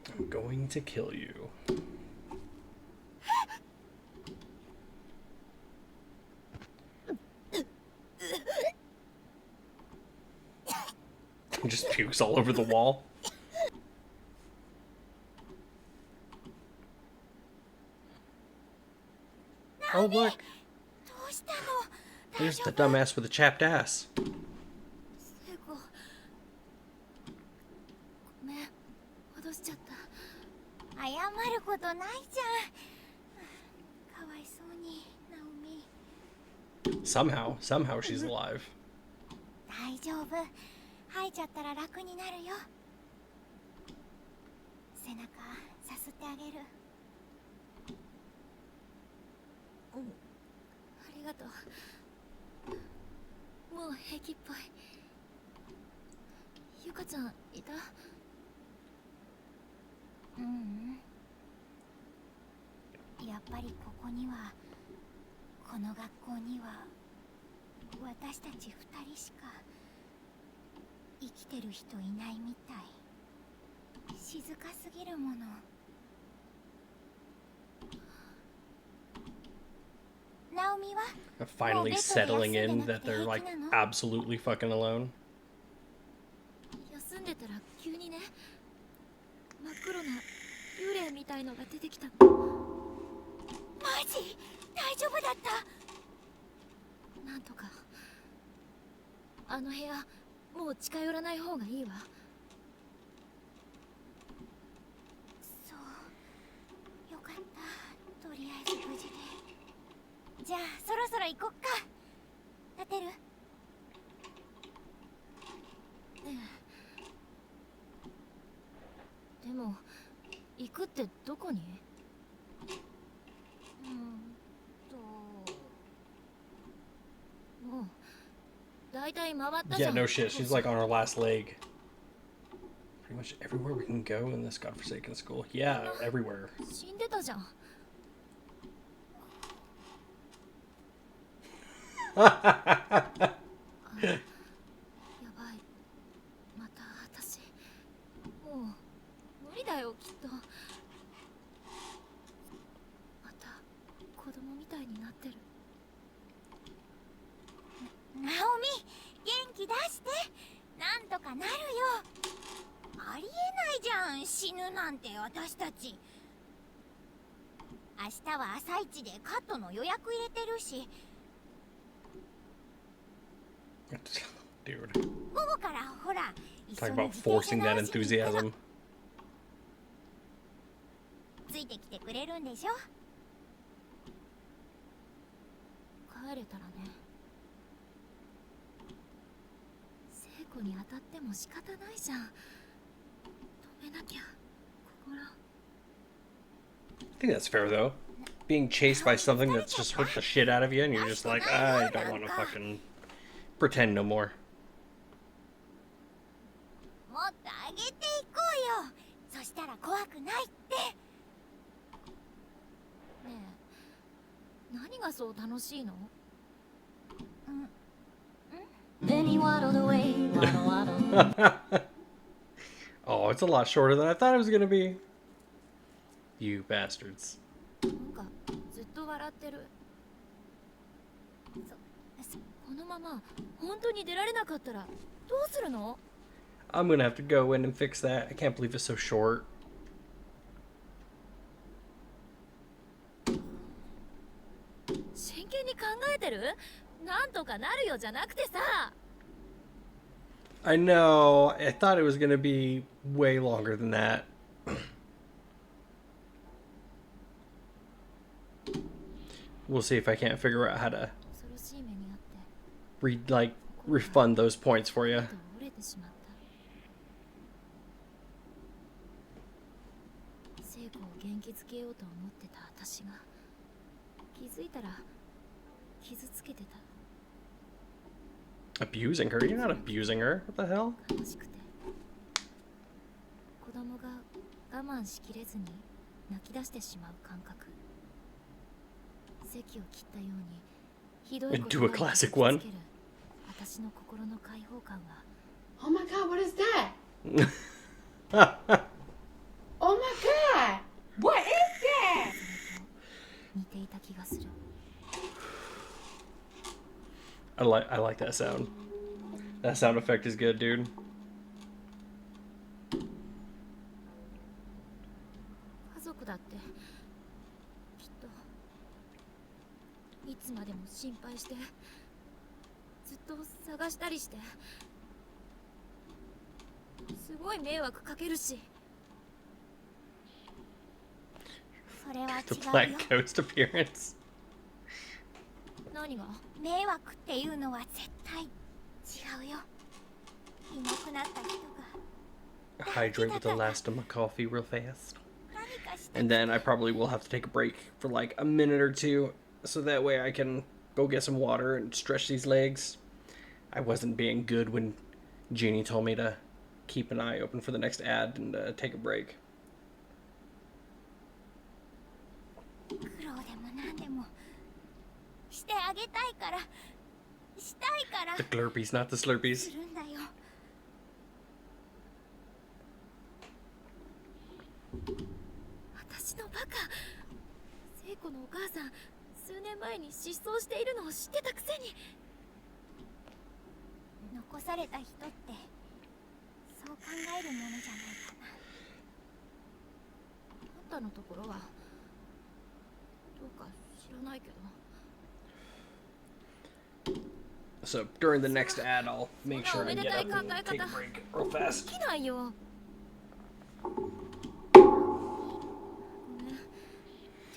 Speaker 1: I'm going to kill you. Just pukes all over the wall. Oh, look.
Speaker 3: どうしたの？
Speaker 1: There's the dumbass with the chapped ass.
Speaker 3: 聖子、ごめん、脅しちゃった。謝ることないじゃん。かわいそうに、ナオミ。
Speaker 1: Somehow she's alive.
Speaker 3: 大丈夫。吐いちゃったら楽になるよ。背中さすってあげる。ありがとう。もう平気っぽい。ゆかちゃんいた？やっぱりここには、この学校には私たち2人しか生きてる人いないみたい。静かすぎるもの。ナオミは
Speaker 1: Finally settling in that they're like absolutely fucking alone.
Speaker 3: 休んでたら急にね、真っ黒な幽霊みたいのが出てきたの。マジ？大丈夫だった？なんとか。あの部屋もう近寄らない方がいいわ。そう、よかった。とりあえず無事で。じゃあそろそろ行こっか。立てる？でも行くってどこに？もう大体回ったじゃ
Speaker 1: Yeah,
Speaker 3: ん。
Speaker 1: no shit. She's like on her last leg. Pretty much everywhere we can go in this godforsaken school. Yeah, everywhere.
Speaker 3: 死んでたじゃん。やばい。また私もう無理だよきっと。また子供みたいになってる。ナオミ、元気出して。なんとかなるよ。ありえないじゃん、死ぬなんて。私たち明日は朝一でカットの予約入れてるし、
Speaker 1: Dude.
Speaker 3: 午後からほら一緒
Speaker 1: Talk
Speaker 3: に
Speaker 1: about
Speaker 3: 自転車
Speaker 1: forcing
Speaker 3: の
Speaker 1: that
Speaker 3: 足に行くの。
Speaker 1: enthusiasm.
Speaker 3: ついてきてくれるんでしょ？帰れたらね。聖子に当たっても仕方ないじゃん。止めなきゃ、心。
Speaker 1: I think that's fair though. Being chased by something that's just hurt the shit out of you, and you're just like, I don't want to fucking pretend no more.
Speaker 3: もっと上げていこうよ。そしたら怖くないって。ねえ、何がそう楽しいの？Then he waddled away, waddle waddle.
Speaker 1: Oh, it's a lot shorter than I thought it was gonna be. You bastards.
Speaker 3: なんかずっと笑ってる。このまま本当に出られなかったらどうするの？
Speaker 1: I'm gonna have to go in and fix that. I can't believe it's so short.
Speaker 3: 真剣に考えてる？なんとかなるよじゃなくてさ。
Speaker 1: I know. I thought it was gonna be way longer than that. We'll see if I can't figure out how to
Speaker 3: 恐ろしい目にあって
Speaker 1: refund those points for you.
Speaker 3: 折れてしまった。聖子を元気づけようと思ってた私が気づいたら傷つけてた。
Speaker 1: Abusing her? You're not abusing her. What the hell?
Speaker 3: 悲しくて子供が我慢しきれずに泣き出してしまう感覚。席を切ったようにひどい
Speaker 1: Do a classic one.
Speaker 3: 私の心の解放感は
Speaker 2: Oh my god, what is that? Oh my god! What is that?
Speaker 3: 似ていた気がする。
Speaker 1: I like that sound. That sound effect is good, dude.
Speaker 3: 家族だってきっといつまでも心配してずっと探したりして、すごい迷惑かけるし。それは
Speaker 1: The
Speaker 3: 違う
Speaker 1: Black
Speaker 3: よ。
Speaker 1: Ghost appearance.
Speaker 3: 何が？迷惑っていうのは絶対違うよ。いなくなった人が
Speaker 1: Hydrate with the last of my coffee real fast.
Speaker 3: 何かして
Speaker 1: And then I probably will have to take a break for like a minute or two so that way I can go get some water and stretch these legs. I wasn't being good when Jeannie told me to keep an eye open for the next ad and take a break.
Speaker 3: 苦労でも何でもしてあげたいから、したいから
Speaker 1: The Glurpies, not the
Speaker 3: す
Speaker 1: Slurpees.
Speaker 3: るんだよ。私のバカ。聖子のお母さん、数年前に失踪しているのを知ってたくせに。残された人ってそう考えるものじゃないかな。あんたのところはどうか知らないけど。
Speaker 1: So during the next ad, I'll make sure I get up and take a break real
Speaker 3: で
Speaker 1: fast.
Speaker 3: きないよ。ごめん。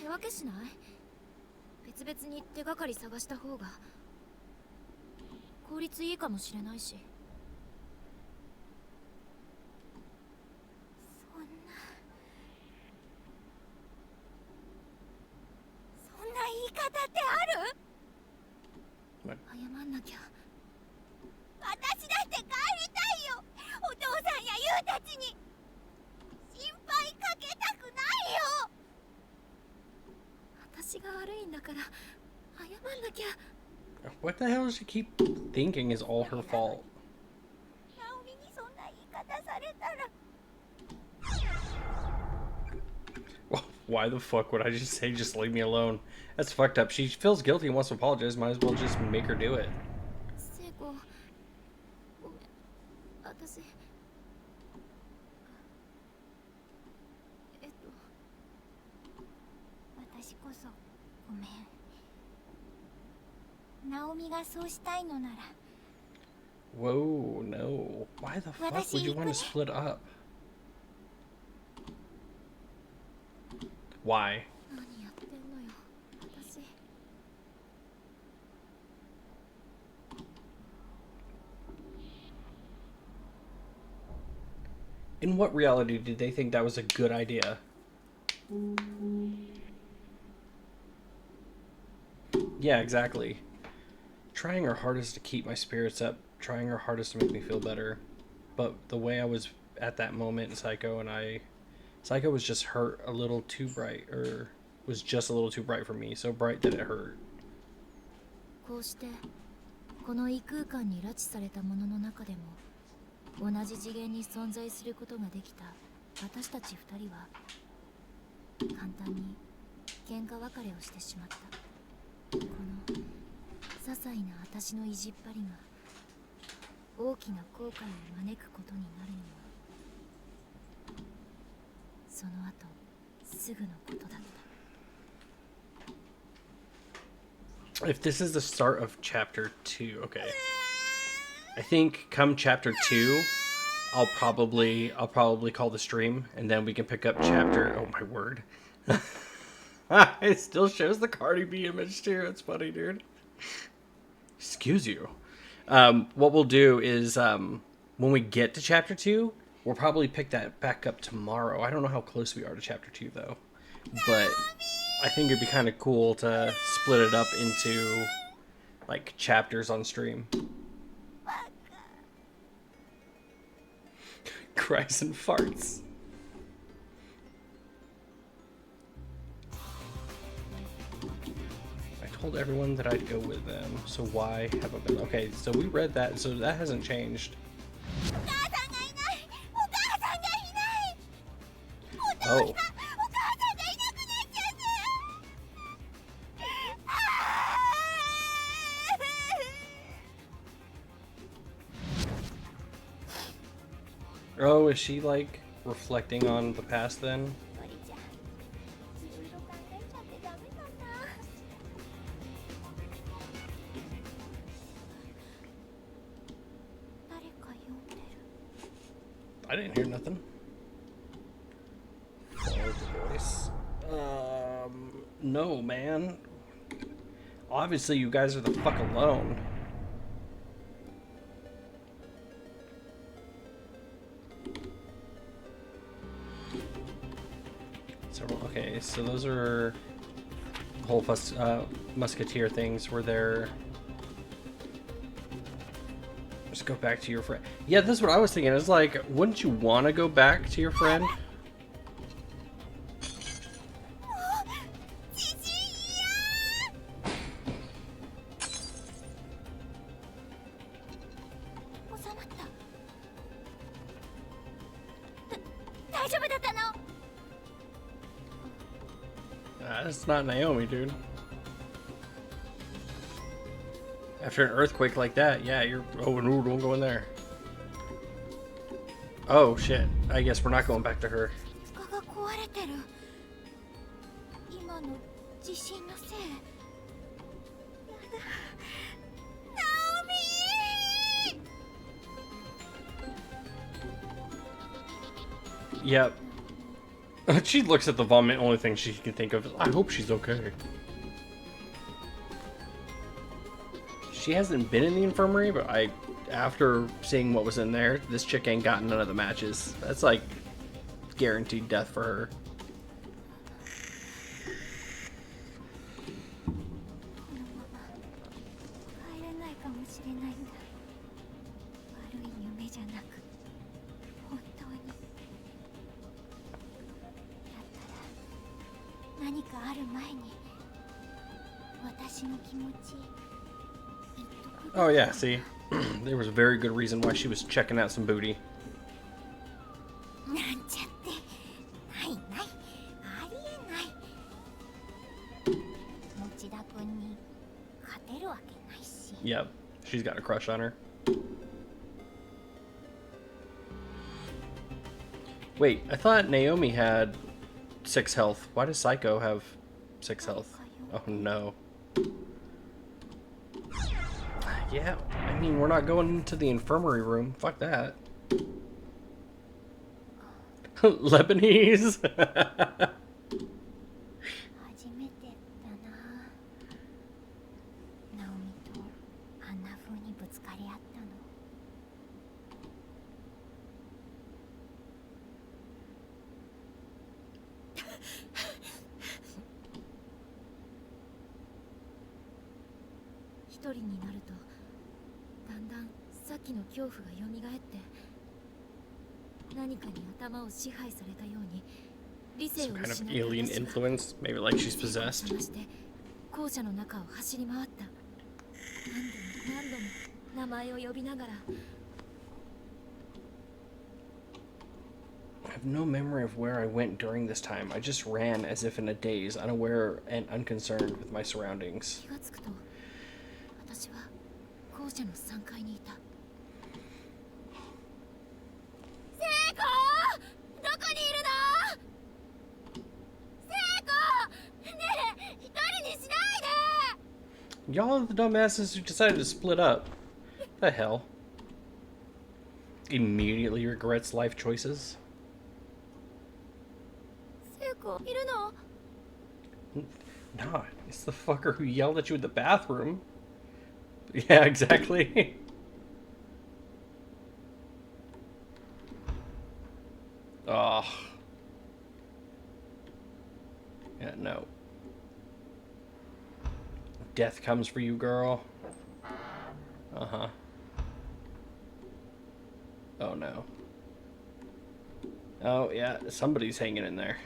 Speaker 3: 手分けしない？別々に手がかり探した方が効率いいかもしれないし。そんな言い方ってある？
Speaker 1: What?
Speaker 3: 謝んなきゃ。私だって帰りたいよ。お父さんやユウたちに心配かけたくないよ。私が悪いんだから謝んなきゃ。
Speaker 1: What the hell does she keep thinking is all her fault?
Speaker 3: ナオミにそんな言い方されたら。
Speaker 1: Why the fuck would I just say just leave me alone? That's fucked up. She feels guilty and wants to apologize. Might as well just make her do it.
Speaker 3: 聖子、ごめん。私。私こそごめん。ナオミがそうしたいのなら。
Speaker 1: Whoa, no. Why the fuck would you want to split up? Why?
Speaker 3: 何やってんのよ、私。
Speaker 1: In what reality did they think that was a good idea? Yeah, exactly. Trying her hardest to keep my spirits up, trying her hardest to make me feel better. But the way I was at that moment, Psycho was just hurt a little too bright, or was just a little too bright for me. So bright that it hurt.
Speaker 3: こうしてこの異空間に拉致されたものの中でも同じ次元に存在することができた私たち二人は簡単に喧嘩別れをしてしまった。この些細な私の意地っ張りが大きな後悔を招くことになるのはその後すぐのことだった。
Speaker 1: If this is the start of chapter 2, okay. I think come chapter 2, I'll probably call the stream and then we can pick up chapter. Oh my word. It still shows the Cardi B image too. It's funny, dude. Excuse you. What we'll do is when we get to chapter 2, we'll probably pick that back up tomorrow. I don't know how close we are to chapter 2 though. But I think it'd be kind of cool to split it up into like chapters on stream. Cries and farts. I told everyone that I'd go with them, so why haven't been? Okay, so we read that, so that hasn't changed. Oh. Oh, is she like reflecting on the past then? I didn't hear nothing. Follow the voice. No, man. Obviously, you guys are the fuck alone. Okay, so those are the whole musketeer things where they're... Just go back to your friend. Yeah, that's what I was thinking. It's like, wouldn't you want to go back to your friend?
Speaker 3: じじいやー収まった大丈夫だったの
Speaker 1: That's not Naomi, dude. After an earthquake like that, yeah, you're... Oh, no, don't go in there. Oh, shit. I guess we're not going back to her.
Speaker 3: 床が壊れてる今の地震のせいやだナオミ
Speaker 1: Yep. She looks at the vomit, only thing she can think of is, I hope she's okay. She hasn't been in the infirmary, but after seeing what was in there, this chick ain't gotten none of the matches. That's like guaranteed death for her.
Speaker 3: このまま帰れないかもしれないんだ悪い夢じゃなく本当にだったら何かある前に私の気持ち言っとくべき
Speaker 1: Oh yeah, see? There was a very good reason why she was checking out some booty.
Speaker 3: なんちゃってないないありえない持田君に勝てるわけないし
Speaker 1: Yep, she's got a crush on her. Wait, I thought Naomi had 6 health. Why does Psycho have 6 health? Oh no. Yeah, I mean, we're not going into the infirmary room. Fuck that. Lebanese?
Speaker 3: 初めてだなナオミとあんな風にぶつかり合ったの一人になるとだんだんさっきの恐怖が蘇って何かに頭を支配されたように理性
Speaker 1: Some
Speaker 3: を
Speaker 1: kind
Speaker 3: 失
Speaker 1: of
Speaker 3: った
Speaker 1: alien
Speaker 3: 私は
Speaker 1: influence? Maybe like she's possessed?
Speaker 3: 探して校舎の中を走り回った何度も名前を呼びながら
Speaker 1: I have no memory of where I went during this time. I just ran as if in a daze, unaware and unconcerned with my surroundings.
Speaker 3: 気がつくと私は校舎の3階にいた聖子どこにいるの聖子ねえ一人にしないで
Speaker 1: Y'all are the dumbasses who decided to split up. The hell? Immediately regrets life choices?
Speaker 3: 聖子いるの
Speaker 1: Nah, it's the fucker who yelled at you in the bathroom. Yeah, exactly. Oh. Yeah, no. Death comes for you, girl. Uh-huh. Oh, no. Oh, yeah, somebody's hanging in there.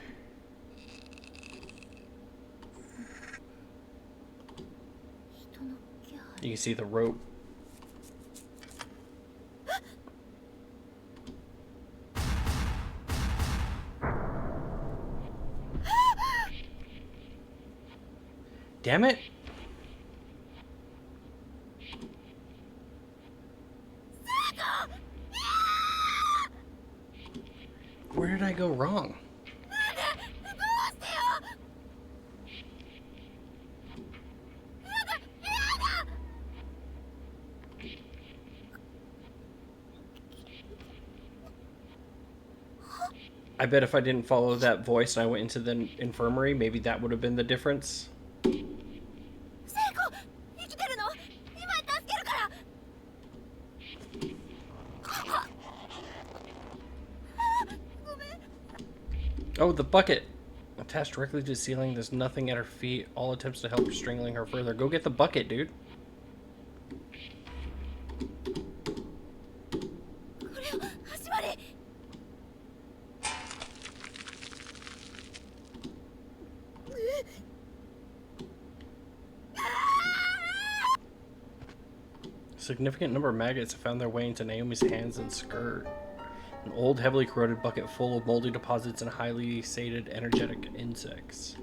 Speaker 3: 人の気配
Speaker 1: You can see the rope. Damn it! Where did I go wrong?
Speaker 3: どうしてよやだやだ
Speaker 1: What I bet if I didn't follow that voice and I went into the infirmary, maybe that would have been the difference.
Speaker 3: 聖子生きてるの？今助けるから。ごめん。
Speaker 1: Oh, the bucket! Attached directly to the ceiling, there's nothing at her feet. All attempts to help are strangling her further. Go get the bucket, dude.
Speaker 3: これを足場に。
Speaker 1: Significant number of maggots have found their way into Naomi's hands and skirt. An old, heavily corroded bucket full of moldy deposits and highly sated, energetic insects.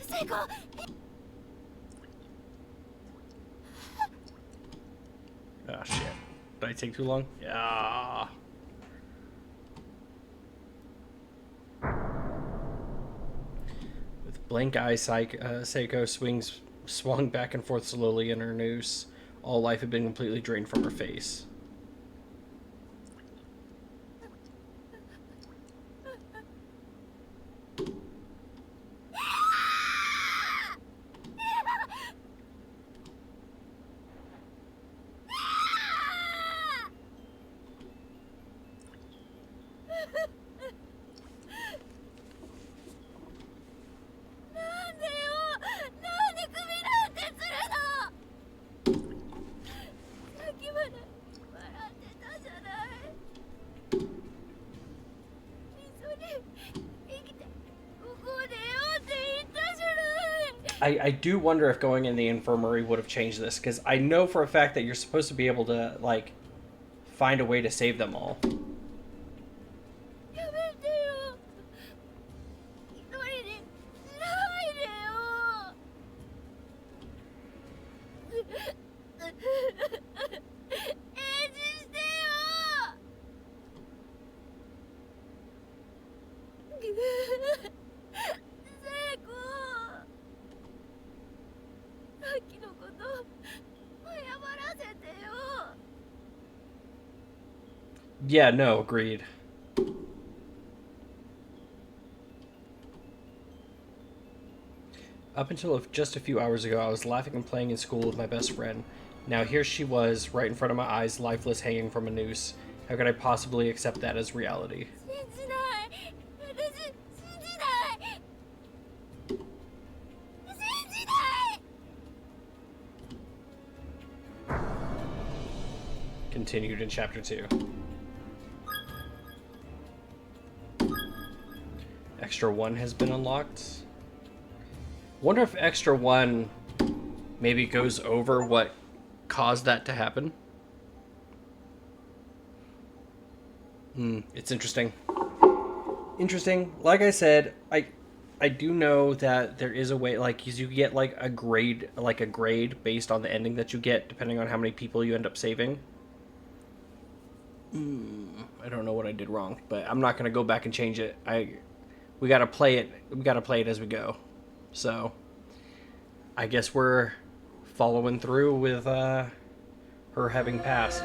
Speaker 3: 聖子。
Speaker 1: Ah, shit. Did I take too long? Yeah. With blank eyes, Seiko swung back and forth slowly in her noose. All life had been completely drained from her face. I do wonder if going in the infirmary would have changed this, because I know for a fact that you're supposed to be able to, like, find a way to save them all.
Speaker 3: やめてよ。一人にしないでよ。返事してよ。聖子。さっきのこと謝らせてよ。
Speaker 1: Yeah, no, agreed. Up until just a few hours ago, I was laughing and playing in school with my best friend. Now here she was, right in front of my eyes, lifeless, hanging from a noose. How could I possibly accept that as reality?
Speaker 3: 信じない。私信じない。信じない。
Speaker 1: Continued in Chapter 2. Extra 1 has been unlocked. Wonder if Extra 1 maybe goes over what caused that to happen. It's interesting. Interesting. Like I said, I do know that there is a way, like, you get like a grade based on the ending that you get, depending on how many people you end up saving. I don't know what I did wrong, but I'm not gonna go back and change it. We gotta play it. We gotta play it as we go. So, I guess we're following through with her having passed.